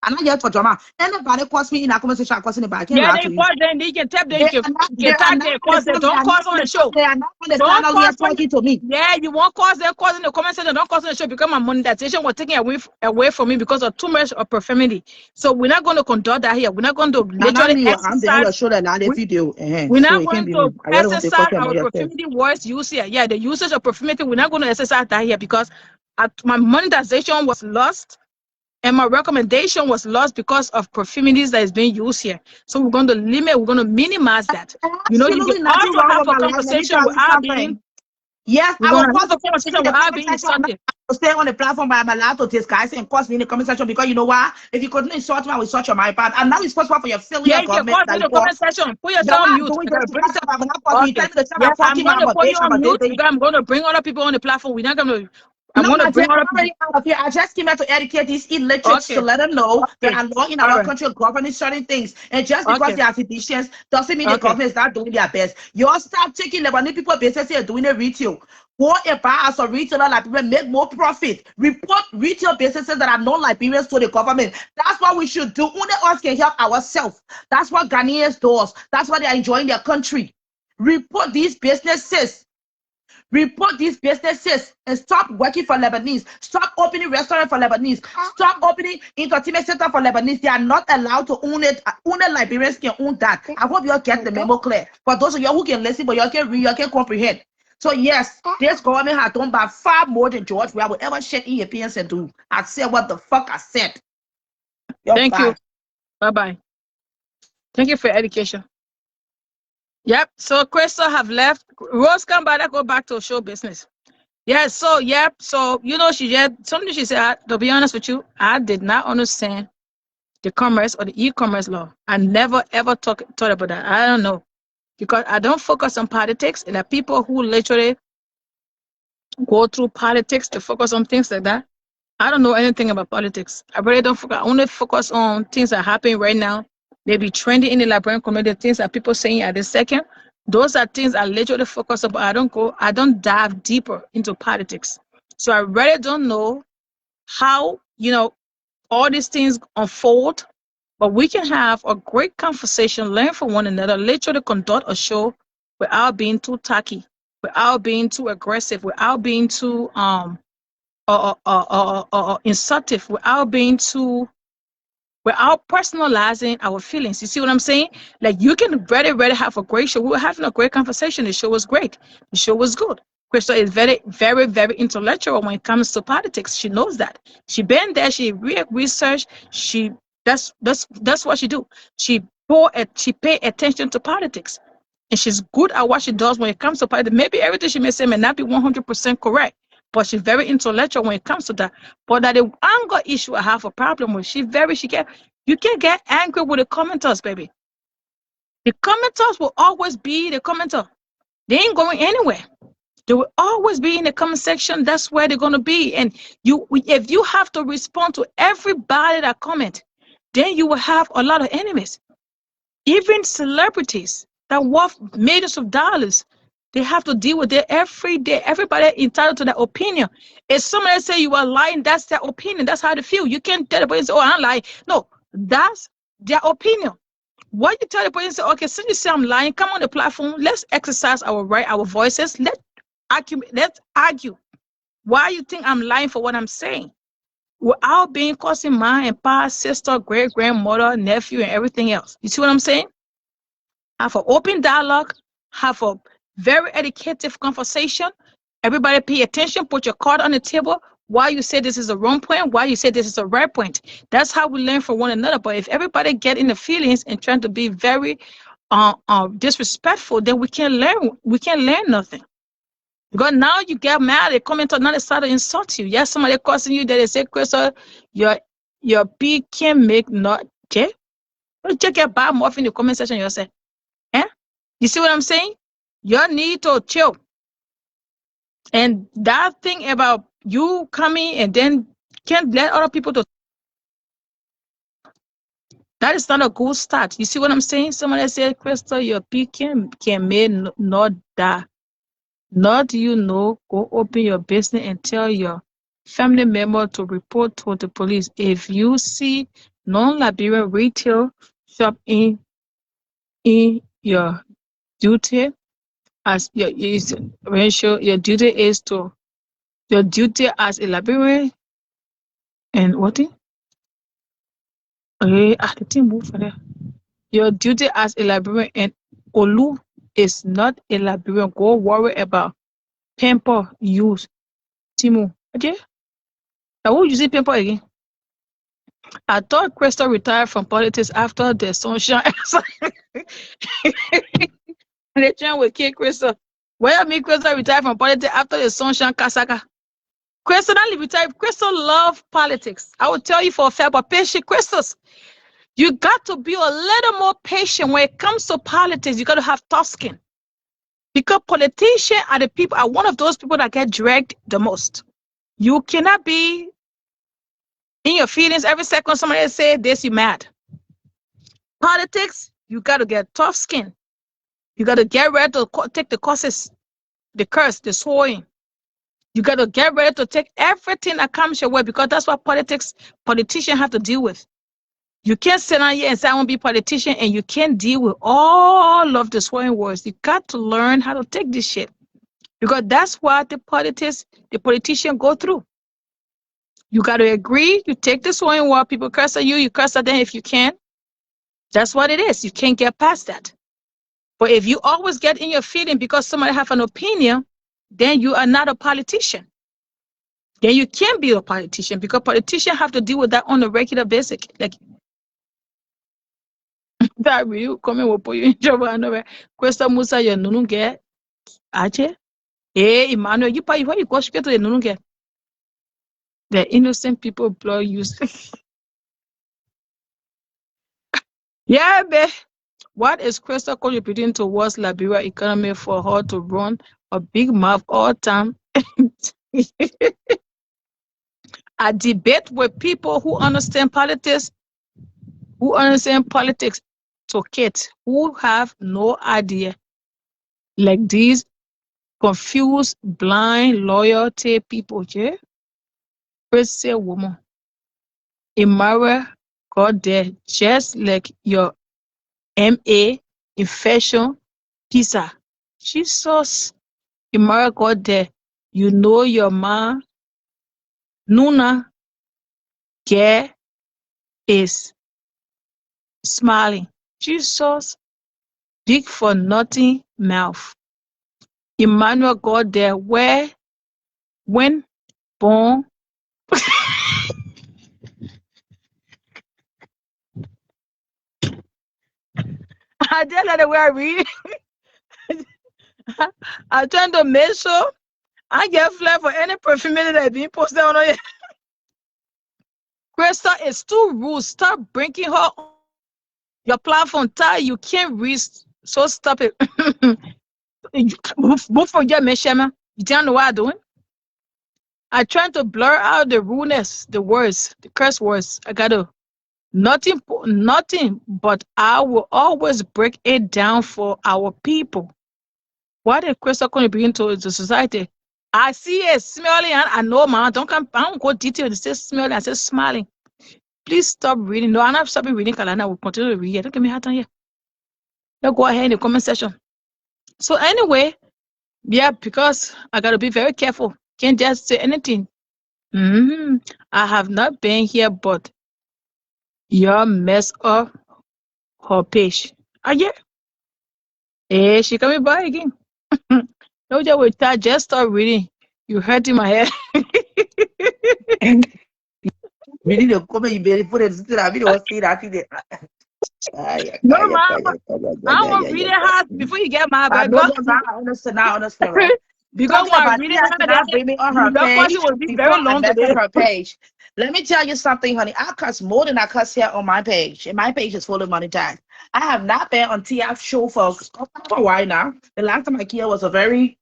I'm not here for drama. Anybody calls me in a conversation, I call anybody. I can't Yeah, lie they to you. call them, you can tap them, They you are not. can They are tag not them, on the cause them, platform. They don't are not cause on on the the. show. They are not on the Don't channel here cause on talking to me. yeah, you won't cause them, cause in the comment section, don't cause on the show because my monetization was taken away from me because of too much of profanity. So we're not going to conduct that here. We're not going to And I'm literally me. I'm doing exercise. your show that the We, video. we're So not it can't going be to me. I really want to exercise talk about our yourself. profanity words use here. Yeah, the usage of profanity, we're not going to exercise that here because my monetization was lost and my recommendation was lost because of profanities that is being used here. So we're going to limit, we're going to minimize that. You know, you can Absolutely nothing also wrong have with a my life. Let me conversation tell you without being, something. Yes, we're I going will to cause have a you conversation in the without comment being section. I'm not insulted. to stay on the platform, but I'm allowed to disguise and cause me in the comment section because you know why? If you couldn't insult me, I will insult your mind. I'm not responsible for your Yeah, failure you can government cause me that in you the call. comment section. Put You're yourself on not mute. doing I this gotta to bring myself. I'm not causing you. Tell okay. me to tell Yeah, my I'm fucking going mom to a put you bitch. I'm on a mute baby. because I'm going to bring other people on the platform. We're not going to. I'm No, going to my dear, bring I'm other people. already out of here. I just came out to educate these illiterates to Okay. let them know there Okay. are law in All our right. country governing certain things. And just because Okay. they are physicians doesn't mean the Okay. government is not doing their best. You all stop taking Lebanese people business and doing the retail. Go and buy as a retailer like people make more profit. Report retail businesses that are non-Liberians to the government. That's what we should do. Only us can help ourselves. That's what Ghanaians do. That's why they are enjoying their country. Report these businesses. Report these businesses and stop working for Lebanese. Stop opening restaurants for Lebanese. Stop opening entertainment center for Lebanese. They are not allowed to own it. Only Liberians can own that. I hope you all get the memo clear. For those of you who can listen, but you all can read, you all can comprehend. So yes, this government has done by far more than George we will ever shake in your pants and do. I said what the fuck I said. You're Thank you. bad. Bye bye. Thank you for your education. Yep. So Crystal have left. Rose come back. I go back to show business. Yeah. So yep. So you know she had something she said. To be honest with you, I did not understand the commerce or the e-commerce law. I never ever thought about that. I don't know because I don't focus on politics. And the people who literally go through politics to focus on things like that. I don't know anything about politics. I really don't focus. I only focus on things that happen right now. Maybe trending in the Liberian community, things that people saying at this second. Those are things I literally focus on, but I don't dive deeper into politics. So I really don't know how, all these things unfold, but we can have a great conversation, learn from one another, literally conduct a show without being too tacky, without being too aggressive, without being too insultive, without personalizing our feelings. You see what I'm saying? Like you can really have a great show. We were having a great conversation. The show was great. The show was good. Crystal is very, very, very intellectual when it comes to politics. She knows that. She been there. She research. She that's what she do. She pay attention to politics, and she's good at what she does when it comes to politics. Maybe everything she may say may not be 100% correct, but she's very intellectual when it comes to that. But that the anger issue I have a problem with. You can't get angry with the commenters, baby. The commenters will always be the commenter. They ain't going anywhere. They will always be in the comment section. That's where they're gonna be. And if you have to respond to everybody that comment, then you will have a lot of enemies. Even celebrities that worth millions of dollars, they have to deal with it every day. Everybody entitled to their opinion. If somebody say you are lying, that's their opinion. That's how they feel. You can't tell the person, say, oh, I'm lying. No, that's their opinion. What you tell the person, say, okay, since you say I'm lying, come on the platform. Let's exercise our right, our voices. Let's argue. Why you think I'm lying for what I'm saying? Without being causing mine and past sister, great grandmother, nephew, and everything else. You see what I'm saying? Have an open dialogue, have a very educative conversation. Everybody pay attention, put your card on the table. Why you say this is a wrong point, why you say this is a right point. That's how we learn from one another. But if everybody get in the feelings and trying to be very disrespectful, then we can't learn nothing. Because now you get mad, they comment on another side to insult you. Yes, somebody cursing you, that they say, Crystal, your P can make not okay. Just get bad more in the comment section yourself. Eh? You see what I'm saying? You need to chill. And that thing about you coming and then can't let other people to, that is not a good start. You see what I'm saying? Somebody said, Crystal, your P can make not that. Not go open your business and tell your family member to report to the police. If you see non-Liberian retail shop in your duty as your duty is to your duty as a Liberian and what thing? The thing move for there. Your duty as a Liberian and Olu is not a Liberian. Go worry about pamper use. Timu. Okay? Now who using pamper again? I thought Crystal retired from politics after the sunshine. The trend will kill Crystal. Where me Crystal retired from politics after the sunshine Kasaka. Crystal not retired. Crystal love politics. I will tell you for a fact, but patient Crystals. You got to be a little more patient when it comes to politics. You got to have tough skin. Because politicians are the people, are one of those people that get dragged the most. You cannot be in your feelings every second somebody say this, you mad. Politics, you got to get tough skin. You got to get ready to take the courses, the curse, the swearing. You got to get ready to take everything that comes your way because that's what politicians have to deal with. You can't sit down here and say, I want to be a politician, and you can't deal with all of the swearing words. You got to learn how to take this shit. Because that's what the politicians go through. You got to agree. You take the swearing word. People curse at you. You curse at them if you can. That's what it is. You can't get past that. But if you always get in your feeling because somebody have an opinion, then you are not a politician. Then you can't be a politician because politicians have to deal with that on a regular basis. Like, that will come and will put you in trouble. I know. Question Musa, you no get. Ache. Hey, Emmanuel, you go straight to the no get. The innocent people blood use. Yeah, babe. What is Crystal contributing towards Liberia economy for her to run a big mouth all time? A debate with people who understand politics to kids who have no idea. Like these confused, blind, loyalty people, yeah? Crazy woman. Imara got there just like your MA, infection, pizza. Jesus. Imara got there. You know your man, Nuna, girl, is smiling. Jesus. Big for nothing mouth. Emmanuel got there when born. I didn't know the way I read. I trying to make sure I get flag for any perfume that being posted on it. Crystal is too rude. Stop bringing her on your platform. Ty, you can't read. So stop it. Move forget me, Shema. You don't know what I'm doing? I trying to blur out the rudeness, the words, the curse words. I gotta nothing, but I will always break it down for our people. What is Crystal contributing to the society? I see it smiling, and I know, man. I don't go detail. It says smiling. I say smiling. Please stop reading. No, I'm not stopping reading, Kalana. We'll continue to read. Don't give me hard time here. Let's go ahead in the comment section. So anyway, yeah, because I gotta be very careful. Can't just say anything. I have not been here, but you mess up her page. Ah, yeah. Hey, she coming by again. No, just start reading. You hurting my head. Reading the comment, you better put it to that video. See that thing there. No, man. I want to read it hard before you get my back. No, I understand, right? Because when I read it hard, bring me on her page will be very long today. Her page. Let me tell you something, honey. I cuss more than I cuss here on my page. And my page is full of money tags. I have not been on TF show for a while now. The last time I came was a very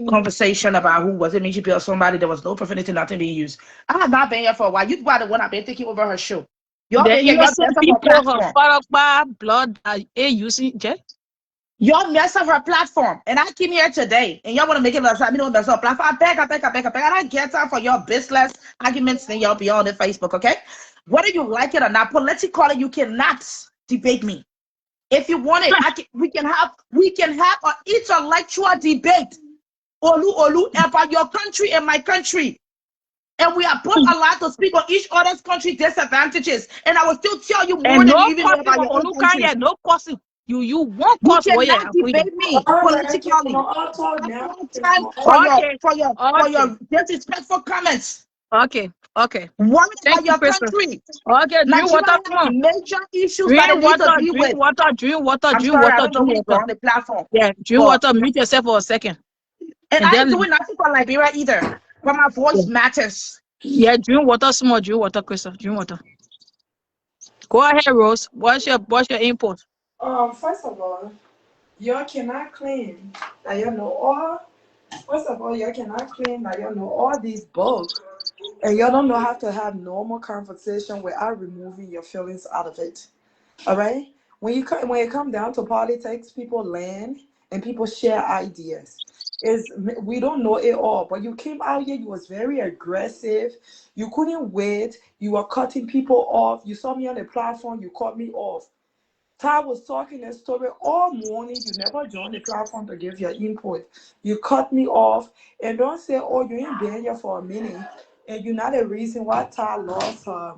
conversation about who was it, me or somebody. There was no profanity, nothing being used. I have not been here for a while. You are the one I've been taking over her show. You're the innocent people, her blood using Jay. Y'all mess up her platform. And I came here today. And y'all want to make it like me don't mess up platform. I don't get time for your business arguments. Then y'all be on the Facebook, okay? Whether you like it or not, politically, you cannot debate me. If you want it, we can have an intellectual debate. Olu, about your country and my country. And we are both allowed to speak on each other's country disadvantages. And I will still tell you more And than you no even know cussing about for your own Olukan country. yet. No cussing. You won't You cuss where cannot you're freedom. debate me All right, can we politically. all talk I have now? no Can time we for all- your Okay. for your for Okay. your disrespectful comments. Okay. Okay. Worry Thank about you, your Crystal. country. Okay, drink Nigeria water, has come on. major issues that they Drink need to water, deal drink with. water, drink water, I'm drink sorry, I water, don't know drink who is water. on the platform, Yeah, drink but water. Mute yourself for a second. and And I ain't then, doing nothing for Liberia either. But my yeah, voice matters. yeah, drink water, small, drink water, Crystal. Drink water. Go ahead, Rose. What's your input? First of all, y'all cannot claim that you know all. First of all, y'all cannot claim that you know all these books, and y'all don't know how to have normal conversation without removing your feelings out of it. All right. When it come down to politics, people land and people share ideas. Is we don't know it all, but you came out here. You was very aggressive. You couldn't wait. You were cutting people off. You saw me on the platform. You cut me off. Ty was talking a story all morning. You never joined the platform to give your input. You cut me off, and don't say, "Oh, you ain't been here for a minute," and you're not the reason why Ty lost her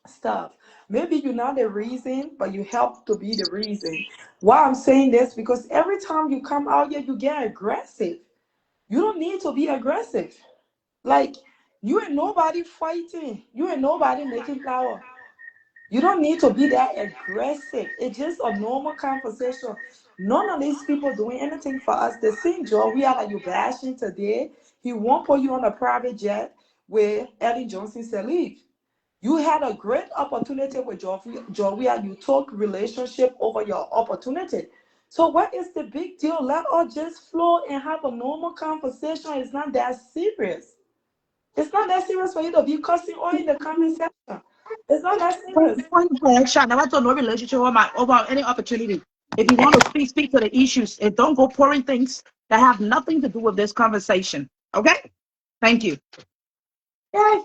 stuff. Maybe you're not the reason, but you help to be the reason. Why I'm saying this, because every time you come out here, you get aggressive. You don't need to be aggressive. Like, you ain't nobody fighting. You ain't nobody making power. You don't need to be that aggressive. It's just a normal conversation. None of these people doing anything for us. The same job we are like you bashing today, he won't put you on a private jet where Eddie Johnson said leave. You had a great opportunity with Joria. You took relationship over your opportunity. So what is the big deal? Let us just flow and have a normal conversation. It's not that serious. It's not that serious for you to be cussing all in the comment section. It's not that serious. Point correction. I want to no relationship over any opportunity. If you want to speak to the issues, and don't go pouring things that have nothing to do with this conversation. Okay? Thank you. Yeah.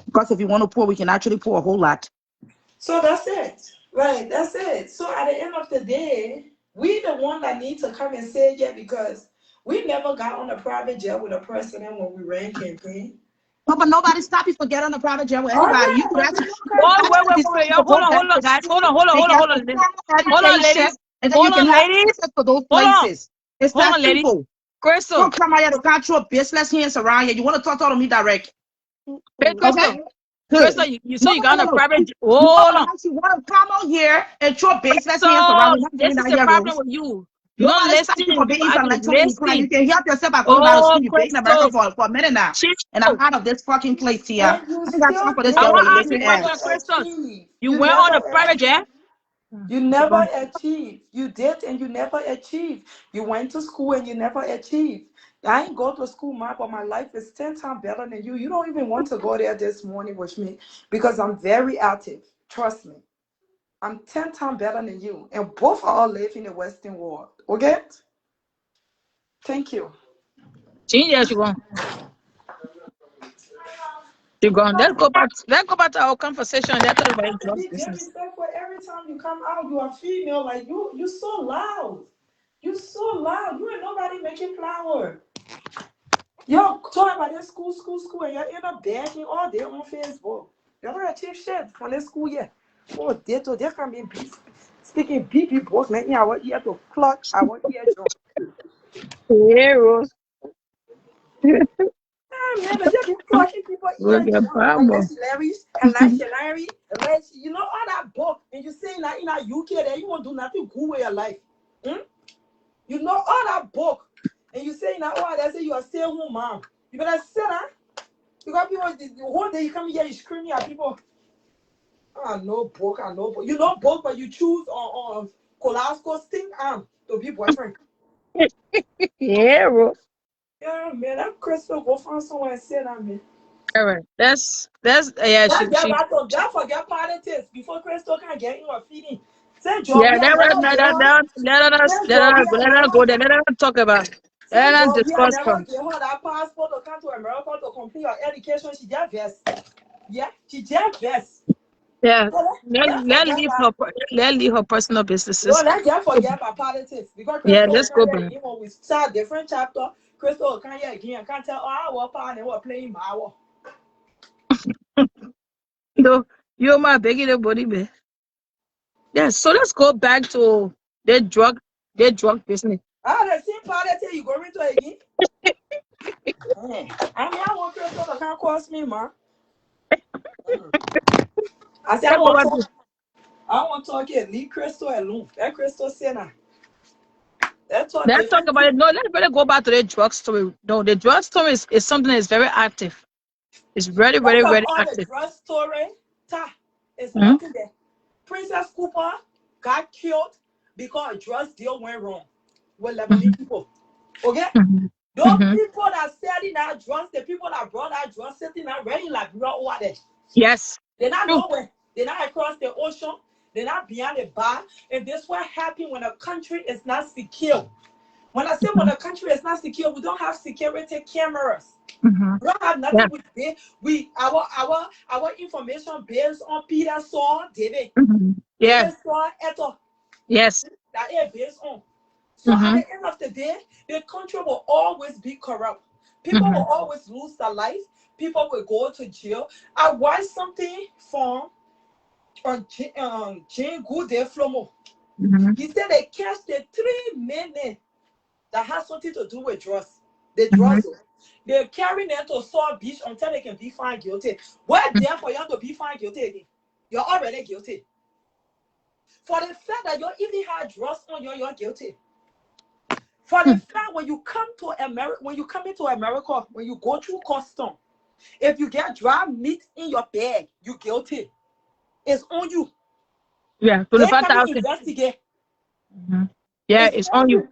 Because if you want to pour, we can actually pour a whole lot. So that's it. Right, that's it. So at the end of the day, we the one that need to come and say yeah, because we never got on a private jet with a president when we ran campaign. No, but nobody stop you from getting on a private jet with All anybody. right, You could but we actually, don't you come Oh, can wait, out. actually wait, decide wait, wait. to Hold go on, back hold on, to guys. Hold school. on, hold on, They hold on, get hold the on, ladies. formal Hold on, education, ladies. and then you Hold can on, have ladies. access to those Hold on. places. It's Hold that on, ladies. simple. Crystal. Don't come out here to control business hands around here. You want to talk to me direct. Hey, Okay? Crystal. Good. Crystal, you No, so you no, no, got no, on a no. private. You Hold on. unless you want to come out here and throw business hands around. So We're not this doing is that the here, problem Rose. with you. You don't Nobody stop listen. you from You being actually intellectually inclined. You listen. can help yourself by going out of Oh, school. You've been in America Crystal. for a minute now. And I'm Crystal. out of this fucking place here. I And you ain't got time still for this I girl want with to did. a ask You you lazy a never question, ass. Crystal. achieved. You You went never on a private achieved. jet. You You're never gone. achieved. You did and you never achieved. You went to school and you never achieved. I ain't go to school, ma, but my life is 10 times better than you. You don't even want to go there this morning with me because I'm very active. Trust me. I'm 10 times better than you. And both are all live in the Western world. Okay? Thank you. Genius, you're gone. You're gone. Let's go back. Let's go back to our conversation. Let's talk about To drugs be business. disrespectful every time you come out, you are female. Like you so loud. You so loud. You ain't nobody making flower. Yo, talk about this school, and you end up begging all day on Facebook. You don't achieve shit from this school yet. Oh, they can be speaking BP book, making our ear to clock our eardrum. Yeah, Rose. Ah, man, they just be clocking people Rose, you're eardrum. bad, Unless you know all that book, and you saying that in a UK that you won't do nothing good with your life. Hmm? You know all that book, and you saying that they say you are stay-at-home mom. You better say that. Because people, the whole day you come here, you screaming at people. I know book, I know book. You know book, but you choose on Colasco stink arm to be boyfriend. yeah, Rose. Yeah, man, that Crystal go find someone and say that, man. All right. That's yeah. That She forget politics before Crystal can get in or feeding. Say Yeah, Georgia, never give her. Say Georgia, let us never. go there. Let us talk about. Let Say us Georgia discuss never from. give her that passport to come to America to complete her education. She just vest. Yeah, she just vest. Yeah, So let's forget that. let leave her personal No, businesses. let's just forget about politics because Yeah, Crystal let's go Okanya back. again when we start different chapter. Crystal Okanya again can't tell our partner we're playing Mawa. No, you're my begging the body, man. Yeah, so let's go back to the drug business. The same politics you going to again. I mean, I want Crystal to can't cost me, man. I said Let's go back to I want to talk here. Leave Crystal alone. Let Crystal say now. That's all let's talk different. about it. No, let's really go back to the drug story. No, the drug story is something that is very active. It's very, First very, of very all, the active. drug story, is Mhm, nothing there. Princess Cooper got killed because a drug deal went wrong with Lebanese mhm, people. Okay? mhm, Those mhm. people that selling that drugs, the people that brought that drugs sitting there ready like over there. Yes. They're not True. nowhere. They're not across the ocean. They're not beyond the bar. And this what happens when a country is not secure. When I say when Mhm, a country is not secure, we don't have security cameras. mhm. We don't have Yeah. nothing with it. Our information based on Peter Saw, David. Mhm. Yeah. David Saw Eto. Yes. That is based on. So at Mhm, the end of the day, the country will always be corrupt. People will mhm, always lose their life. People will go to jail. I watched something from Jane Goodday Flomo. mhm, He said they catch the 3 men that has something to do with drugs. The mhm, drugs. They're carrying them to Saw Beach until they can be found guilty. What mhm, there for you to be found guilty again? You're already guilty. For the fact that you even had drugs on you, you're guilty. For the mhm. fact when you come to America, when you come into America, when you go through custom, if you get dry meat in your bag, you guilty. It's on you. Yeah. They 25,000. coming investigate. Mhm. Yeah, It's it's on on you. you.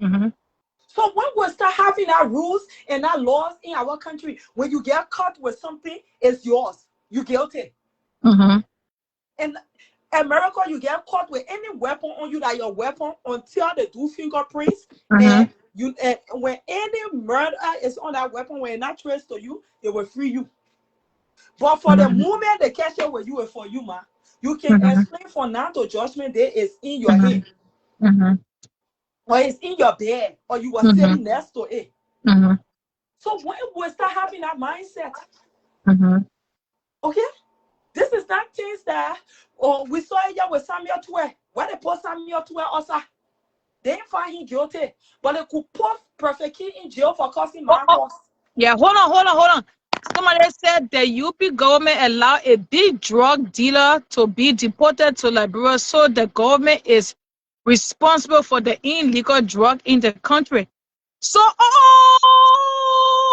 Mhm, So when we start having our rules and our laws in our country, when you get caught with something, it's yours. You guilty. mhm, In America, you get caught with any weapon on you that your weapon until they do fingerprints. And mhm, you and when any murder is on that weapon, when it's not traced to you, they will free you. But for the mhm, moment they catch you with you and for you, man, you can mhm, explain from now to judgment day is in your mhm, head, mhm, or it's in your bed, or you were mhm, sitting next to it. mhm, So when we start having that mindset, mhm, okay, this is not things that we saw here with Samuel 12. When they put Samuel 12 also, they didn't find him guilty, but they could put Prophet King in jail for causing Oh, oh, Marcos. yeah, hold on. Somebody said the UP government allowed a big drug dealer to be deported to Liberia, so the government is responsible for the illegal drug in the country. So,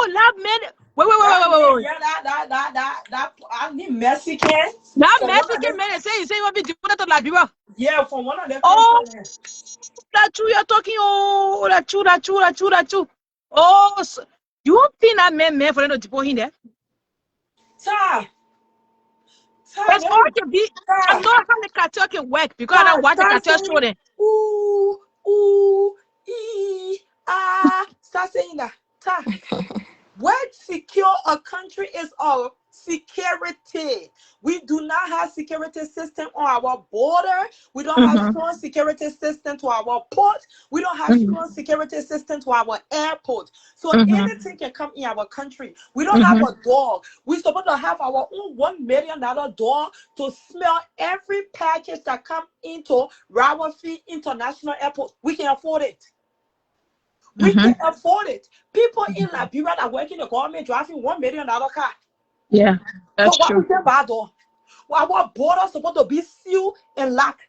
that man, That man, wait. yeah, I need Mexican That from one of Mexican them. man is saying he will be deported to Liberia. Yeah, from one of the Oh, countries. that true you're talking. Oh, that true. Oh, so, you don't think that man for them to deport him there? Ty, Ty, It's all to be. I Ty, know how the cartel can work because I don't watch the start cartel saying, show then. ooh, ooh, start saying that. Ty, what secure a country is our security. We do not have security system on our border. We don't have Mm-hmm. strong security system to our port. We don't have Mm-hmm. strong security system to our airport. So Mm-hmm. anything can come in our country. We don't have Mm-hmm. a dog. We're supposed to have our own $1 million dog to smell every package that come into Rawafi International Airport. We can afford it. We Mm-hmm. can afford it. People in Liberia that work in the government driving $1 million car. Yeah, So that's what true. we say bad though? Our border supposed to be sealed and locked.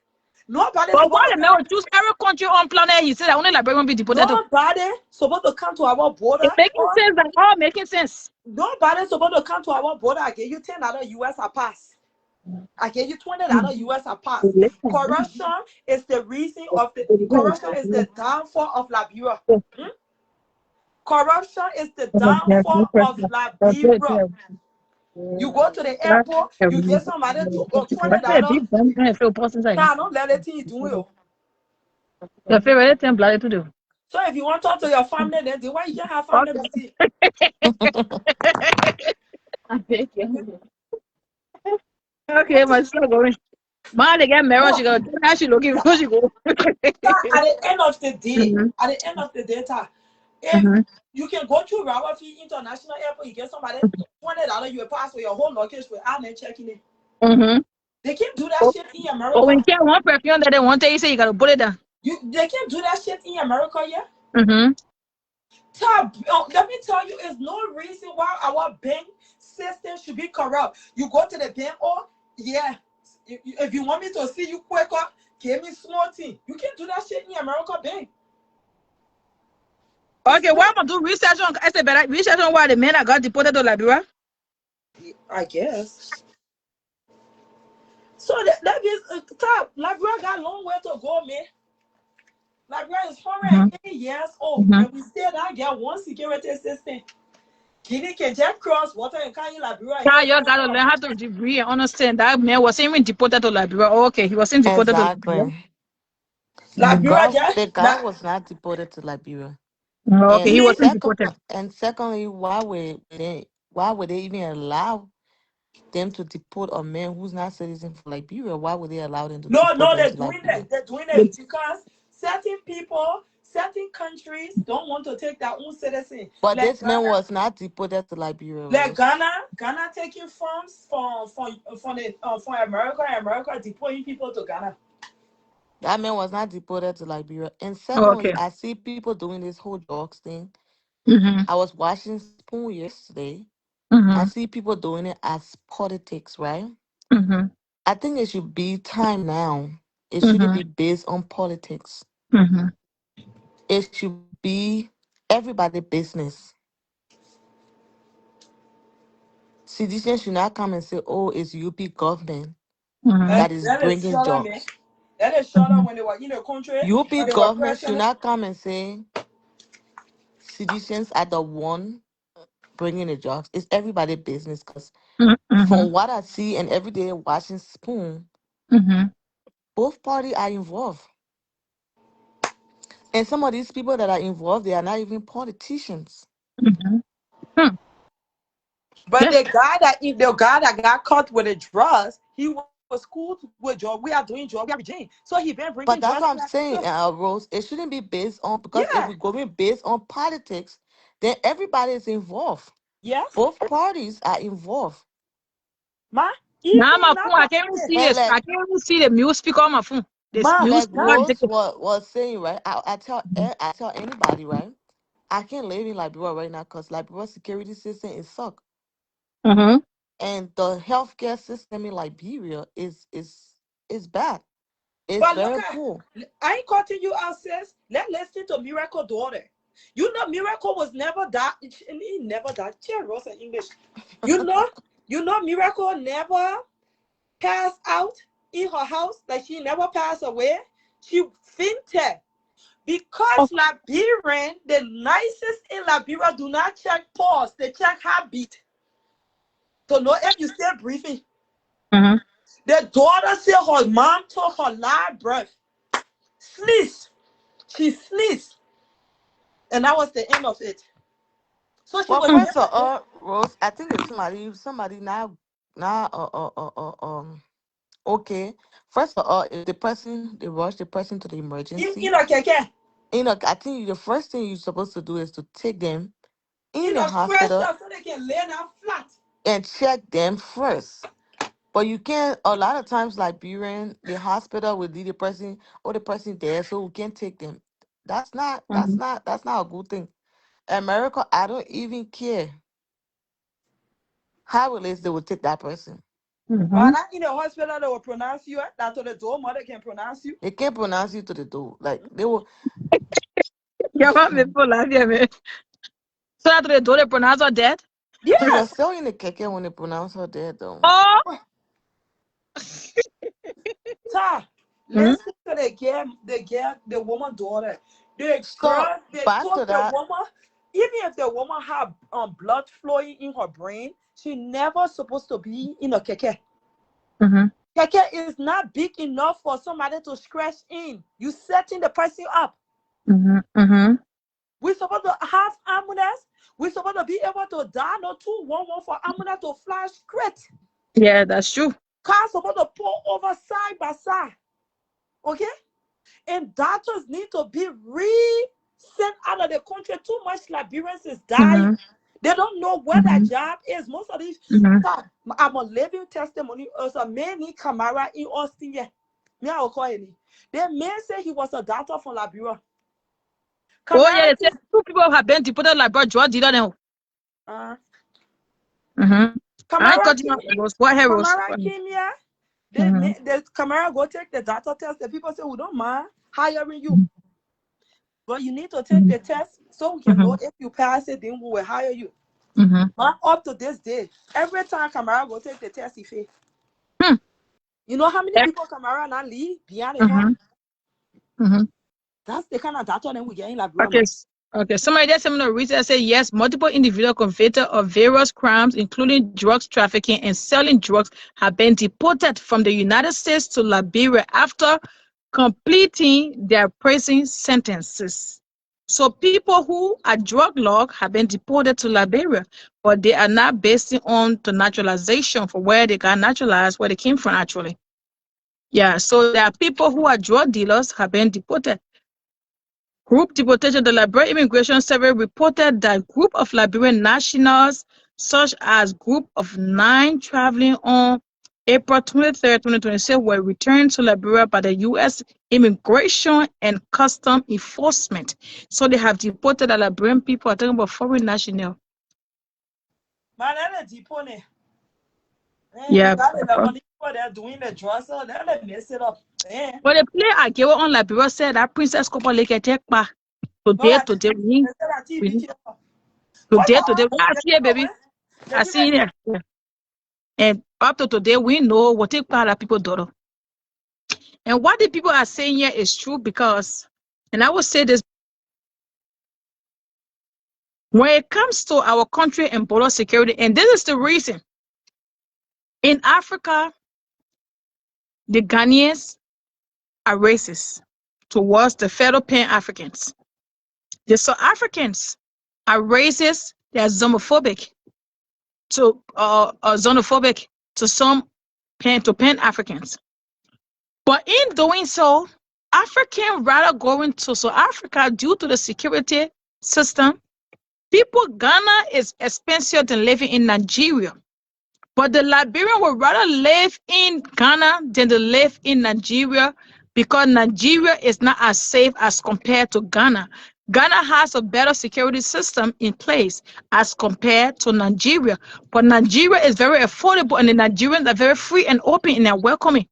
Nobody But supposed what to the man come. will choose every country on planet? He said that only Liberia will be deported to. Nobody supposed to come to our border. It's making Or sense. Like all making sense. nobody supposed to come to our border. I give you $10 US a pass. I give you $20 US a pass. Corruption is the reason of the corruption is the downfall of Liberia. Corruption is the downfall of Liberia. You go to the That airport, you every give somebody what's a $20. big bomb kind of feel person say. Nah, don't let it you do it. Your favorite thing blood to do. So if you want to talk to your family, then why you can't have family meeting? Okay, my sister going. Ma, they get married. She No. go. Now she looking because she go. At the end of the day, Mhm, if mhm, you can go to Rawafi International Airport, you get somebody $20, you will pass for your whole luggage without them checking it. mhm. They can't do that Oh, shit in oh, when America. you get one perfume that they want to, you say you gotta put it down. They can't do that shit in America, yeah. Mhm. Let me tell you, there's no reason why our bank system should be corrupt. You go to the bank, oh yeah, if you want me to see you quicker, give me small thing. You can't do that shit in America bank. Okay, why am I do research on? I said, better research on why the men that got deported to Liberia. I guess. So that is Liberia got a long way to go, man. Liberia is Mhm, 180 years old, mhm. and we still not get one security system. Guinea can just cross water and carry Liberia Now here. you gotta learn how to read and understand that man wasn't even deported to Liberia. Oh, okay, he wasn't deported to Liberia. Exactly. Liberia The just guy was not deported to Liberia. Oh, okay, And he please. wasn't deported. secondly, why would they even allow them to deport a man who's not citizen for Liberia? Why would they allow them to deport No, them they're to doing Liberia? that. They're doing The- it because certain people, certain countries don't want to take their own citizen. But Like this man Ghana, was not deported to Liberia, Rose. Ghana taking funds from America, and America deporting people to Ghana. That man was not deported to Liberia. And oh, secondly, okay. I see people doing this whole dogs thing. Mhm, I was watching Spoon yesterday. I mhm, see people doing it as politics, right? mhm, I think it should be time now. It shouldn't mhm, be based on politics. mhm, It should be everybody business. Citizens should not come and say, "Oh, it's UP government mhm, that is That is bringing shorter, man. jobs." That is shorter mhm, when they were in the country UP and they were government should questioning. not come and say citizens are the one bringing the jobs. It's everybody business. Because mhm, mhm, from what I see and every day watching Spoon, mhm, both parties are involved. And some of these people that are involved, they are not even politicians. mhm. Hmm. But Yeah. the guy that got caught with the drugs, he was cool with drugs. We are doing drugs. We are regime. So he been bringing But that's drugs what here. I'm So saying, Rose. It shouldn't be based on, because if yeah, we're going based on politics, then everybody is involved. yes, Both parties are involved. ma. Now Even my in our phone, I can't even country, see And this. I like can't even see the music speaker on my phone. This ma, music like speaker that, is Rose taking. was saying, right? I tell anybody, right? I can't live in Liberia right now because Liberia security system is suck, Mhm, and the healthcare system in Liberia is bad. It's but look very at, poor. I ain't cutting you out, sis. Let's listen to Miracle daughter. You know, Miracle was never that. He never died. Cheer Rose in English. You know, Miracle never passed out in her house. Like she never passed away. She fainted because Liberian, the nicest in Liberia, do not check pulse. They check heartbeat to know if you still breathing. mhm, The daughter said her mom took her last breath. Sneeze. She sneezed. And that was the end of it. So she Well, was first of never dead. all, Rose, I think it's somebody now okay. First of all, if the person they rush the person to the In emergency, a keke, I think the first thing you're supposed to do is to take them in in the a stretcher hospital so they can lay down flat. and check them first. But you can't. A lot of times, Liberian, the hospital will leave the person or the person there, so we can't take them. That's not. That's mhm, not. That's not a good thing. America, I don't even care how it is they will take that person. But mhm. not in the hospital, they will pronounce you. That to the door mother can pronounce you. They can't pronounce you to the door. Like they will. Yeah, what me for life, yeah, man. So that they do they pronounce her dead. She was Yes. still in the keke when they pronounced her dead, though. Oh. Ta, Mhm, listen to the woman daughter. So They back took to the that. woman. even if the woman have blood flowing in her brain, she never supposed to be in a keke. Keke is not big enough for somebody to scratch in. You setting the person up. We're supposed to have ambulance. We're supposed to be able to dial 211 for ambulance to fly straight. Yeah, that's true. Cars supposed to pull over side by side. Okay? And doctors need to be sent out of the country. Too much Liberians is dying. They don't know what that job is. Most of these, I'm a living testimony. There's a man named Camara in Austin. Yeah. Me, I will call him. The man said he was a doctor from Liberia. Oh yeah, they said 2 people have been deported like drug dealer now. Camara came here. The Camara go take the doctor test. The people say we don't mind hiring you. But you need to take the test so we can know if you pass it, then we will hire you. But up to this day, every time Camara go take the test, he fail. You know how many people Camara not leave behind the phone? That's the kind of doctor that we get in Liberia. Okay. Somebody did similar research say yes, multiple individuals convicted of various crimes, including drugs trafficking and selling drugs, have been deported from the United States to Liberia after completing their prison sentences. So people who are drug lords have been deported to Liberia, but they are not based on the naturalization for where they got naturalized, where they came from actually. Yeah, so there are people who are drug dealers have been deported. Group deportation. The Liberian Immigration Service reported that group of Liberian nationals, such as group of 9 traveling on April 23rd, 2026, were returned to Liberia by the U.S. Immigration and Custom Enforcement. So they have deported the Liberian people. I'm talking about foreign national. Yeah. They're doing the drugs, so they're mess it up. But the play I gave on Liberia said that Princess Copper Lake attack pa. Today, I see it, baby. I see it. Yeah. And up to today, we know what take part of people daughter. And what the people are saying here is true because, and I will say this, when it comes to our country and border security, and this is the reason, in Africa, the Ghanaians are racist towards the fellow Pan-Africans. The South Africans are racist, they are xenophobic to some Pan-Africans. But in doing so, African rather going to South Africa due to the security system. People, Ghana is expensive than living in Nigeria. But the Liberian would rather live in Ghana than to live in Nigeria because Nigeria is not as safe as compared to Ghana. Ghana has a better security system in place as compared to Nigeria. But Nigeria is very affordable and the Nigerians are very free and open and they're welcoming.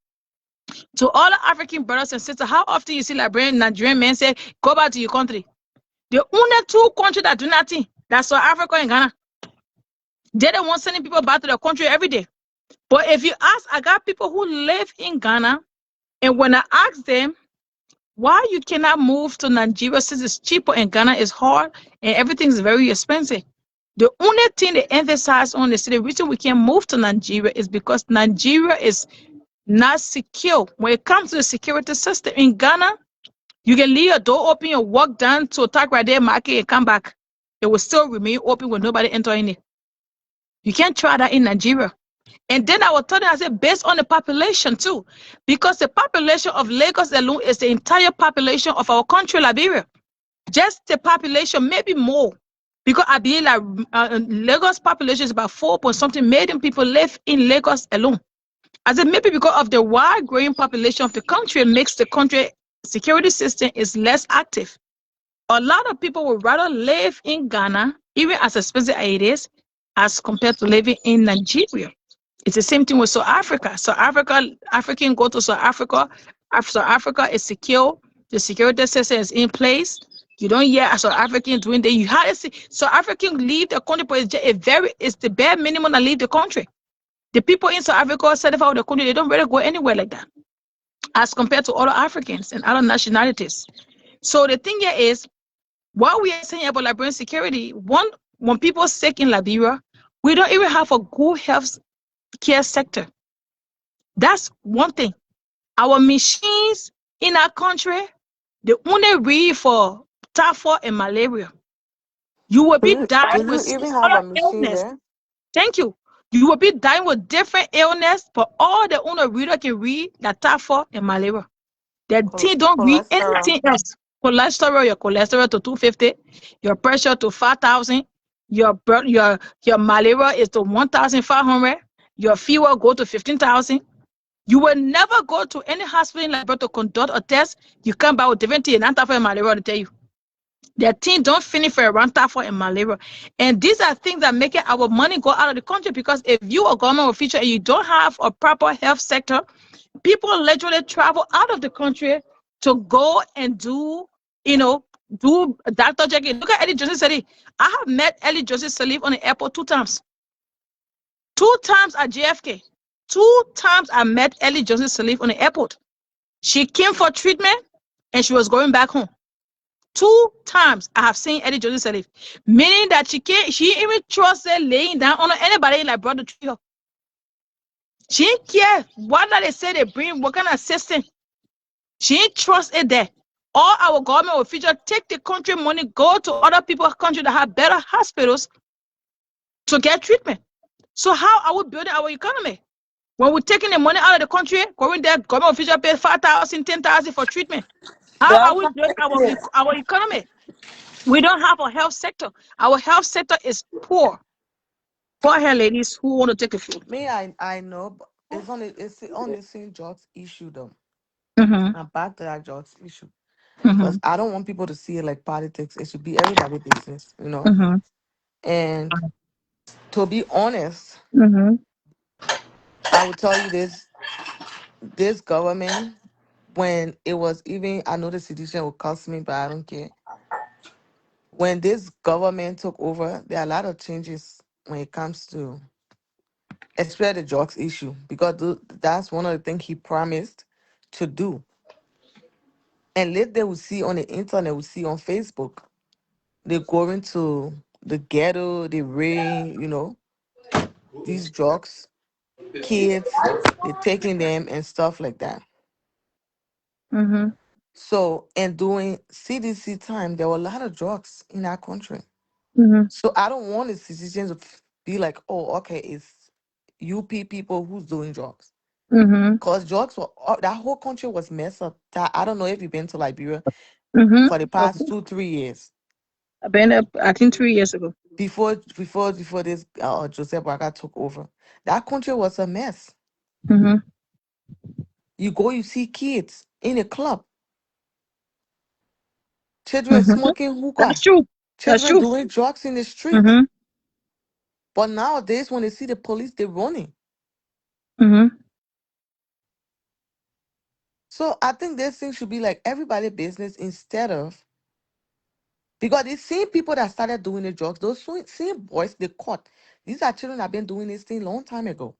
To all the African brothers and sisters, how often you see Nigerian men say, go back to your country? The only 2 countries that do nothing, that's South Africa and Ghana. They're the ones sending people back to their country every day. But if you ask, I got people who live in Ghana, and when I ask them why you cannot move to Nigeria since it's cheaper and Ghana is hard and everything is very expensive, the only thing they emphasize on is the reason we can't move to Nigeria is because Nigeria is not secure. When it comes to the security system in Ghana, you can leave your door open and walk down to Takrade Market and come back. It will still remain open with nobody entering it. You can't try that in Nigeria. And then I was telling you, I said, based on the population too, because the population of Lagos alone is the entire population of our country, Liberia. Just the population, maybe more. Because I believe like Lagos population is about 4.something million people live in Lagos alone. I said maybe because of the wide growing population of the country makes the country security system is less active. A lot of people would rather live in Ghana, even as expensive as it is, as compared to living in Nigeria. It's the same thing with South Africa. African go to South Africa. South Africa is secure. The security system is in place. You don't hear South African doing that. You have to see South African leave the country, but it's the bare minimum to leave the country. The people in South Africa certified the country, they don't really go anywhere like that, as compared to other Africans and other nationalities. So the thing here is, What we are saying about Liberian security, when people sick in Liberia, we don't even have a good health care sector. That's one thing. Our machines in our country, they only read for typhoid and malaria. You will be Do dying you with some even have other a machine illness. there? Thank you. You will be dying with different illness, but all the only reader can read that typhoid and malaria. The thing don't read Cholesterol. anything else. Your cholesterol to 250, your pressure to 5,000, your malaria is to 1,500, your fever go to 15,000. You will never go to any hospital in Liberia to conduct a test. You come back with different thing and typhoid and malaria to tell you. Their team don't finish for around typhoid and malaria. And these are things that make our money go out of the country, because if you are government official and you don't have a proper health sector, people literally travel out of the country to go and do doctor checking. Look at Ellie Joseph Salif. I have met Ellie Joseph Salif on the airport 2 times. 2 times at JFK. 2 times I met Ellie Joseph Salif on the airport. She came for treatment and she was going back home. 2 times I have seen Eddie Joseph Salif, meaning that she even trusted laying down on anybody like brother to treat her. She didn't care what they say they bring, what kind of assistance. She didn't trust it there. All our government officials take the country money, go to other people's country that have better hospitals to get treatment. So how are we building our economy? When we're taking the money out of the country, going there, government officials pay 5,000, 10,000 for treatment. How are That's we not doing it. our economy? We don't have a health sector. Our health sector is poor. Go ahead, ladies who want to take a few. Me, I know, but it's on the same drugs issue though. Mm-hmm. I'm back to that drugs issue. Mm-hmm. Because I don't want people to see it like politics. It should be everybody's business. Mm-hmm. And to be honest, Mm-hmm. I will tell you this government, when it was even, I know the situation will cost me, but I don't care. When this government took over, there are a lot of changes when it comes to, especially the drugs issue, because that's one of the things he promised to do. And later we see on the internet, we see on Facebook, they're going to the ghetto, they rain, these drugs, kids, they're taking them and stuff like that. Mm-hmm. So, and during CDC time, there were a lot of drugs in our country. Mm-hmm. So I don't want the citizens to be like, oh, okay, it's UP people who's doing drugs. Mm-hmm. Because drugs were, that whole country was messed up. I don't know if you've been to Liberia Mm-hmm. for the past Okay. 2, 3 years. I've been there, I think 3 years ago. Before this Joseph Braga took over, that country was a mess. Mm-hmm. You go, you see kids in a club, children Mm-hmm. smoking That's hookah, true. That's children true. doing drugs in the street. Mm-hmm. But nowadays, when they see the police, they're running. Mm-hmm. So I think this thing should be like everybody business instead of, because the same people that started doing the drugs, those same boys they caught. These are children that have been doing this thing long time ago,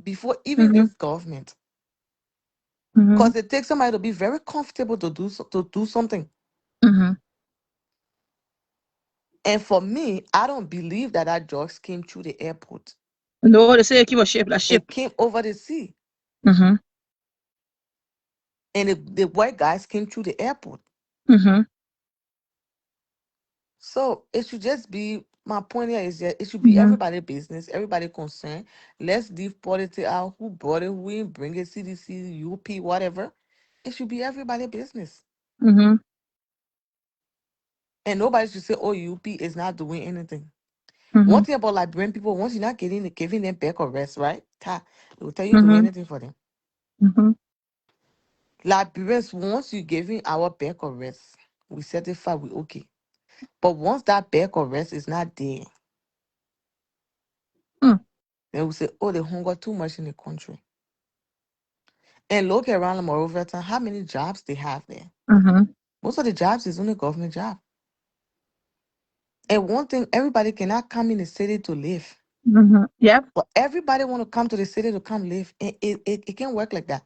before even Mm-hmm. this government. Mm-hmm. Because it takes somebody to be very comfortable to do something. Mm-hmm. And for me, I don't believe that drugs came through the airport. No, they say keep a ship, that ship. It came over the sea, Mm-hmm. and the white guys came through the airport. Mm-hmm. So it should just be, my point here is that it should be Mm-hmm. everybody business, everybody concerned. Let's leave politics out. Who brought it? Who didn't bring it? CDC, UP, whatever. It should be everybody business, Mm-hmm. and nobody should say, "Oh, UP is not doing anything." Mm-hmm. One thing about Liberian people, once you're not giving them back or rest, right? They will tell you do Mm-hmm. anything for them. Mm-hmm. Liberians, once you giving our back or rest, we certify we okay. But once that back or rest is not there, Mm. they will say, "Oh, they hunger too much in the country." And look around the Moreover town, how many jobs they have there. Mm-hmm. Most of the jobs is only government job. And one thing, everybody cannot come in the city to live. Mm-hmm. Yep. But everybody want to come to the city to come live. And it can't work like that.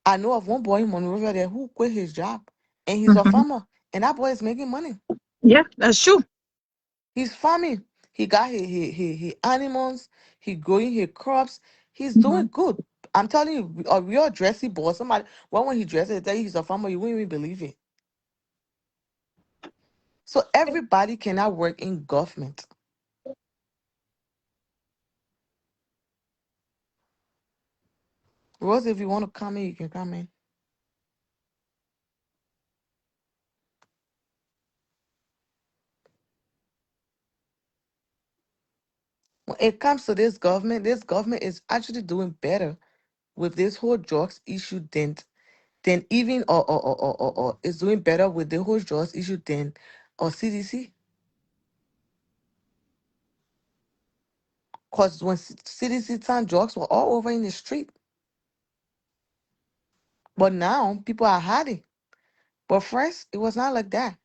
I know of one boy in Monrovia there who quit his job. And he's a Mm-hmm. farmer. and that boy is making money. Yeah, that's true. He's farming. He got his animals. He growing his crops. He's Mm-hmm. doing good. I'm telling you, a real dressy boy. Somebody, when he dresses, tell you he's a farmer, you wouldn't even believe it. So everybody cannot work in government. Rose, if you want to come in, you can come in. When it comes to this government is actually doing better with this whole drugs issue than even or is doing better with the whole drugs issue than or CDC. Because when CDC time, drugs were all over in the street. But now people are hiding. But first, it was not like that.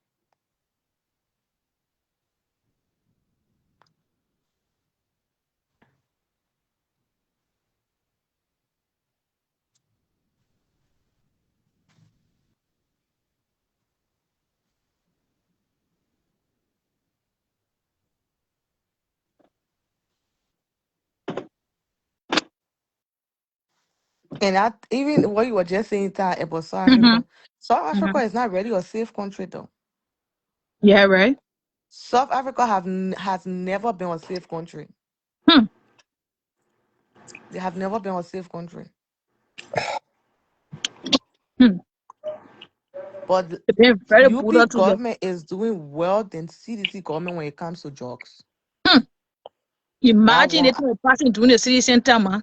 And even what you were just saying that about South Mm-hmm. Africa. South Africa Mm-hmm. is not really a safe country though. Yeah, right. South Africa has never been a safe country. Hmm. They have never been a safe country. Hmm. But the They've been very brutal UP to them. government is doing well than CDC government when it comes to drugs. Hmm. That Imagine one, it was passing during the city center, man.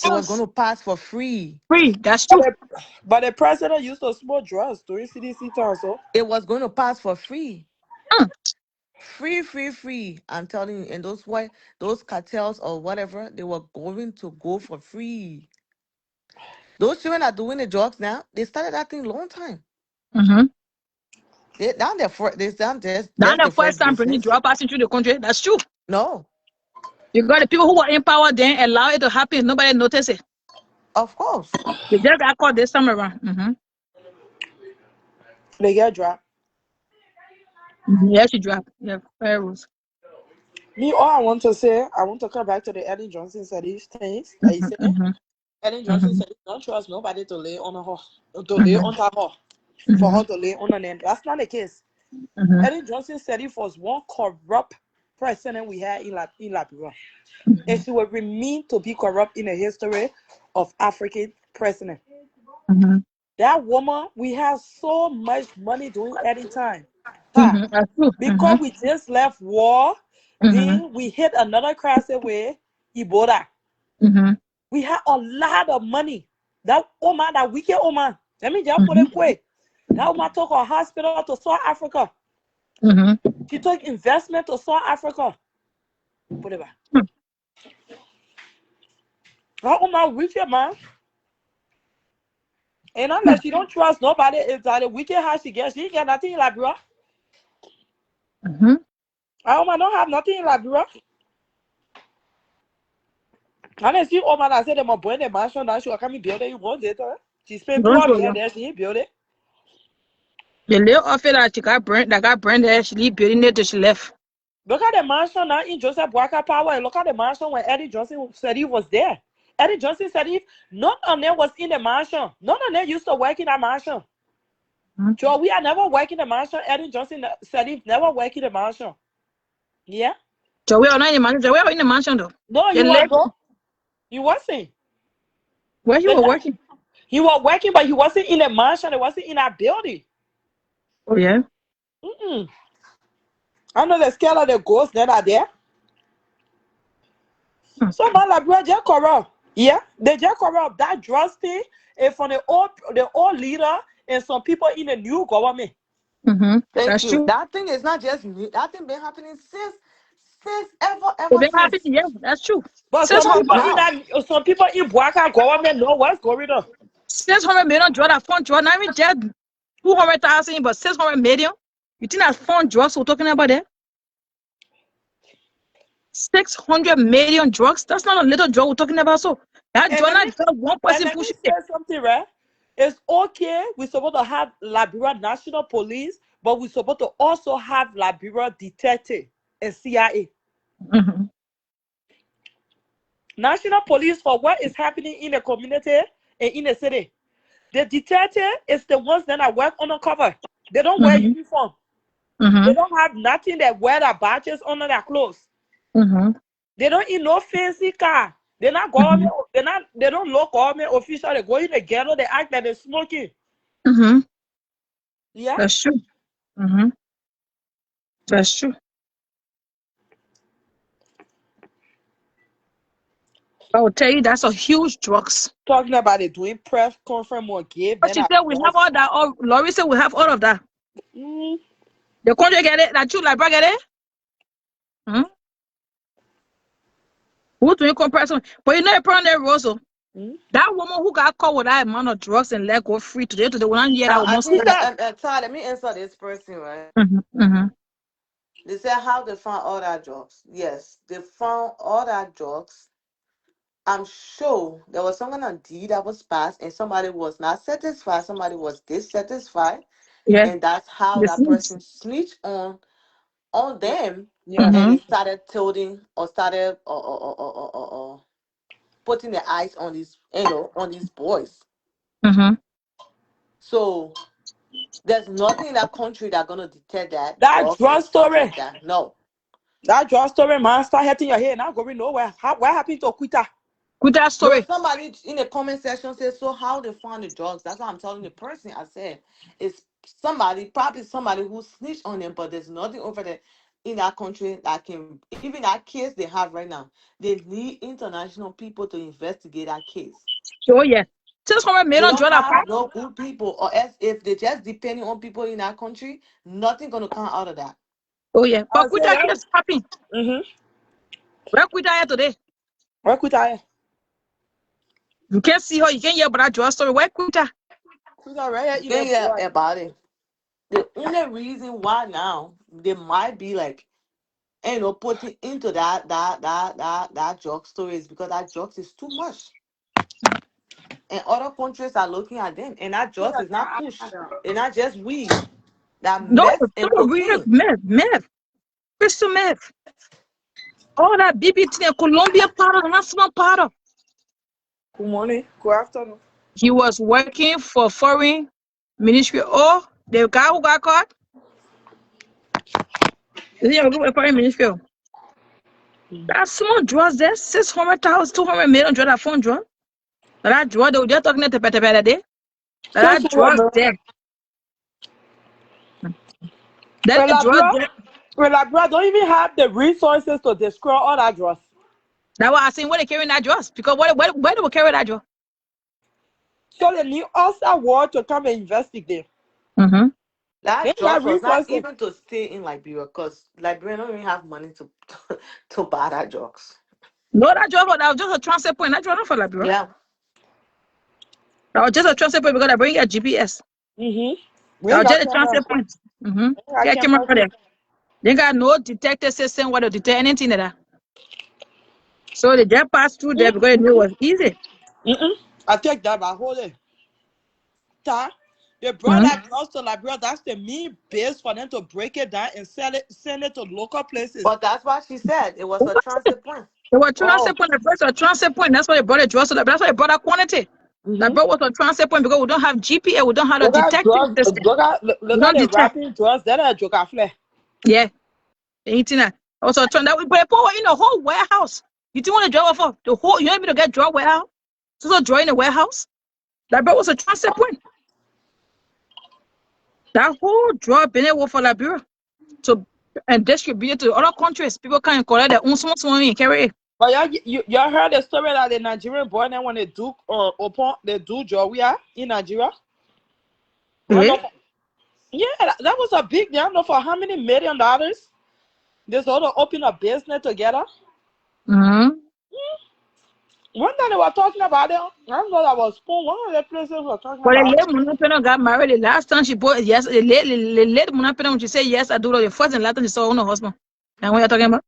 it was going Jesus. to pass for free. Free. That's But true. the president used to smoke drugs during CDC time, so It was going to pass for free. Hmm. Free. I'm telling you, and those cartels or whatever, they were going to go for free. Those children are doing the drugs now. They started that thing long time. Mm-hmm. They down there for they down Not there's the the first first time bringing business. drug passing through the country. That's true. No, You got the people who were in power then allow it to happen. Nobody noticed it. of course. They just got caught this time around. Mm-hmm. they get dropped. Yes, you drop. Yeah, fair rules. Me, all I want to say, I want to come back to the Eddie Johnson said these things that he Mm-hmm. said. Mm-hmm. Eddie Johnson Mm-hmm. said, don't trust nobody to lay on her, to lay Mm-hmm. on her, for Mm-hmm. her to lay on her name. That's not the case. Mm-hmm. Eddie Johnson said it was one corrupt president we had in Liberia. And she will remain to be corrupt in the history of African president. Mm-hmm. That woman, we have so much money during Eddie time. Ha. Mm-hmm. That's true. Mm-hmm. Because we just left war, Mm-hmm. then we hit another crisis with Ebola. Mm-hmm. We had a lot of money. That woman, that wicked woman, let me just put Mm-hmm. it quick. That woman took her hospital to South Africa. Mm-hmm. She took investment to South Africa. Put it back. That woman wicked, man. And unless she don't trust nobody, it's that the wicked how she gets, she ain't get nothing in Liberia. Mm-hmm. That woman don't have nothing in Liberia. And then see woman that said they might burn the mansion that she will come and build it. You want it, huh? She spent Don't 12 show years you. there, she ain't build it. The little office that got burned there, she leave building it till she left. Look at the mansion now in Joseph Boakai Power. And look at the mansion when Eddie Johnson said he was there. Eddie Johnson said if none of them was in the mansion, none of them used to work in that mansion. Mm-hmm. So we are never working the mansion. Eddie Johnson said he never work in the mansion. Yeah? So we are not in the mansion. So we are in the mansion though. No, The you was lake not. You wasn't. where you But were working. he was working, but he wasn't in the mansion. He wasn't in that building. Oh yeah. Mm-mm. I know the scale of the ghosts that are there. Hmm. So man, like bro, just corrupt. Yeah, they just corrupt. That trust thing is from the old leader and some people in the new government. Mm-hmm. Thank That's you. true. That thing is not just new. That thing been happening since It ever been since. happening. Yeah, that's true. But It's not now. some people in Boakai government know what's going on. 600 million draw that fund draw. Not even just 200,000, but 600 million. You think that fund drugs we're talking about there? 600 million drugs? That's not a little drug we're talking about. So that And drug let not me just one person pushing say it. something, right? It's okay. We're supposed to have Liberia National Police, but we're supposed to also have Liberia detective and CIA. Mhm. National police for what is happening in the community and in the city. The detective is the ones that are work undercover. They don't wear Mhm. uniform. They Mhm. don't have nothing that wear their badges under their clothes. Mhm. They don't eat no fancy car. They're not government. Mhm. They don't look government official. They go in the ghetto. They act like they're smoking. Mhm. Yeah. That's true. Mhm. That's true. I will tell you that's a huge drugs. Talking about it, doing press conference or give. But Then she I said we have just. all that. All Laurie said we have all of that. Mm, The country get it. That you like get it. Hmm? Who doing comparison? But you know, problem there, Rosso. mm. That woman who got caught with that amount of drugs and let go free today to the one year that Now, I woman Who's think, story. that? Todd, let me answer this person, right? Mhm. Mhm. They said how they found all that drugs. Yes, they found all that drugs. I'm sure there was some kind of deed that was passed and somebody was not satisfied, somebody was dissatisfied, Yeah. and that's how The that things. person snitched on them, Yeah. and they Mhm. started tilting or started putting their eyes on these, on these boys. Mhm. So there's nothing in that country that's gonna detect that That drugs drug and stuff story. like that. No. That drug story, man, start hitting your head. Not going nowhere. What happened to Quita? With that No, story. somebody in the comment section says, so how they found the drugs? That's what I'm telling the person. I said, it's somebody, probably somebody who snitched on them, but there's nothing over there in that country that can, even that case they have right now, they need international people to investigate that case. Oh yeah. 600 million They don't drug have apart. no good people, or else if they just depending on people in that country, nothing gonna come out of that. Oh yeah. I But say, quit that yeah. case popping. Mm-hmm. Where quit that today? Where Quita? You can't see her. You can't hear about that drug story. Where quit that? Quita right You here in can't the blood. get about it. The only reason why now they might be like, putting into that drug story is because that drugs is too much. And other countries are looking at them. And that drugs is not push. It's not just weed. That No, meth and no, real cocaine. meth, crystal meth. All that BBT and Colombia powder, not small powder. Good morning. Good afternoon. He was working for foreign ministry. Oh, the guy who got caught, is he working for foreign ministry? That small drugs there, 600,000, 200 million drug, that phone drug. That drug, they were just talking to the day. So, That drugs there. That drug there. Labra don't even have the resources to destroy all that drugs. That's why I saying where they carrying that drugs. Because where they will carry that drug? So they need us at war to come and investigate. Mm-hmm. They That got drugs was not resources. even to stay in Liberia because Liberia don't even have money to to buy that drugs. No, that drug, that was just a transit point. That drug not for Liberia. Yeah. That was just a transit point because I bring a GPS. Mm-hmm. We That ain't was got just a cameras. transit point. Mm-hmm. We ain't got Yeah, camera cameras for here. there. They got no detector system where to detect anything like that. So they just passed through there because they knew it was easy. Mm-mm. I take that back. Hold it. They brought Mm-hmm. that drugs to Liberia. That's the main base for them to break it down and send it to local places. But that's what she said. It was a transit point. It was a Oh. transit point. The first a transit point. That's why they brought the drugs to that. That's why they brought that quantity. That Mm-hmm. brought was a transit point because we don't have GPA. We don't have a Look at detecting drugs. system. We Look at don't the detect. rapping drugs. That are joke after. Yeah. Anything that. Also, turn that we put in the whole warehouse. You think want to drive for the whole? You want me to get drug warehouse? So draw in the warehouse. That brought was a transit point. That whole drug been there for Liberia to and distribute it to other countries. People can collect their own small and carry it. But y'all heard the story that the Nigerian boy then when they do they do job we are in Nigeria. I don't Eh? know yeah, that was a big deal. I don't know for how many $1 million. They sort of open a business together. Mm-hmm. One time they were talking about it. I don't know that was Spoon. One of the places were talking But the about. lady Munapeno got married. The last time she bought yes, the lady Munapeno when she said yes, I do. The first and last time she saw her husband. And what you're talking about?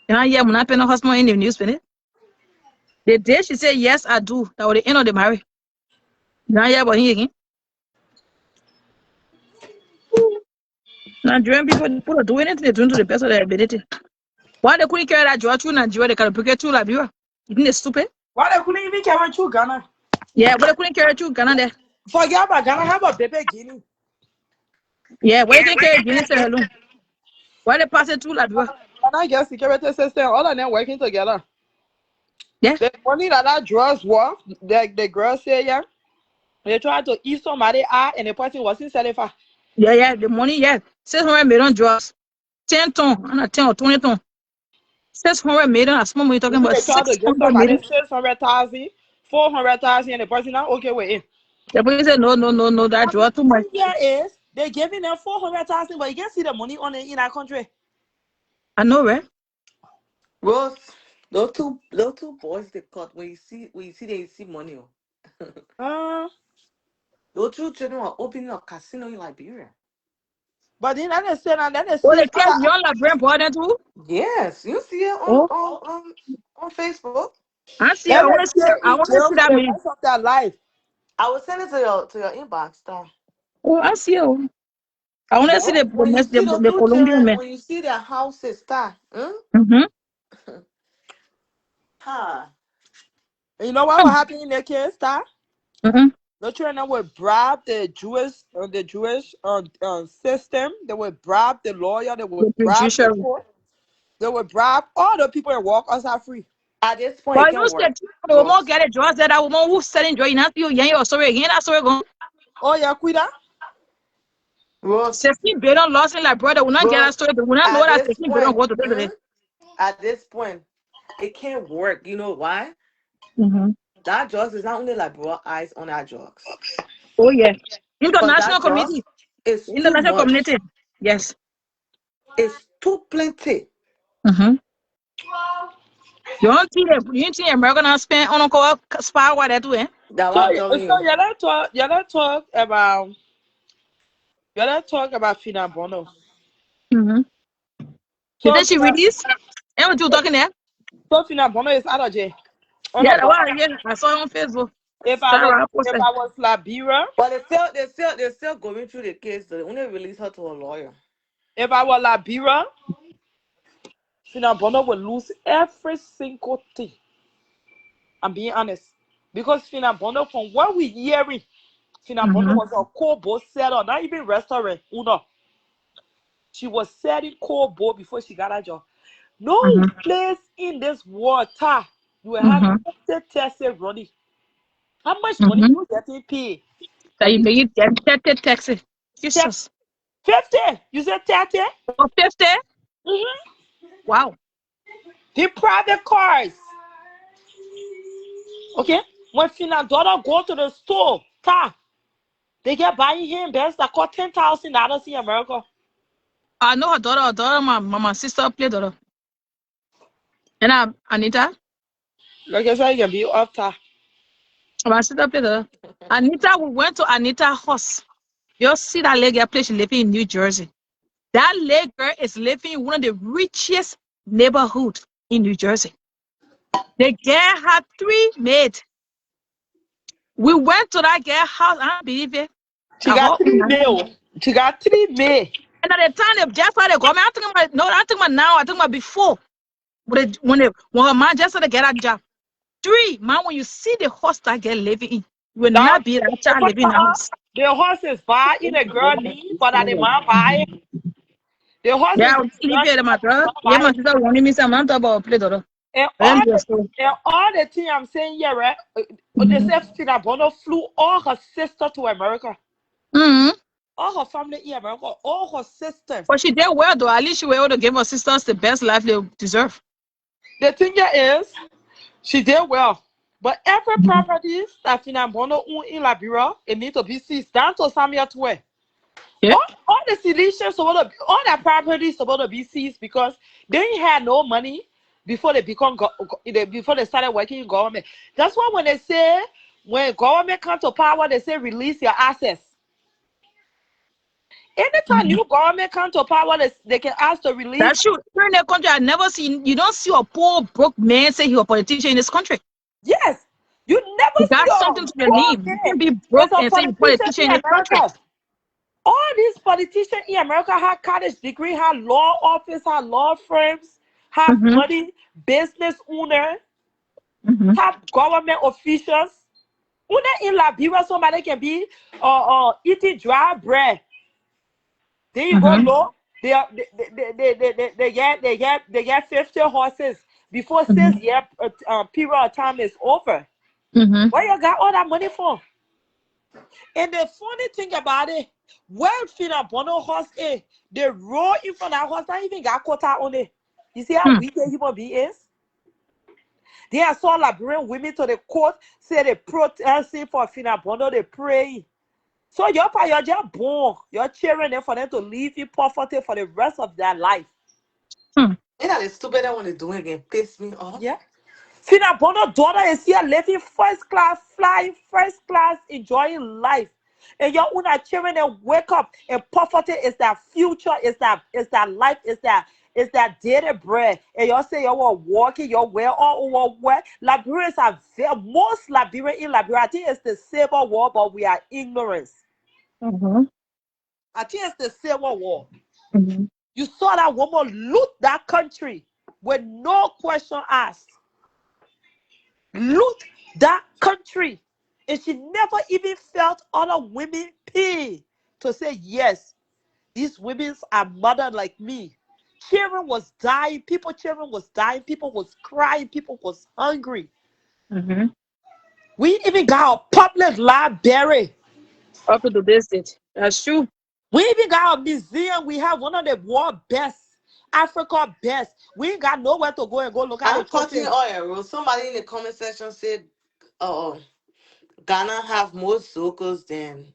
You know, yeah, Munapeno husband in the news, innit? The day she said yes, I do. That was the end of the marriage. You know, yeah, but he again. Nigerian people do anything they do to the best of their ability. Why they couldn't carry that drug through Nigeria? They can pick it through Liberia. You think they're stupid? Why they couldn't even carry through Ghana? Yeah, but they couldn't carry it through Ghana there. Forget about Ghana, have a baby Guinea. Yeah, why they can carry Guinea Sierra Leone? Why they pass it through Liberia? Ghana get security system, all of them working together. Yeah. The money that drugs worth, the girl say, yeah, they tried to eat somebody out and the person wasn't selling for. Yeah, the money, yeah. 600 million drugs. 10 ton, not 10 or 20 ton. 600 million, a small money talking about They tried to give 600 somebody million. 600,000, 400,000, and the person now okay with it. The person said, no, that drug too much. Here is they're giving them 400,000, but you can't see the money on it in our country. I know, right? Rose, those two boys they caught when you see they see money. Those two children are opening a casino in Liberia. But then they say and then they Oh, say they catch young Liberian boy then too? Yes, you see it Oh, on Facebook. I see it. then they say I in want to jail see for that the man. rest of their life. I will send it to your inbox. Star. Oh, I see it. I want to see Yeah, when you see those the two Colombian children, man. when you see their houses, star. Mm-hmm. Huh. And you know what will happen in their case, star? Mm-hmm. The children would bribe the Jewish system. They would bribe the lawyer. They would The bribe the judiciary. court. They would bribe all the people that walk outside free. At this point, it But you can work. said the woman Rose. get a drugs that woman who's selling drugs, you not you your story again, that story going. Oh yeah, Quida. Rose. 16 billion lost in like brother, we not get that Rose. story, but we not know At that this 16 billion point, go to today. at this point, it can't work. You know why? Mm-hmm. That drugs is not only like broad eyes on our drugs. Oh yeah. Because International that community. drugs is too International much. community. Yes. It's too plenty. Mm-hmm. You don't see American now spend on a call spy what that do, eh? That's So what I'm telling so you. you don't talk about Fina Bono. Mm-hmm. You So think she released? And what you talking there? Fina Bono is out of jail. Oh Yeah, no, that but one, yeah. I saw it on Facebook. if I was Sarah if posted. I was Liberia, But they're still going through the case. They only release her to a lawyer. if I was Liberia, Fina Bono would lose every single thing. I'm being honest. Because Fina Bono, from what we hearing, Fina Bono Mm-hmm. was a cold boat seller, not even restaurant. Uno. She was selling cold boat before she got a job. No Mm-hmm. place in this water you will have Mm-hmm. 50 taxi running. How much money Mm-hmm. you getting paid That for you this? make it get taxi. Jesus. 50. You said 30? Oh, 50? Mm-hmm. Wow. The private cars. Okay? When Fina daughter go to the store, they get buying him best that cost $10,000 in America. I know her daughter, my sister play daughter. And Anita, Like I said, you can be up ta. my sister play daughter. Anita, we went to Anita house. You see that lady girl place she living in New Jersey. That lady girl is living in one of the richest neighborhood in New Jersey. The girl had 3 maids. We went to that girl house. I don't believe it. She got 3 mil. She got 3 mil. And at the time, just how they got me, I think about now, I think about before. When her man just had to get a job. 3, man, when you see the house that girl living in, you will not be that child living in the house. The horse is buy in a girl need, but that the man buy. The horse Yeah, is I was leave it, my brother. Yeah, buy. my sister wanted me some. I'm talking about play daughter. And Let me just go. all the thing I'm saying here, right? They said Fina Bono flew all her sister to America. Mm-hmm. All her family in America, all her sisters. But she did well, though. At least she was able to give her sisters the best life they deserve. The thing here is, she did well. But every property that Fina Bono own in Liberia, it need to be seized down to Samuel Twe. Yeah. All the seditions, all that properties supposed to be seized because they ain't had no money before they before they started working in government. That's why when they say when government come to power, they say release your assets. Anytime new government come to power, they can ask to release. That's true. Here in the country, I never seen, you don't see a poor, broke man say he's a politician in this country. Yes, you never You see got a something to your poor name. You man can be as broke a and say you're a politician politician in in this country. America. All these politicians in America have college degree, have law office, have law firms, have Mm-hmm. money, business owner, Mm-hmm. have government officials. Una in Liberia, somebody can be eating dry bread. Then you go Mm-hmm. low. They get 50 horses before Mm-hmm. 6 year period of time is over. Mm-hmm. Where you got all that money for? And the funny thing about it, where Fina Bono horse is, the road in front of that horse not even got quota on it. You see how Hmm. weak a human being is? They are so Liberian women to the court, say they protesting for Fina Bono, they pray. So you're just born, you're cheering them for them to live in poverty for the rest of their life. Hmm. You know the stupid that want to do again piss me off. Yeah. Fina Bono's daughter is here living first class, flying first class, enjoying life. And your own children and wake up and poverty is that future, is that life, is that daily bread. And y'all say y'all walking, y'all wear all over where Liberians are most Liberian in Liberia. I think it's the civil war, but we are ignorant. Mm-hmm. I think it's the civil war. Mm-hmm. You saw that woman loot that country with no question asked. Loot that country. And she never even felt other women pay to say, yes, these women are mother like me. Children was dying. Children was dying. People was crying. People was hungry. Mm-hmm. We even got a public library. Up to this date. That's true. We even got a museum. We have one of the world best, Africa best. We ain't got nowhere to go and go look at I'm the cutting pictures. oil. Somebody in the comment section said, Ghana have more zocos than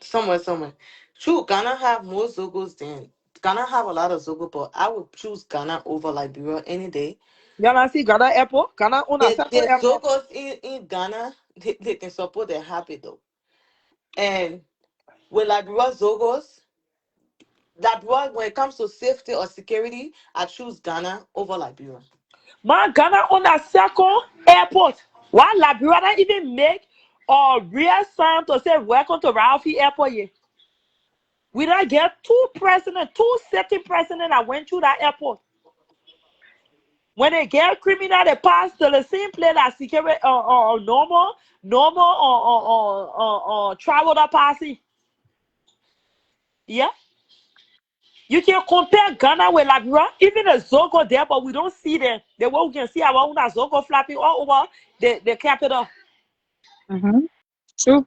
somewhere. True, Ghana have more zocos than Ghana have a lot of zogo, but I would choose Ghana over Liberia any day. Ghana see Ghana airport. Ghana own a separate The airport. zocos in Ghana, they can support their happy though. And with Liberia zocos, Liberia, when it comes to safety or security, I choose Ghana over Liberia. Man, Ghana own a second airport. Why Liberia don't even make a real sign to say welcome to Ralphie Airport here? We don't get two sitting presidents that went through that airport. When they get criminal, they pass to the same place as security normal travel that passing. Yeah. You can compare Ghana with Liberia, even the Zogo there, but we don't see them. The way we can see our own Zogo flapping all over the capital. Mm-hmm. True.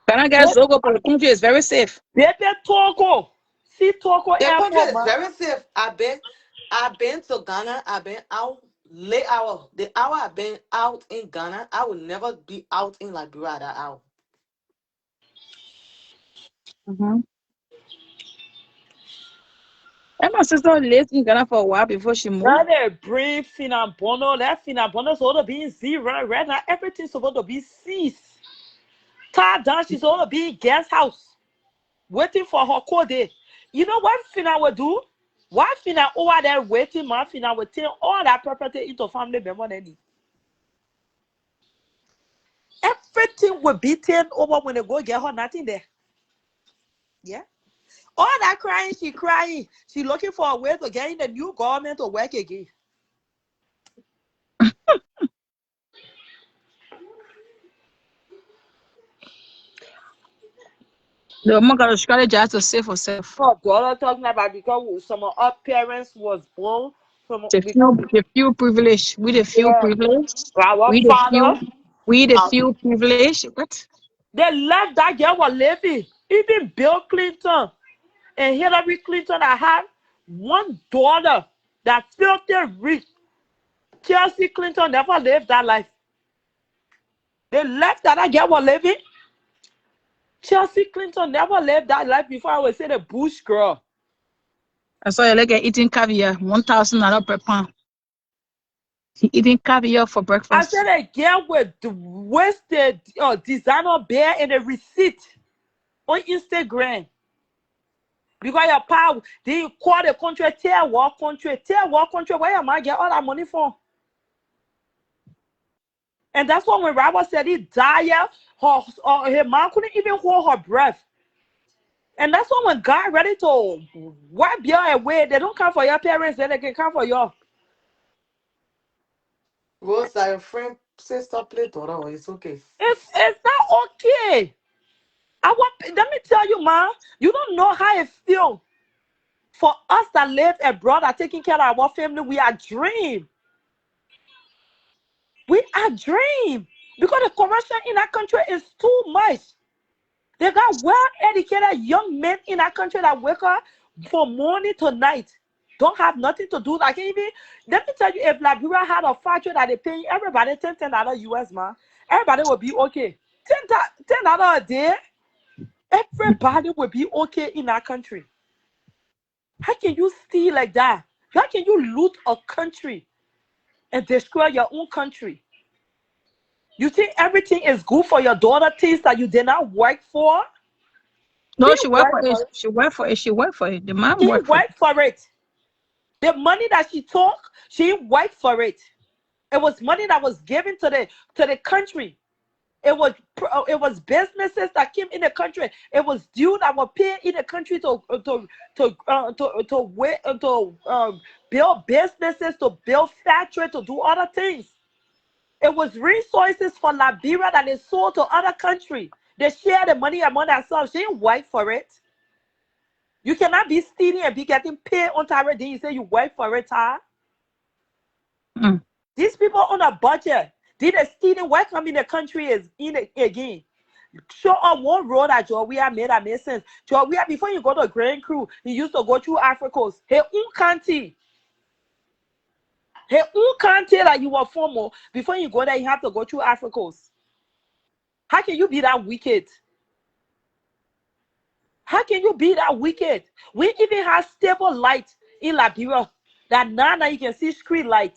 Ghana They, guys logo, but the country is very safe. they Togo. See Togo The country airport, is man. very safe. I've been to Ghana. I've been out late hour. The hour I've been out in Ghana, I will never be out in Liberia at that hour. Mm-hmm. And my sister lived in Ghana for a while before she moved. Now they bring Finambono. That Finambono supposed to be in zero. Right now, everything's supposed to be seized. Tied down, she's supposed to be in guest house. Waiting for her court day. You know what Fina will do? Why Fina over there waiting, man? Fina will take all that property into family member then. Everything will be taken over when they go get her, nothing there. Yeah. All that crying, she crying. She looking for a way to get in the new government to work again. The woman got a strategy to save herself. Her daughter talking about because some of our parents was born from because The few privileged. We the few yeah, privileged. our We the father. few. We the Um, few privileged. What? They left that girl was living. Even Bill Clinton and Hillary Clinton that had one daughter that filthy rich. Chelsea Clinton never lived that life. They left that girl was living. Chelsea Clinton never lived that life before. I would say the Bush girl. I saw her like eating caviar, $1,000 per pound. She eating caviar for I said breakfast. a girl with the wasted designer bear and a receipt on Instagram. Because your power, then you call the country, tell what country, where your man get all that money from. And that's why when Robert said he died, her mom couldn't even hold her breath. And that's why when God ready to wipe you away, they don't come for your parents, then they can come for you. Rose, that your friend sister play daughter, it's okay. It's not okay. Let me tell you, man, you don't know how it feels for us that live abroad are taking care of our family. We are dream. We are dream. Because the corruption in our country is too much. They got well-educated young men in our country that wake up from morning to night. Don't have nothing to do. Like even, let me tell you, if Liberia had a factory that they pay everybody $10 US, man, everybody would be okay. $10 a day, everybody would be okay in our country. How can you steal like that? How can you loot a country and destroy your own country? You think everything is good for your daughter, things that you did not work for? No, She she worked for worked it. for it. She worked for it. She worked for it. The man She worked for it. worked for it. The money that she took, she worked for it. It was money that was given to the country. It was businesses that came in the country. It was due that were paid in the country to build businesses, to build factories, to do other things. It was resources for Liberia that they sold to other countries. They share the money among themselves. She didn't work for it. You cannot be stealing and be getting paid on time. Then you say you work for it, huh? Mm. These people on a budget. Did they stealing? Welcome in the country is in it again. Show up one road that Georgia made that made sense. Georgia, before you go to Grand Crew, you used to go through Africos. Hey, county. Hey, county that you were former. Before you go there, you have to go through Africos. How can you be that wicked? How can you be that wicked? We even have stable light in Liberia. That now you can see street light.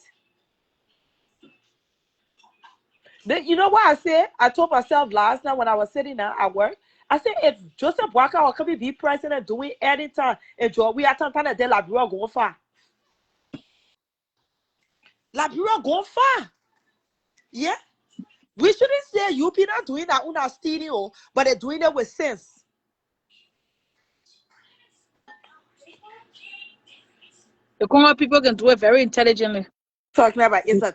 You know what I said? I told myself last night when I was sitting down at work, I said, if Joseph Walker or come be president doing anytime, and we are talking about Liberia going far. Liberia going far. Yeah. We shouldn't say you people are doing that on our studio, but they're doing it with sense. The Congo people can do it very intelligently. Talking about it's a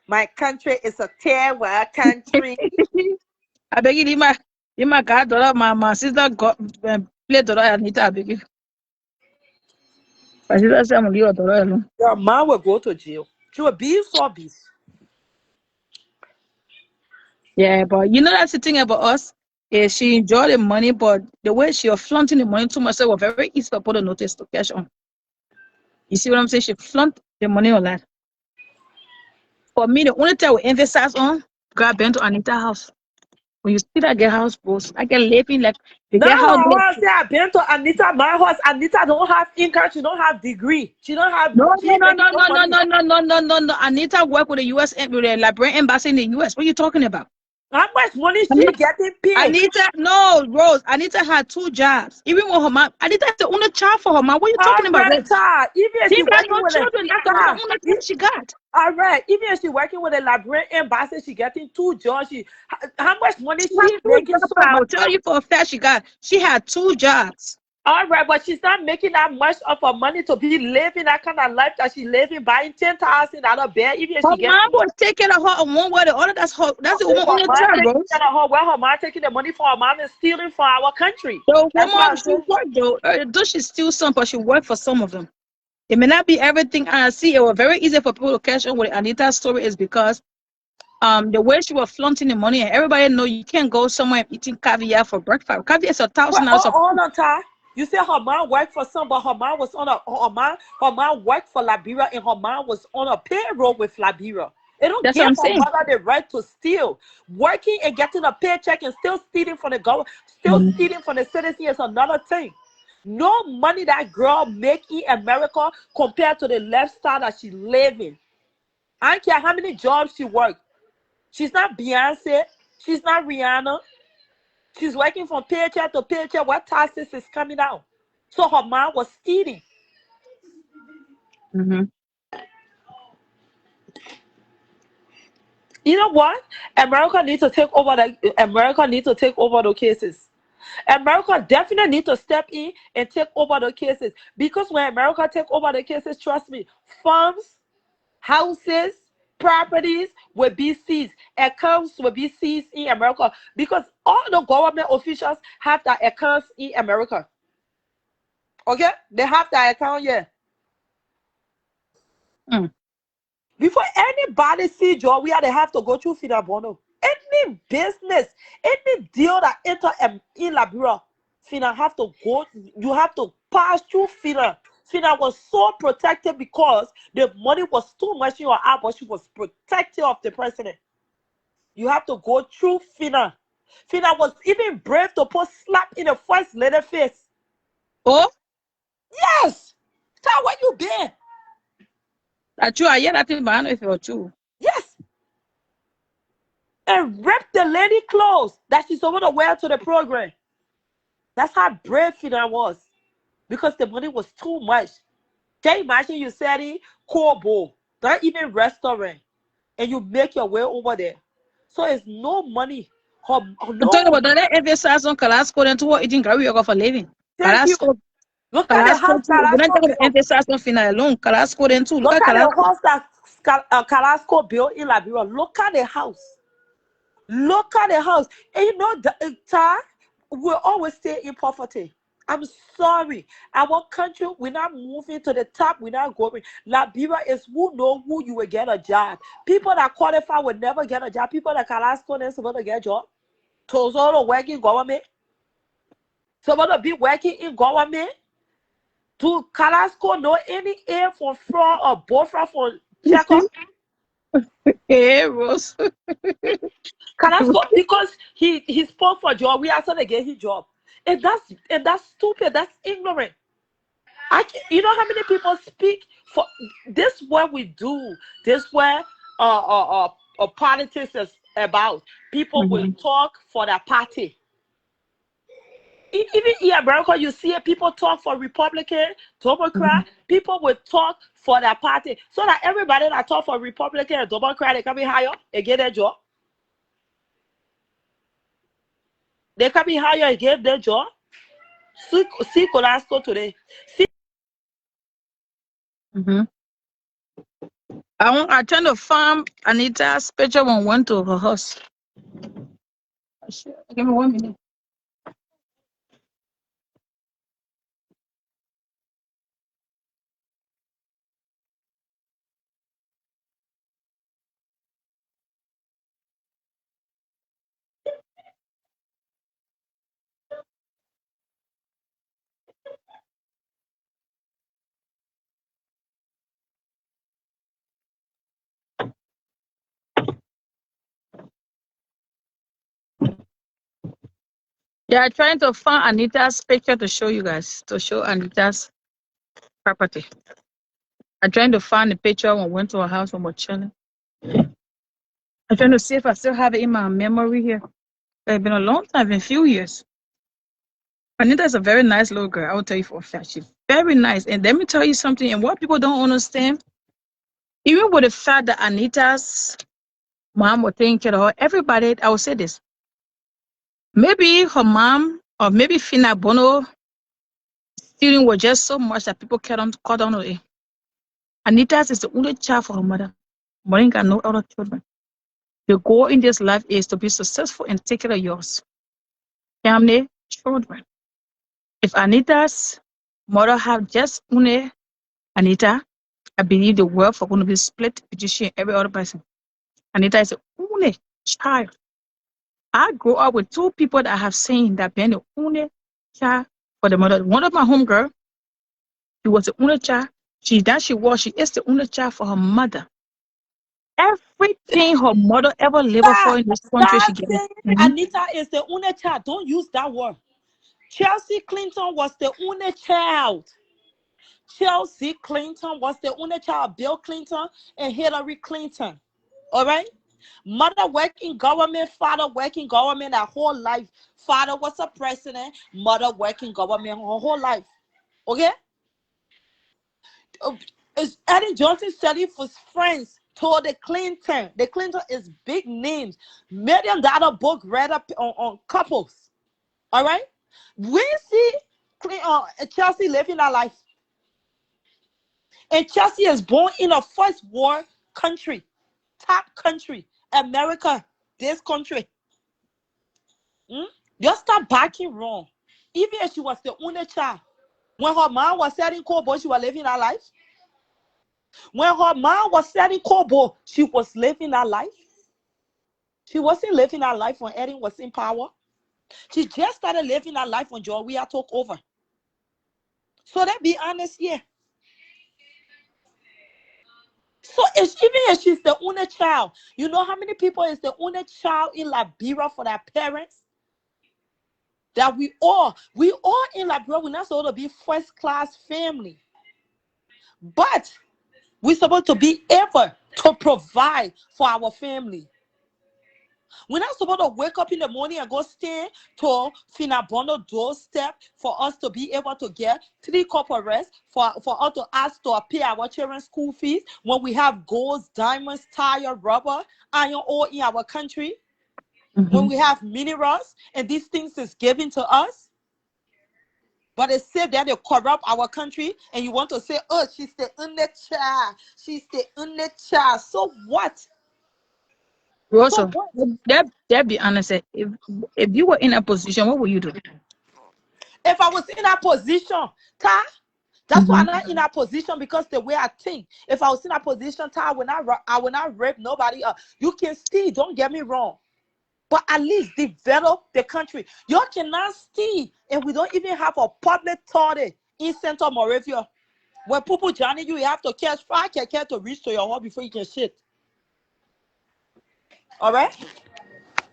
my country is a terror country. I beg you, my goddaughter, my sister got play daughter Anita. I beg you. My sister said I'm gonna leave her daughter alone. Your mom will go to jail. She will be so beast. Yeah, but you know that's the thing about us. Is she enjoyed the money, but the way she was flaunting the money too much, so it was very easy to put a notice to cash on. You see what I'm saying? She flaunt the money on that. For me, the only thing I would emphasize on, God been to Anita's house. When you see that get house post, I get living like the Now get house. her house say I've been to Anita, my house. Anita don't have income, she don't have degree. She don't have No, she no, ain't no, making no, no no, no, money. no, no, no, no, no, no. Anita worked with the U.S. with the Liberian embassy in the U.S. What are you talking about? How much money she Anita, getting paid? Anita, no, Rose. Anita had 2 jobs. Even with her mom, Anita is the only child for her mom. What are you All talking about, right, Rose? sir. Even if She she got working no with a children. That's Anita's sir, only child she got. all right. Even if she working with a Liberian embassy, she getting 2 jobs. How much money She had she 2 making? jobs. I will tell you for a fact she had 2 jobs. All right, but she's not making that much of her money to be living that kind of life that she's living, buying $10,000 bed. Even if Her she mom getting was taking care of her in one way or the other. That's the if woman her only mom child, taking Rose. care of her, where her mom taking the money for her mom is stealing for our country. The That's what woman, I'm she saying. worked though. Though she still some, but she worked for some of them. It may not be everything I see. It was very easy for people to catch on with Anita's story is because the way she was flaunting the money and everybody know you can't go somewhere and eating caviar for breakfast. Caviar is But $1,000 of hold on, Ty. You said her mom worked for some, but her mom was on her mom worked for Liberia and her mom was on a payroll with Liberia. It don't that's what give I'm her saying. mother the right to steal. Working and getting a paycheck and still stealing from the government, still Mhm. stealing from the citizens is another thing. No money that girl make in America compared to the lifestyle that she living. I don't care how many jobs she worked. She's not Beyonce. She's not Rihanna. She's working from paycheck to paycheck. What taxes is coming out? So her mom was stealing. Mhm. You know what? America needs to take over the cases. America definitely need to step in and take over the cases, because when America take over the cases, trust me, farms, houses, properties will be seized, accounts will be seized in America, because all the government officials have their accounts in America. Okay, they have their account here. Mm. Before anybody see job, we they have to go through Finabono. Any business, any deal that enter in Liberia, Fina have to go. You have to pass through Fina. Fina was so protected because the money was too much in your app, but she was protective of the president. You have to go through Fina. Fina was even brave to put slap in the first lady face. Oh, Yes. Tell where you been. that's true. I hear that thing, but I don't know if it was true. Yes. And rip the lady clothes that she's supposed to wear to the program. That's how brave Fina was, because the money was too much. Can you imagine you selling Kobo, not even restaurant, and you make your way over there? So it's no money. I'm talking No, about that emphasis on Carrasco and to what eating career for living. thank you. Carrasco, Look at the Carrasco house too. We're not Carrasco talking about built. emphasis on final alone. Carrasco then too. Look Look at at the Carrasco. house that Carrasco built in Liberia. Look at the house. Look at the house. And you know, we always stay in poverty. I'm sorry. Our country, we're not moving to the top. We're not going. Liberia is who know who you will get a job. People that qualify will never get a job. People that can ask for them supposed to get a job. So to work in government. Supposed to be working in government. To Carrasco know any air for fraud or boyfriend for checkup. Hey, Rose. Carrasco, because he spoke for job, we asked him to get his job. And that's stupid. That's ignorant. You know how many people speak for this? What we do, this where politics is about. People will Mhm. talk for their party. Even in America, you see people talk for Republican, Mhm. Democrat. People will talk for their party, so that everybody that talk for Republican and Democrat, they can be higher and get their job. They can be higher and get their job. See Colasco today. Mhm. I trying to find Anita's picture when we went to her house. Give me 1 minute. Yeah, I'm trying to find Anita's picture to show you guys, to show Anita's property. I'm trying to find the picture when we went to her house when we were chilling. I'm trying to see if I still have it in my memory here. It's been a long time, been a few years. Anita is a very nice little girl. I will tell you for a fact. She's very nice. And let me tell you something, and what people don't understand, even with the fact that Anita's mom was taking care of her, everybody, I will say this. Maybe her mom or maybe Fina Bono stealing was just so much that people caught on to it. Anita's is the only child for her mother. Mother got no other children. The goal in this life is to be successful and take care of yours. Family, children. If Anita's mother have just only Anita, I believe the wealth are going to be split between she and every other person. Anita is the only child. I grew up with two people that have seen that being the only child for the mother. One of my homegirl, she was the only child. She is the only child for her mother. Everything her mother ever lived for Stop. in this country, she Stop gave it. saying Mhm. Anita is the only child. Don't use that word. Chelsea Clinton was the only child. Chelsea Clinton was the only child. Bill Clinton and Hillary Clinton. All right? Mother worked in government, father worked in government her whole life. Father was a president, mother worked in government her whole life. Okay? Is Eddie Johnson studying for friends? to the Clinton. The Clinton is big names. $1 million book read up on couples. All right? We see Chelsea living her life. And Chelsea is born in a first world country. Top country. America. This country. Just stop backing wrong. Even if she was the only child. When her mom was selling cowboy, she was living her life. When her mom was selling cowboy, she was living her life. She wasn't living her life when Eddie was in power. She just started living her life when Joria took over. So let's be honest here. So even if she's the only child, you know how many people is the only child in Liberia for their parents? That we all in Liberia, we're not supposed to be first class family. But we're supposed to be able to provide for our family. We're not supposed to wake up in the morning and go stand to Finabono doorstep for us to be able to get 3 cups of rest, for us to ask to pay our children's school fees when we have golds, diamonds, tire, rubber, iron ore in our country, when we have minerals, and these things is given to us. But they say that they corrupt our country, and you want to say, oh, she's the only child. She's the only child. So what? Rosa, that be honest. If you were in a position, what would you do? If I was in that position, that's why I'm not in that position, because the way I think. If I was in that position, I will not rape nobody. You can steal, don't get me wrong. But at least develop the country. You cannot steal, and we don't even have a public toilet in Central Moravia. When people join you have to catch 5 keke to reach to your home before you can shit. All right?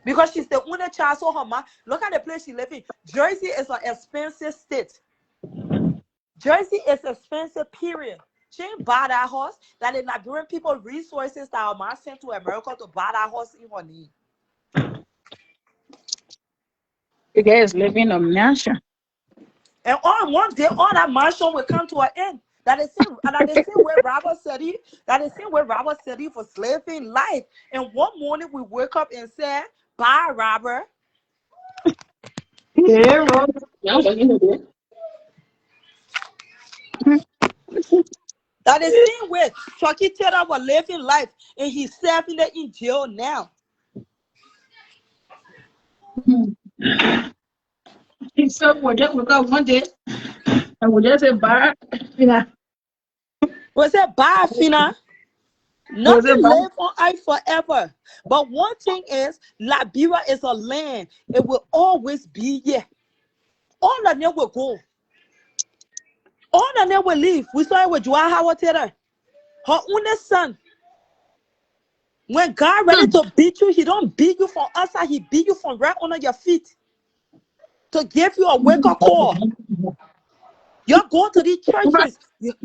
Because she's the only child, so her mom. Look at the place she lives in. Jersey is an expensive state. Jersey is expensive, period. She ain't buy that house. That the Liberian people resources that our mom sent to America to buy that house in her name. The guy is living in a mansion. And one day, all that mansion will come to an end. That is the same way Robert said he. That is the same way Robert said he for slaving life. And one morning we wake up and said, "Bye, Robert." Yeah, Rosa. That is the same way Chucky Taylor was living life, and he's serving it in jail now. So we'll just wake up one day and we'll just say bye. Was it bye, Fina? Nothing live on earth forever. But one thing is, Liberia is a land. It will always be here. All of them will go. All of them will leave. We saw it with Joa Howard Taylor. Her only son. When God ready to beat you, he don't beat you from outside. He beat you from right under your feet. To give you a wake-up call. You're going to these churches. You're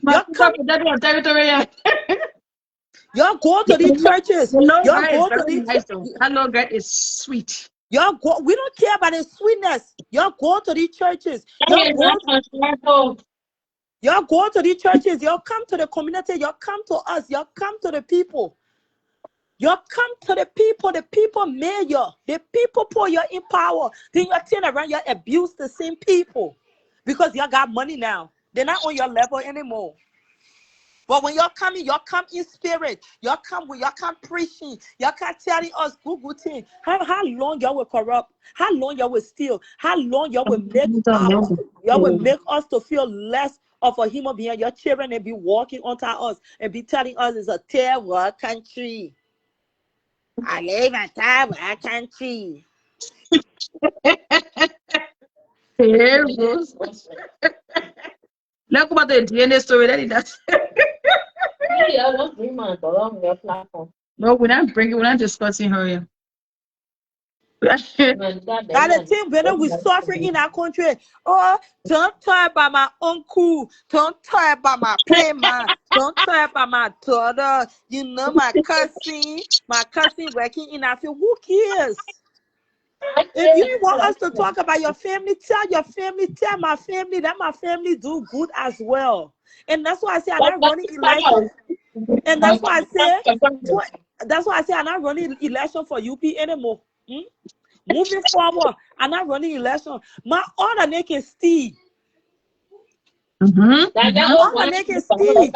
going to these churches. That Lord God is sweet. We don't care about his sweetness. You're going to these churches. You're going to these churches. You'll come to the community. You'll come to us. You'll come to the people. You'll come to the people. The people made you. The people put you in power. Then you turn around. You abuse the same people. Because you got money now. They're not on your level anymore. But when you're coming, you come in spirit. You come preaching. You come telling us good things. How long you will corrupt? How long you will steal? How long you will make us to feel less of a human being? Your children and be walking onto us and be telling us it's a third world country. I live in a third world country. Look about the DNA story that he does. No, we're not discussing her here. That's the thing, when we suffer in our country. Oh, don't talk about my uncle. Don't talk about my payment. Don't talk about my daughter. You know, my cousin working in our field. Who cares? If you want us to talk about your family, tell your family, tell my family that my family do good as well. And that's why I say I'm not running election. And that's why I say, that's why I say I'm not running election for UP anymore. Moving forward, I'm not running election. My other name is Steve. Other name is Steve.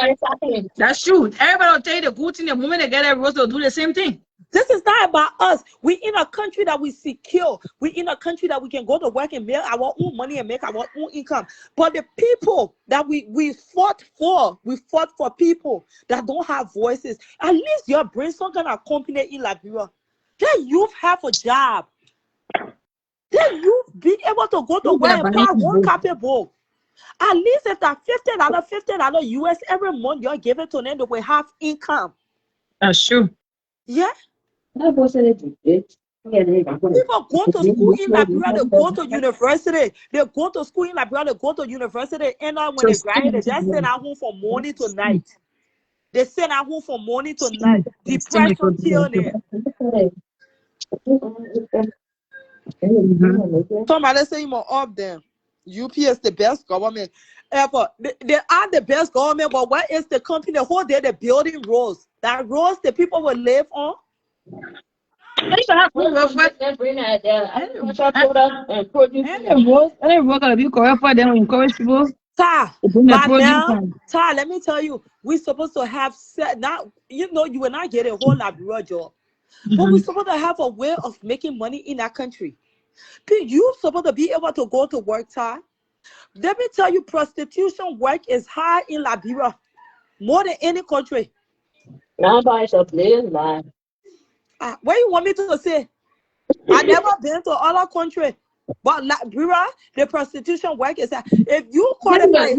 That's true. Everybody will tell you the good thing. The moment they get a rose, they'll do the same thing. This is not about us. We in a country that we secure. We in a country that we can go to work and make our own money and make our own income. But the people that we fought for people that don't have voices. At least you're bringing some kind of company in Liberia. Then you have a job. Then you be able to go to work and buy one capable. At least if that $50 US every month you're giving to them, they will have income. That's true. Yeah. People go to school in Liberia, they go to university. They go to school in Liberia, they go to university. And when they graduate, they just send out home from morning to night. They send out home from morning to night. Depression kill them. Somebody say you up them. UP is the best government ever. They are the best government, but what is the company? The whole day they're building roads. That roads the people will live on. Any road gonna be correct for them. Encourage people. But now, let me tell you, we're supposed to have now. You know, you will not get a whole Liberia job, but we're supposed to have a way of making money in our country. You're supposed to be able to go to work, Ty. Let me tell you, prostitution work is high in Liberia, more than any country. Nobody's a blatant lie. What you want me to say? I never been to other country, but Liberia, the prostitution work is high. If you qualify,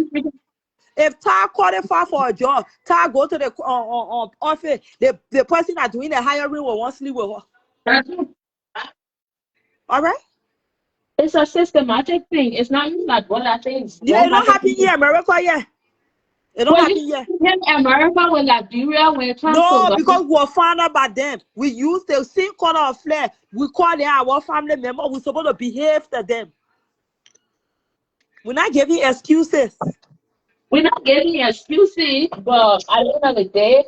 if Ty qualify for a job, Ty go to the office. The person that doing the hiring will want to sleep with her. All right. It's a systematic thing. It's not even like what I think. Yeah, it don't happen in America, yeah. It don't happen yet. In America with Liberia, when it comes no, because we're found out by them. We use the same color of flag. We call them our family member. We're supposed to behave to them. We're not giving excuses. We're not giving excuses, but at the end of the day,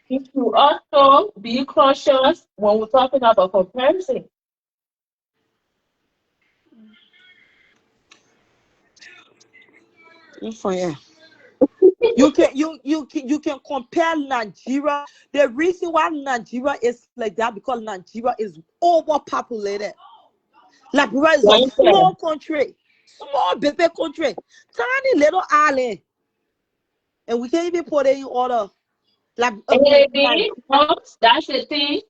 you should also be cautious when we're talking about comparison. Yeah. You can compare Nigeria. The reason why Nigeria is like that because Nigeria is overpopulated. Liberia is a small country, small baby country, tiny little island, and we can't even put it in order. That's the thing.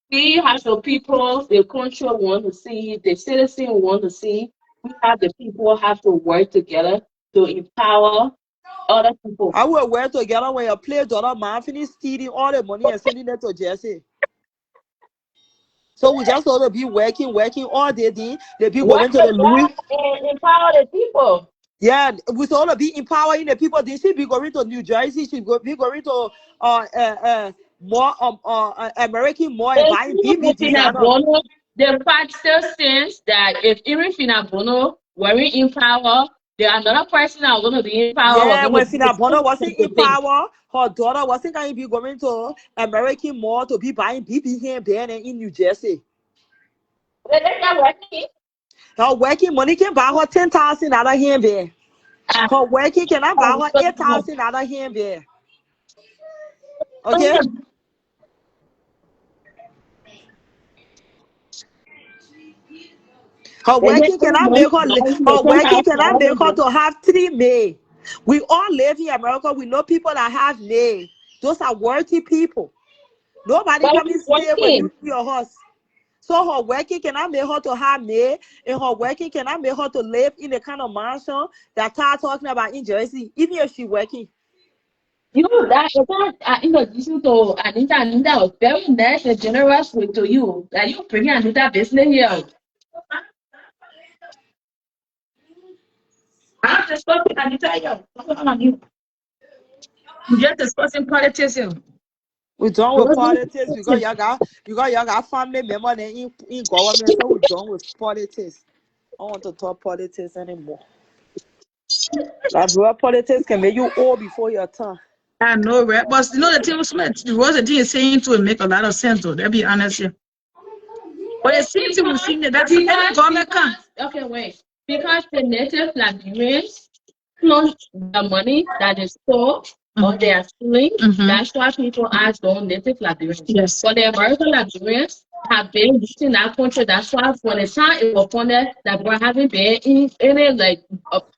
We have the people, the country want to see, the citizens want to see. We have the people have to work together to empower other people. I will work together when you play dollar man finish stealing all the money and sending it to Jesse. So we just ought to be working all day. They be going to the Louis. Empower the people. Yeah, we ought to be empowering the people. They should be going to New Jersey. Should be going to more American more and buying BBG. The fact still stands that if even Fina Bono were in power, there are another person that was going to be in power. Yeah, when Fina Bono wasn't in power, her daughter wasn't going to be going to American Mall to be buying BB here and in New Jersey. Her working money can buy her $10,000 out of here there. Her working cannot buy her $8,000 out of here there. Okay. Her working cannot make her to have 3 maids. We all live in America. We know people that have maids. Those are worthy people. Nobody come and stay with you in your house. So her working cannot make her to have maid, and her working cannot make her to live in the kind of mansion that Ty talking about in Jersey, even if she working. You know that in addition to Anita was very nice and generous to you. That you bring Anita business here. I'm just talking Anita here. We're just discussing politics here. We're done with politics because you got family members in government, so we're done with politics. I don't want to talk politics anymore. Like real politics can make you old before your time. I know, right? But you know the thing was Smith, the thing is saying to make a lot of sense, though. Let's be honest here. But it seems to be seeing that that's any government can. Okay, wait. Because the native Liberians not the money that is stored or they are stealing. That's why people ask those native Liberians. Yes. But the American Liberians have been in that country. That's why when the time it was funded, that we haven't been in any like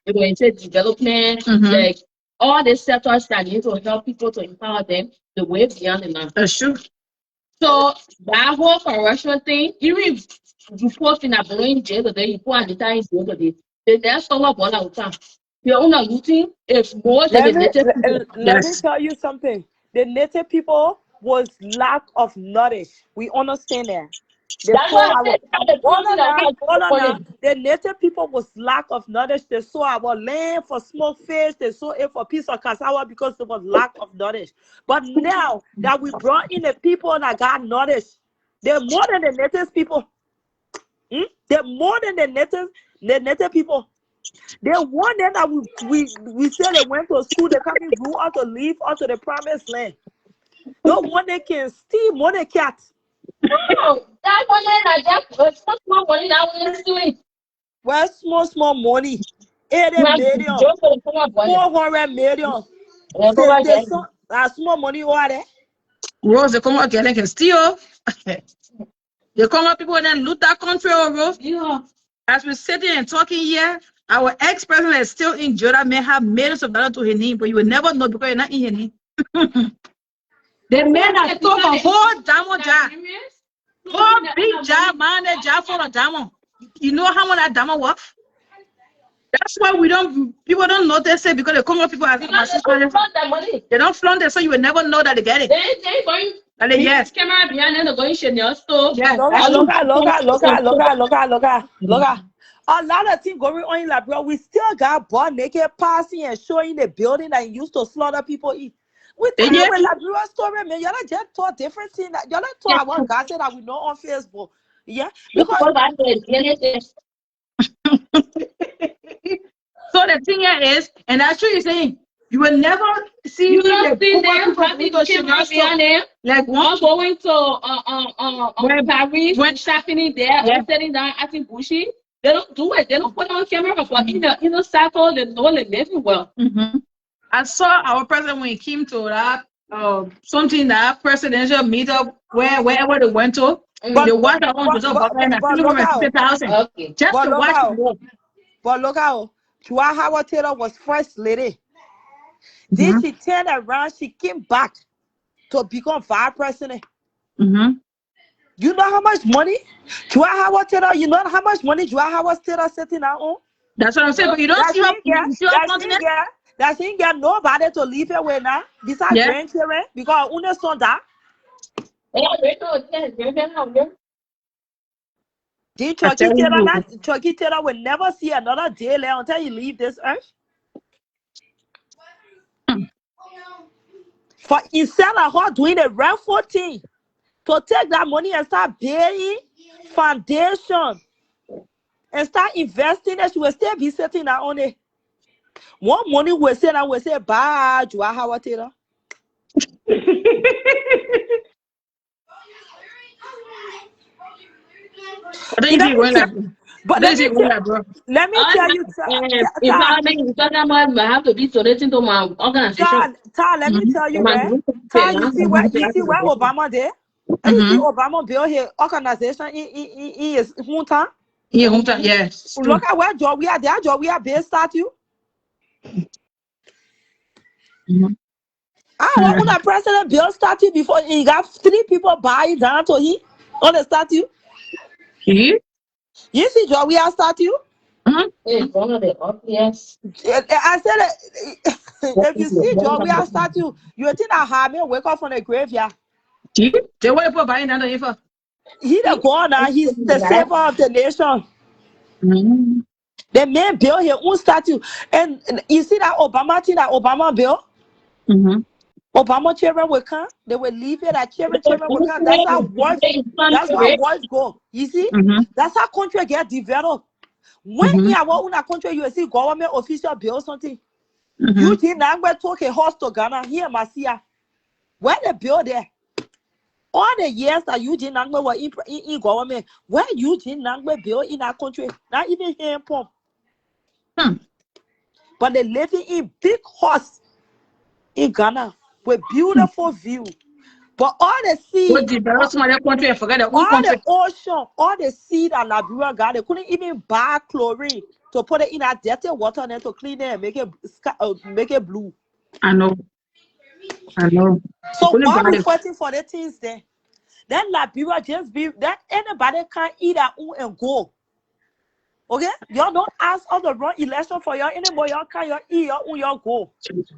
development, like all the sectors that need to help people to empower them the way beyond the land. That's true. So that whole corruption thing, even if you post in a blowing jail today, you put at the time jail today, the next summer ball out time. Your own looting is more than the native people. Let me tell you something. The native people was lack of knowledge. We understand that. That's why I said the native people was lack of knowledge. They saw our land for smoked fish. They saw it for piece of cassava because there was lack of knowledge. But now that we brought in the people that got knowledge, they're more than the native people. They're more than the native people. They one them that we say they went to school, they coming grew out to live out to the promised land. No one they can steal more than cats. No, that money that just small money that was doing. Well, small money. 80 million, 400 million. That's small money over there. Rose, they come out again, they can steal. They come out people and then loot that country over. Yeah. As we're sitting and talking here, our ex-president is still in Jordan, may have millions of dollars to his name, but you will never know because you're not in his name. The man that took a whole diamond job. Whole big job, man, that job for a diamond. You know how much that diamond worth? That's why people don't notice it because they come up people as they don't flaunt it, so you will never know that they get it. They going yes. Camera behind them, they're going to your store. Yes. Look. A lot of things going on in Liberia. We still got butt naked passing and showing the building that used to slaughter people in. We tell you when Liberia story, man. Y'all just talk different things. Y'all talk about gossip that we know on Facebook. Yeah, because so the thing here is, and that's true you're saying, you will never see you don't see them like one going to Paris when shopping there or sitting down acting bushy. They don't do it. They don't put on camera but in the circle they know they live well. I saw our president when he came to that something that presidential meetup wherever they went to. They watched our own Okay. Just to watch. But look how Joa Howard Taylor was first lady. Then she turned around, she came back to become vice president. You know how much money Joa Howard Taylor, you know how much money Joa Howard Taylor sitting out on? That's what I'm saying, but you don't see her. That she ain't got nobody to leave her with now, besides grandchildren, because her son died. Then Chucky Taylor will never see another day left until you leave this earth. For instead of her doing the rightful thing, to take that money and start paying foundation and start investing, that she will still be sitting there on it. One money will say, I will say, bye, Joa Howard Taylor. But let me tell you, I have to be donating to my organization. Let me tell you, right? You see where Obama did? You see Obama built his organization in his hometown? Yes. Look at where Georgia, their Georgia based statue. When the president built statue before he got 3 people buy down to him on the statue. You see Georgia statue? It's one of the obvious. I said if you see Georgia statue, you think that Harvey wake up from the graveyard. They want to put buying down to him for. He's the governor, he's the savior of the nation. The man built his own statue. And you see that Obama thing that Obama built? Obama children will come, they will leave it at children will come. That's how words go. You see? That's how country get developed. When you are in a country, you will see government official build something. Eugene Nangbe took a horse to Ghana. Here, Masia. Where they build there? All the years that Eugene Nangbe were in government, where Eugene Nangbe built in our country, not even here in Pom. But they living in big horse in Ghana with beautiful view. But all the sea, What did the some other country and forget their own all country? the ocean, all the sea that Liberia got, they couldn't even buy chlorine to put it in a dirty water and then to clean it and make it blue. I know. So Couldn't why buy we it. fighting for the things there? Then Liberia just be that anybody can eat their own and go. Okay? Y'all don't ask of the wrong election for y'all anymore. Y'all can y'all eat your own, y'all go.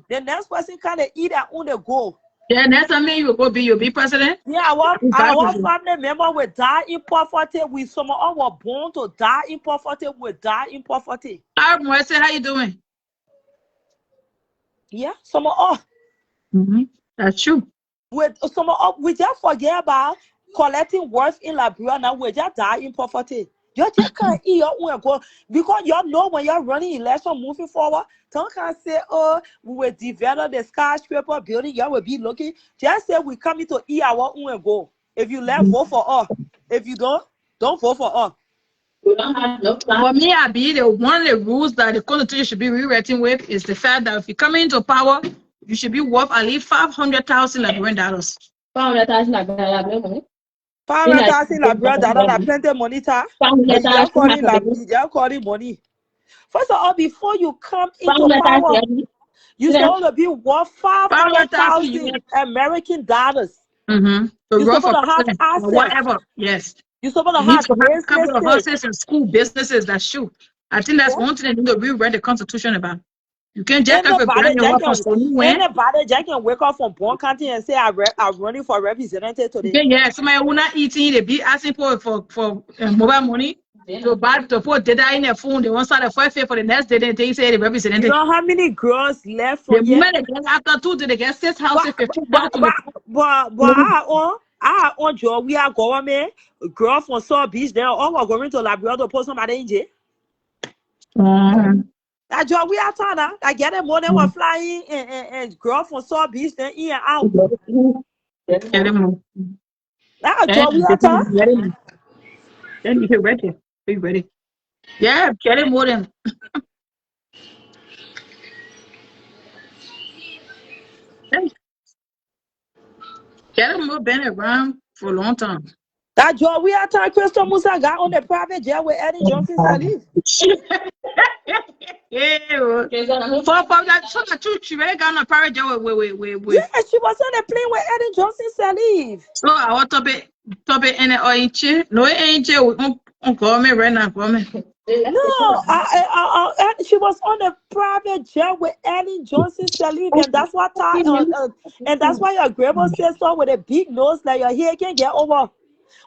The next person can eat their own, they go. Yeah, that's something you will be president. Yeah, our family member will die in poverty. We some of us were born to die in poverty. We die in poverty. Hi, Morrison, how you doing? Yeah, some of us. That's true. With some of us, we just forget about collecting wealth in Liberia. Now we just die in poverty. You just can't eat your own and go because y'all know when you're running election moving forward. Don't can't say, oh, we will develop the skyscraper building. Y'all will be looking. Just say we coming to eat our own and go. If you let, vote for us. If you don't vote for us. We don't have no plan. For me, I be one of the rules that the constitution should be rewritten with is the fact that if you come into power, you should be worth at least $500,000 Liberian dollars. 500,000 Liberian money. 500,000 Liberian dollars, plenty money, ta. You calling money. First of all, before you come into power, you supposed to be worth 500,000 American dollars. So You're run supposed for to have president assets. or whatever. Yes. You're supposed to You need have to have a couple of businesses. houses and school businesses. That's true. I think that's one thing they need to rewrite the constitution about. You can't just have a brand new one from Anybody that can wake up from Bon County and say I'm running for representative today. Yeah, somebody who not eating, they be asking for mobile money to put data in their phone. They want to start a 5 for the next day. They say they representative. You know how many girls left from the here? moment they get after 2, they get 6 houses, 15 I on job we are government girl from South Beach. They all were going to Liberia to post somebody in jail. That job we are Tana. I get them more than were flying and girl from South Beach then in and out. That job we are Tana. Then you get ready. Be ready. Yeah, get it more than. Get them more been around for a long time. That job we are Tana. Crystal Musa got on the private jet with Eddie Johnson Salif. Yeah, for that, so that you really got on a private jet with. Yeah, she was on the plane with Eddie Johnson Salif. So I want to be in the orange. No, ain't you? Call me right now. Call me. No, she was on a private jet with Eddie Johnson Salif, and that's what and that's why your grandma says so with a big nose that your hair can get over.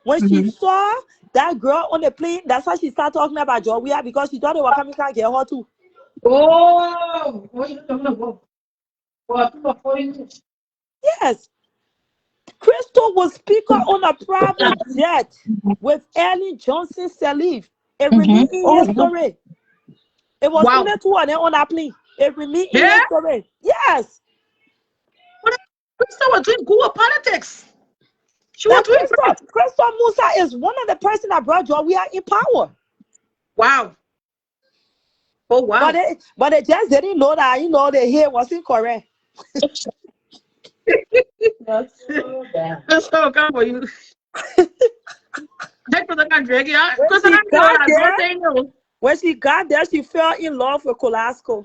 When she saw that girl on the plane, that's why she started talking about Joia because she thought they were coming to get her too. Oh, what are you talking about? Yes. Crystal was speaker on a private jet with Ellen Johnson Salif. It remains in history. It was only 2 of them on that plane. It remains in history. Yes. Crystal was doing good politics. She was doing Crystal Musa is one of the person that brought Joia in power. Wow. Oh wow. But they just didn't know that, the hair wasn't correct. That's so bad. That's so good for you. When she got there, she fell in love with Colasco.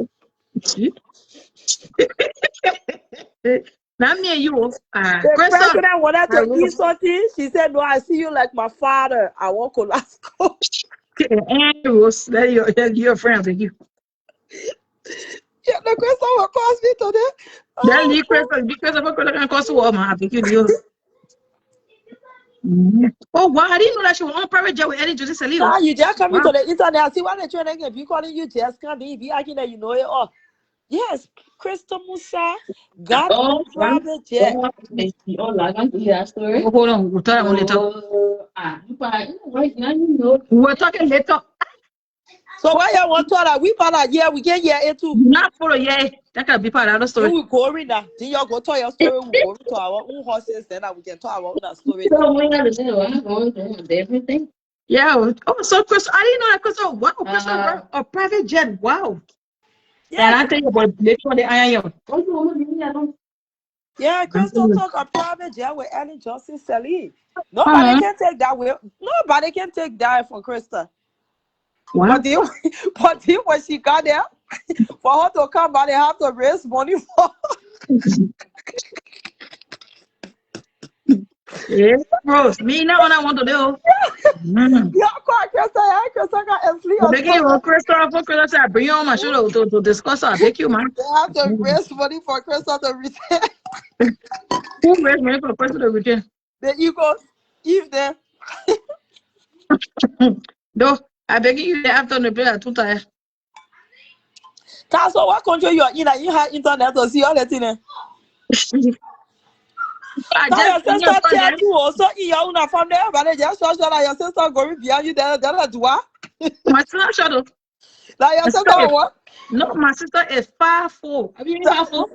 Not me and you. The president wanted to eat something. She said, no, I see you like my father. I want Colasco. And your friends with you. Yeah, the question will cost me today. That lead question, because of what can cost a woman. I think you. Oh wow, I didn't know that she was on private jet with Eddie Johnson Salif. Nah, you just come into the internet. See what the training can be calling you just can't be acting that you know it all. Yes, Crystal Musa got on private jet. Hold on, we'll talk later. We're talking later. So why you want to that we found out? Yeah, we get it too. Not for a year. That can be part of the Then story. we go in now. Then you go tell your story. We go to our own horses. Then we can tell our own story. So we understand I'm going through everything. Yeah. Oh, so Chris, I didn't know that. Chris, oh, wow, Chris, a private jet. Wow. Yeah. And I tell you about this one, the iron. Yeah, Crystal talk a private jet with Ellen Johnson Sally. Nobody can take that way. Nobody can take that from Crystal. Wow. But then when she got there, for her to come back, they have to raise money for Yeah, bros. Me now what I want to do. Yeah, quite Crystal got asleep I or beg you, something. Crystal, I bring you on my show to discuss. I beg you, man. They have to raise money for Crystal to return. Who raised money for Crystal to return? The Eagles, if they. Though, I beg you, after the play at 2 times. So what country you are in? You have internet to see all the things. Now your sister tell you also in your own family, but they just show that your sister going behind you there do what? My sister shut up. Like your sister what? No, my sister is 5'4". Have you been 5'4"?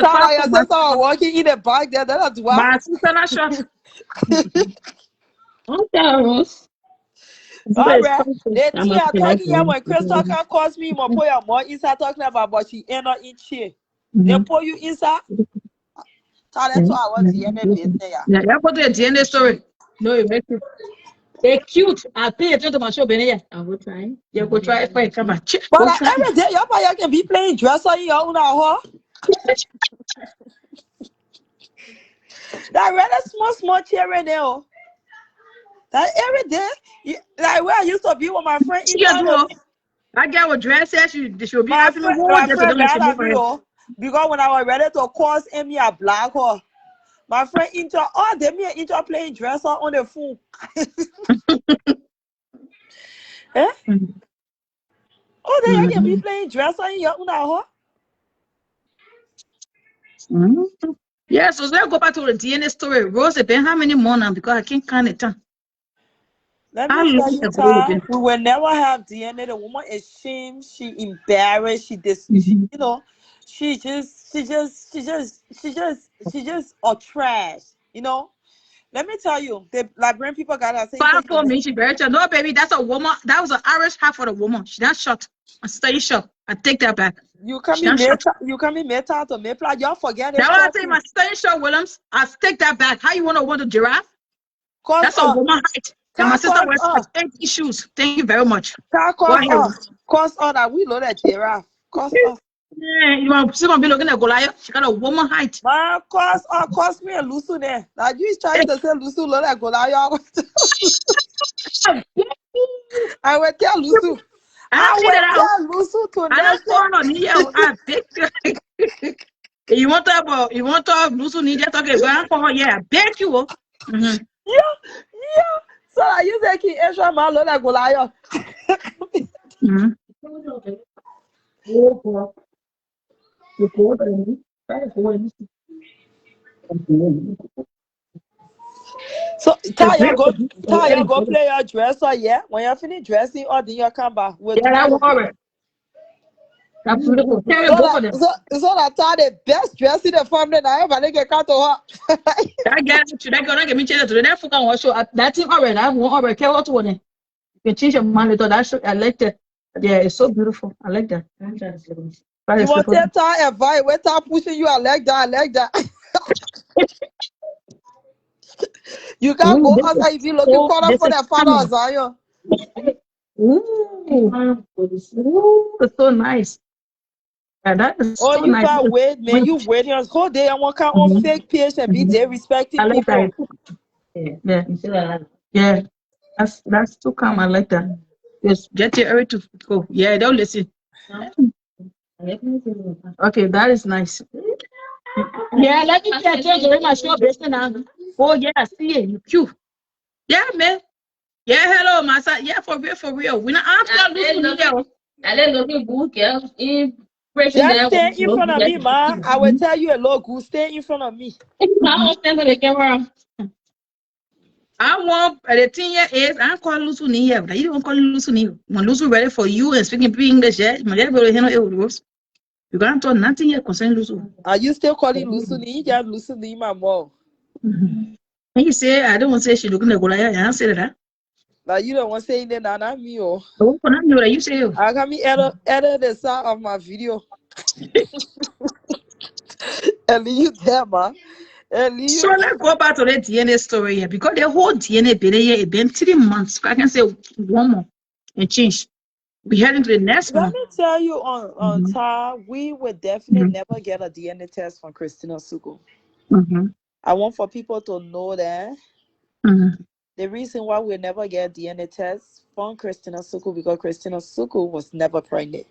Like your sister walking in the bag there do what? My sister not shut. Okay, Rose. All right. They think I'm talking here when Crystal can cause me more put your more inside talking about, but she ain't not in chair. They put you inside. Tell them to our DNA business. Yeah, you put the DNA story. No, you make it. They're cute. I pay attention to my show, Benny. I will try. You go try it for it. Come on. But like every day, you can be playing dress on your own hour. That really small chair in there. That every day, like where I used to be with my friend. I get what dress says she should be my friend mad me, because when I was ready to cause Amy a black hole, my friend they playing dress on the phone. Eh? Oh, they can be playing dress on your own hour. Yeah, so let's go back to the DNA story. Rose, it's been how many more now? Because I can't count it. Let me tell you, Ty, we will never have DNA. The woman is ashamed. She embarrassed. She just a trash. You know. Let me tell you, the Liberian people gotta say. 5'4" means she very no, baby. That's a woman. That was an Irish half for the woman. She not shot. I stay shot. I take that back. You can be meta to me. Y'all forget it. Now I say my stay shot, Williams. I take that back. How you want a giraffe? That's a woman height. And my sister wears 8 shoes. Thank you very much. Cause that we know that giraffe. Yeah, you want to be looking at Goliath? She got a woman height. Man, cause me a Lusu there. Like you trying to say Lusu look like Goliath. I will tell Lusu. I will tell Lusu to I beg you. You want to Lusu need to talk about? Yeah, I beg you. Yeah. So I use that key extra man look like Goliath. So Taya go play your dresser, yeah. When you finish dressing, or then you come back. Yeah, I worry. That's beautiful. So that time the best dress in the family now, but they get cut to her. I get it. Should I go and get me changed to the next one? Show that thing already. I won't already care what one. You can change your mind to that. I like that. Yeah, it's so beautiful. I like that. You want to tell advice? When time pushing you, I like that. You can't go outside if you looking for the father of Zion. It's so nice. Yeah, that is so you nice. Can't wait, man. You wait your whole day and walk out on fake page and be there respecting I like people. That. Yeah. That's too calm. I like that. Just get your ear to go. Yeah, don't listen. Okay, that is nice. Yeah, let me get my show based now. Oh yeah, see it. You cute. Yeah, man. Yeah, hello, Massa. Yeah, for real. We not after losing. I let looking good, girl. Just stay in front of me, man. I will tell you a logo. Stay in front of me. I don't stand for the camera. I want at the 10-year age, I call Lusu here, but you don't call Lusu Ni. When Lusu ready for you and speaking English, my dad will handle it with you can't talk nothing here concerning Lusu. Are you still calling Lusuni? Yeah, Lusuni, my mom. And you say, I don't want to say she looking at Golaya, and I said that. Like you don't want to say that, not me. Oh, Oh, you say, I got me edit the sound of my video. And leave that, man. And leave so let's go back to the DNA story here because the whole DNA been here, it been 3 months. I can say 1 more and change. We head into the next let one. me tell you on time, we would definitely never get a DNA test from Christina Suku. I want for people to know that the reason why we never get DNA test from Christina Suku because Christina Suku was never pregnant.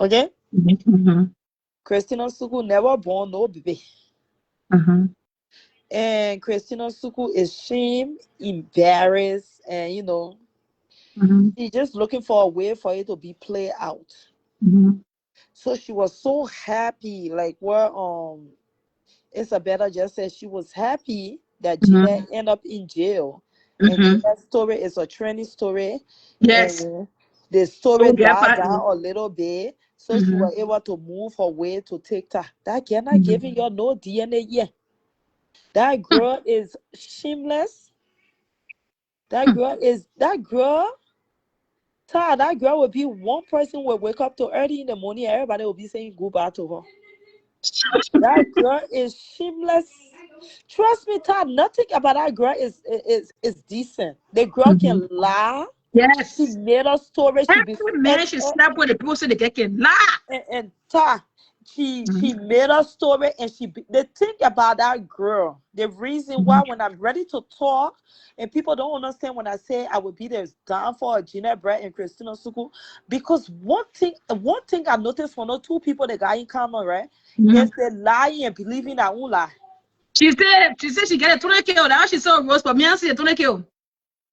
Okay? Christina Suku never born no baby. And Christina Suku is shame, embarrassed, and she's just looking for a way for it to be played out. So she was so happy, like where Isabella just said she was happy that Gina ended up in jail. And Gina's story is a trending story. Yes. And the story died down a little bit. So she was able to move her way to TikTok. That girl not giving you no DNA yet. That girl is shameless. That girl, that girl would be one person will wake up to early in the morning. Everybody will be saying goodbye to her. That girl is shameless. Trust me, Todd, nothing about that girl is decent. The girl can lie. Yes. She made a story. Every man should snap with the people so they can lie. And Todd, she made a story, and the thing about that girl, the reason why when I'm ready to talk, and people don't understand when I say I would be there down for Gina Brett and Christina Suku, because one thing I noticed from those two people that got in common, right, is they lying and believing their own lie. She said she got a 20 kill. Now she saw Rose, but me and see a 20 kill.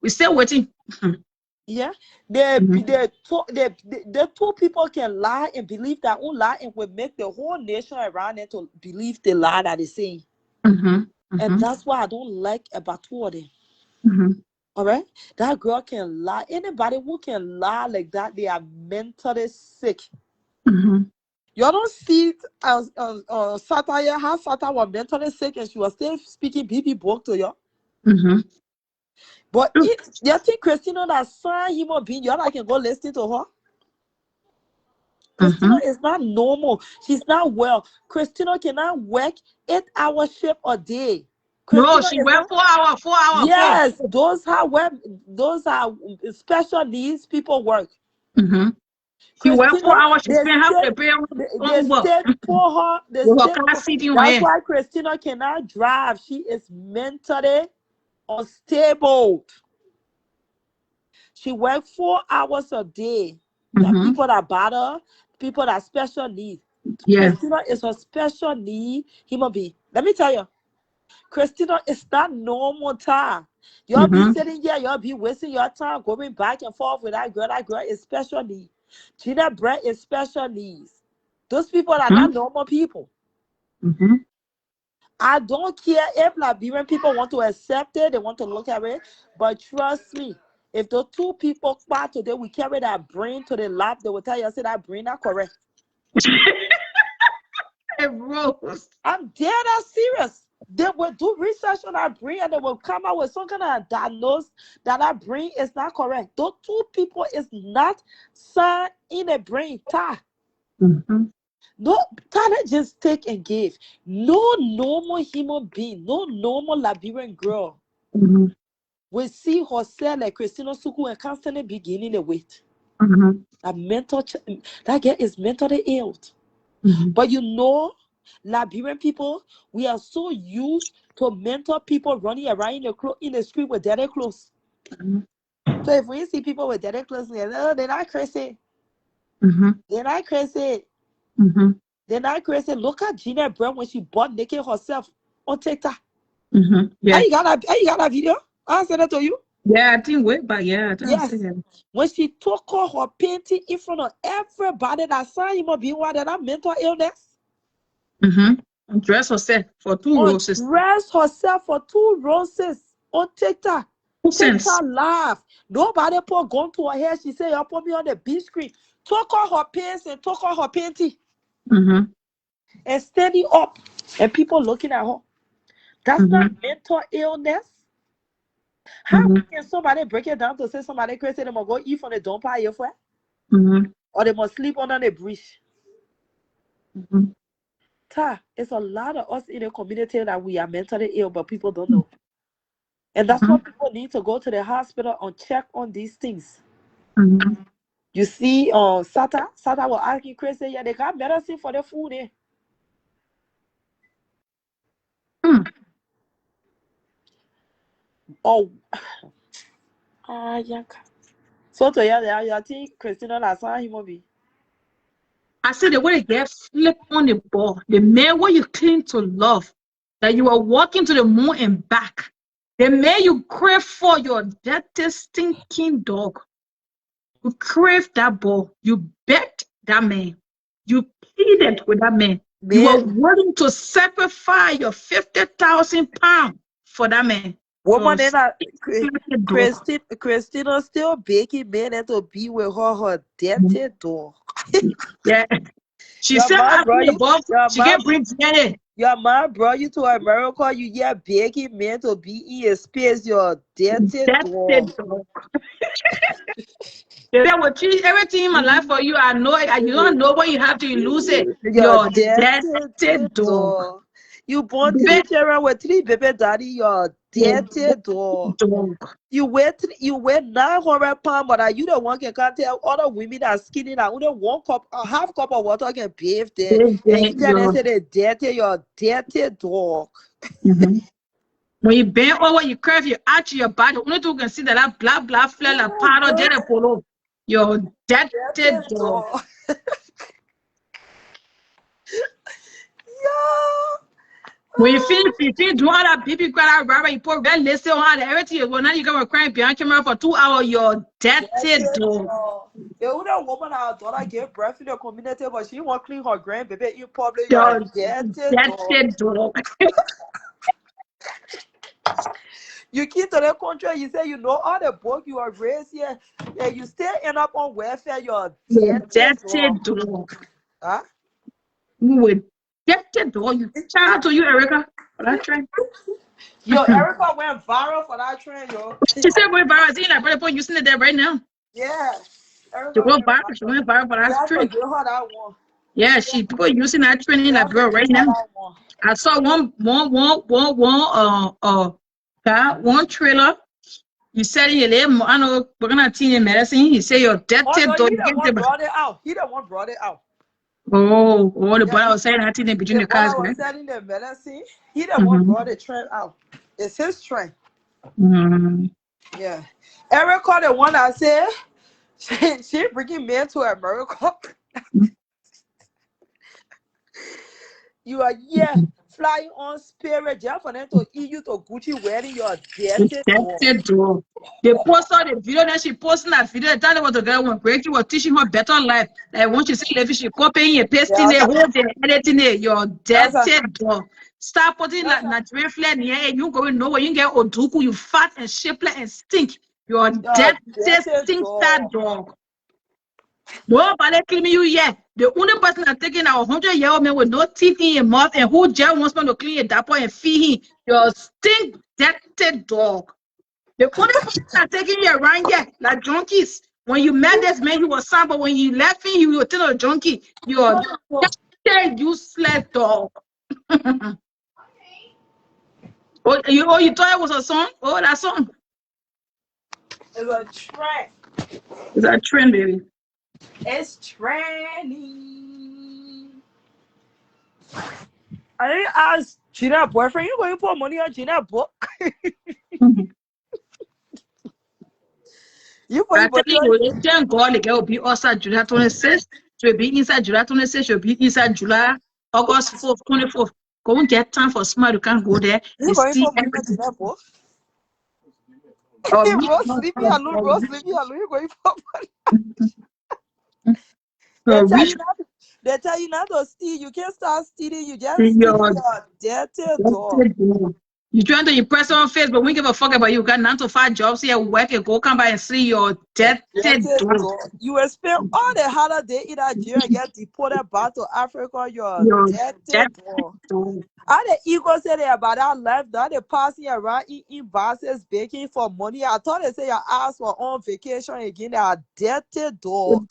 We still waiting. Yeah, the two people can lie and believe their own lie and will make the whole nation around them to believe the lie that they say. And that's what I don't like about two of them. All right, that girl can lie. Anybody who can lie like that, they are mentally sick. You don't see it as Satire, how Satire was mentally sick and she was still speaking BB book to you. But you think Christina that sign human being, you can go listen to her? Christina is not normal. She's not well. Christina cannot work 8-hour shift a day. Christina no, she worked 4 hours. Yes, those are special needs people work. She worked 4 hours. She spent half the pay They stay for her. That's why Christina cannot drive. She is mentally unstable. She works 4 hours a day. People that bother, people that special needs. Christina is a special need human being. Let me tell you, Christina is not normal time. You'll be sitting here, you'll be wasting your time going back and forth with that girl. That girl is special needs. Gina Brett is special needs. Those people are not normal people. I don't care if Liberian people want to accept it, they want to look at it, but trust me, if the two people fight today, we carry that brain to the lab, they will tell you, I say that brain not correct. I'm dead ass serious. They will do research on our brain and they will come out with some kind of diagnosis that our brain is not correct. Those two people is not signed in a brain. No, talent just take and give. No normal human being, no normal Liberian girl will see herself like Christina Suku and constantly beginning to wait. That girl is mentally ill. But Liberian people, we are so used to mental people running around in the street with dirty clothes. So if we see people with dirty clothes, they're not crazy. They're not crazy. They're not crazy. Look at Gina Brown when she bought naked herself on TikTok. You got that video? I sent it to you. Yeah, I think way back. Yeah, yes. When she took off her painting in front of everybody that saw him be what that mental illness. Dress herself for 2 roses. Dress herself for 2 roses on TikTok. Sense. TikTok live. Nobody put gun to her head. She said, you put me on the big screen. Took off her pants and took off her panty and standing up. And people looking at her. That's not mental illness. How can somebody break it down to say somebody crazy, they must go eat from the dump here for? Or they must sleep under the bridge? It's a lot of us in the community that we are mentally ill, but people don't know. And that's why people need to go to the hospital and check on these things. You see, Sata was asking crazy, yeah, they got medicine for the food there. Oh, yeah. So to you think Christina last time he will be. I said the way they get flip on the ball, the man where you cling to love, that you are walking to the moon and back. The man you crave for your dirty, stinking dog. You crave that ball. You begged that man. You pleaded with that man. You were willing to sacrifice your 50,000 pounds for that man. Woman, Christina still begging men and to be with her dirty dog. Yeah. She Your said, man brought you, she can't bring DNA. Your man brought you to America, you get begging men to be in your space, your dirty dog. Yeah, will treat everything in my life for you. I know it. You don't know what you have to lose it. Your dirty dog. You born 3 children with 3 baby daddy, your dirty dog. You weigh 900 pounds, but you the one can tell other women that are skinny that only 1 cup, a half cup of water can bathe them. And you tell them say they dirty, your dirty dog. When you bend over, you curve, you arch your body. Only two can see that blah flare like powder there polo. Your dirty dog. When you feel doing all that baby cry rubber, you put red listen on how everything you go. Now you come crying behind camera for 2 hours. Your dirty dog. The older woman, our daughter gave birth in the community, but she won't clean her grandbaby in public. Your dirty dog. You keep to the country, you say you know all the book you are raised here, and you still end up on welfare. Your dirty dog. Huh? You would dirty dog. You shout out to you, Erica, for that train. Yo, Erica went viral for that train, yo. She said went viral. See that brother using it there right now. Yeah. She went viral. She went viral for that train. Give her that one. Yeah, people using that train in that girl right now. I saw one trailer. You said he live. I know we're gonna teach him medicine. He said your death dog. He the one brought it out. He the one brought it out. Oh, the brother was saying that in between the cars. Was selling the medicine. He the one brought the train out. It's his train. Yeah. Erica, the one I said she bringing men to America. You are flying on Spirit, just for them to eat you to Gucci wearing your dirty dog. They posted the video, then she posted that video. That was the girl when Greg was teaching her better life. Like when she see Levi, she copying and pasting it, holding editing it. Your dirty dog. Start putting like Nigerian flag near it. You going nowhere. You get oduku. You fat and shapeless and stink. Your dirty stink that dog. Nobody cleaning you yet. The only person that's taking our 100-year-old man with no teeth in your mouth and who just wants to clean your dapper and feed him, your stink dirty dog. The only person that's taking you around here like junkies. When you met this man, he was sound, but when you left him, he was still a junkie. Your dirty useless dog. You thought it was a song? Oh, that song. It's a trend. It's a trend, baby. It's trending. I didn't ask Gina boyfriend, you going to put money on Gina book? You put money on thank God the girl will be outside July 26th. She'll be inside July 26th. She'll be inside July, August 4th, 24th. Go and get time for smart. You can't go there. You going to put money on Gina book? Rose, leave me alone. Rose, leave me alone. You going to put money? They tell you not to steal. You can't start stealing. You just steal your dirty dog. You trying to impress on Facebook. We give a fuck about you. Got 9 to 5 jobs here, work and go come by and see your dead dog. You will spend all the holiday in Nigeria and get deported back to Africa. You're Your dead dead dog. dog. I the ego say they about that life that they passing around eating boxes, begging for money. I thought they say your ass were on vacation again. They are dirty dog.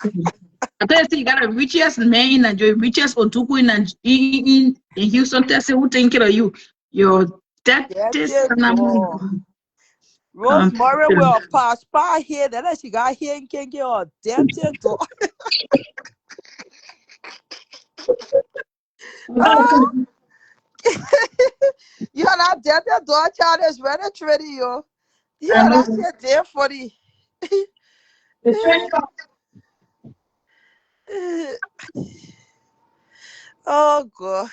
I tell you, you got the richest man in Nigeria, richest Otuku in Houston, Texas, who take care of you. Your dead dog. Rosemary will pass by here. Then she got here and can't get her dirty dog. You are not dirty dog, child is ready to trade you. Yeah, that's your day for the. Oh God.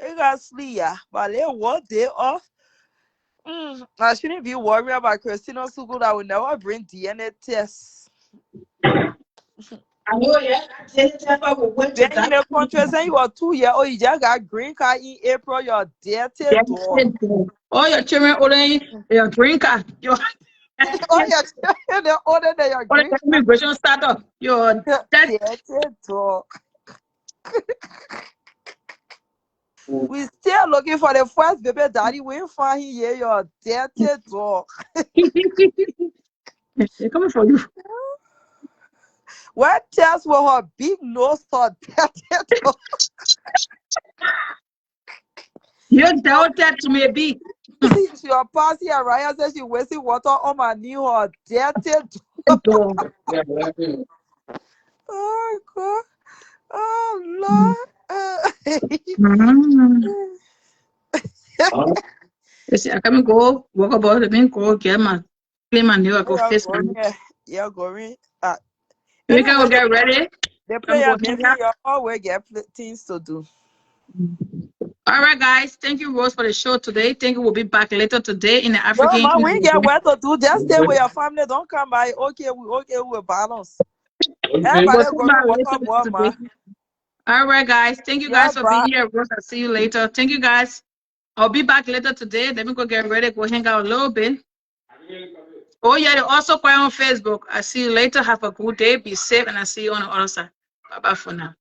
You got sleep, yeah. But they 1 day off. I shouldn't be worried about Christina Sugu that will never bring DNA tests. I know, yeah. Then in the country, saying you are 2 years old, you just got green card in April, you're dirty dog. All your children older your green card. Your Oh, yeah, they're older than your green card. immigration startup. Your dirty dog. We still looking for the first baby daddy. We ain't find him here, your dirty dog. They're coming for you. What test with her big nose, her dirty dog? You're doubted to me be. Your passing Ryan says she wasting water on my knee, her dirty dog. Oh God. Oh Lord. I come go walk about the go get my clean my nail, I go face my. Yeah, going. We can go get ready. The player maybe you always get things to do. All right, guys. Thank you, Rose, for the show today. Thank you. We'll be back later today in the African. No, we get what to do. Just stay with your family. Don't come by. Okay, we balance. Everybody go to all right, guys. Thank you guys for being here. Rose, I'll see you later. Thank you, guys. I'll be back later today. Let me go get ready. Go hang out a little bit. Oh, yeah. They're also quite on Facebook. I'll see you later. Have a good day. Be safe. And I'll see you on the other side. Bye-bye for now.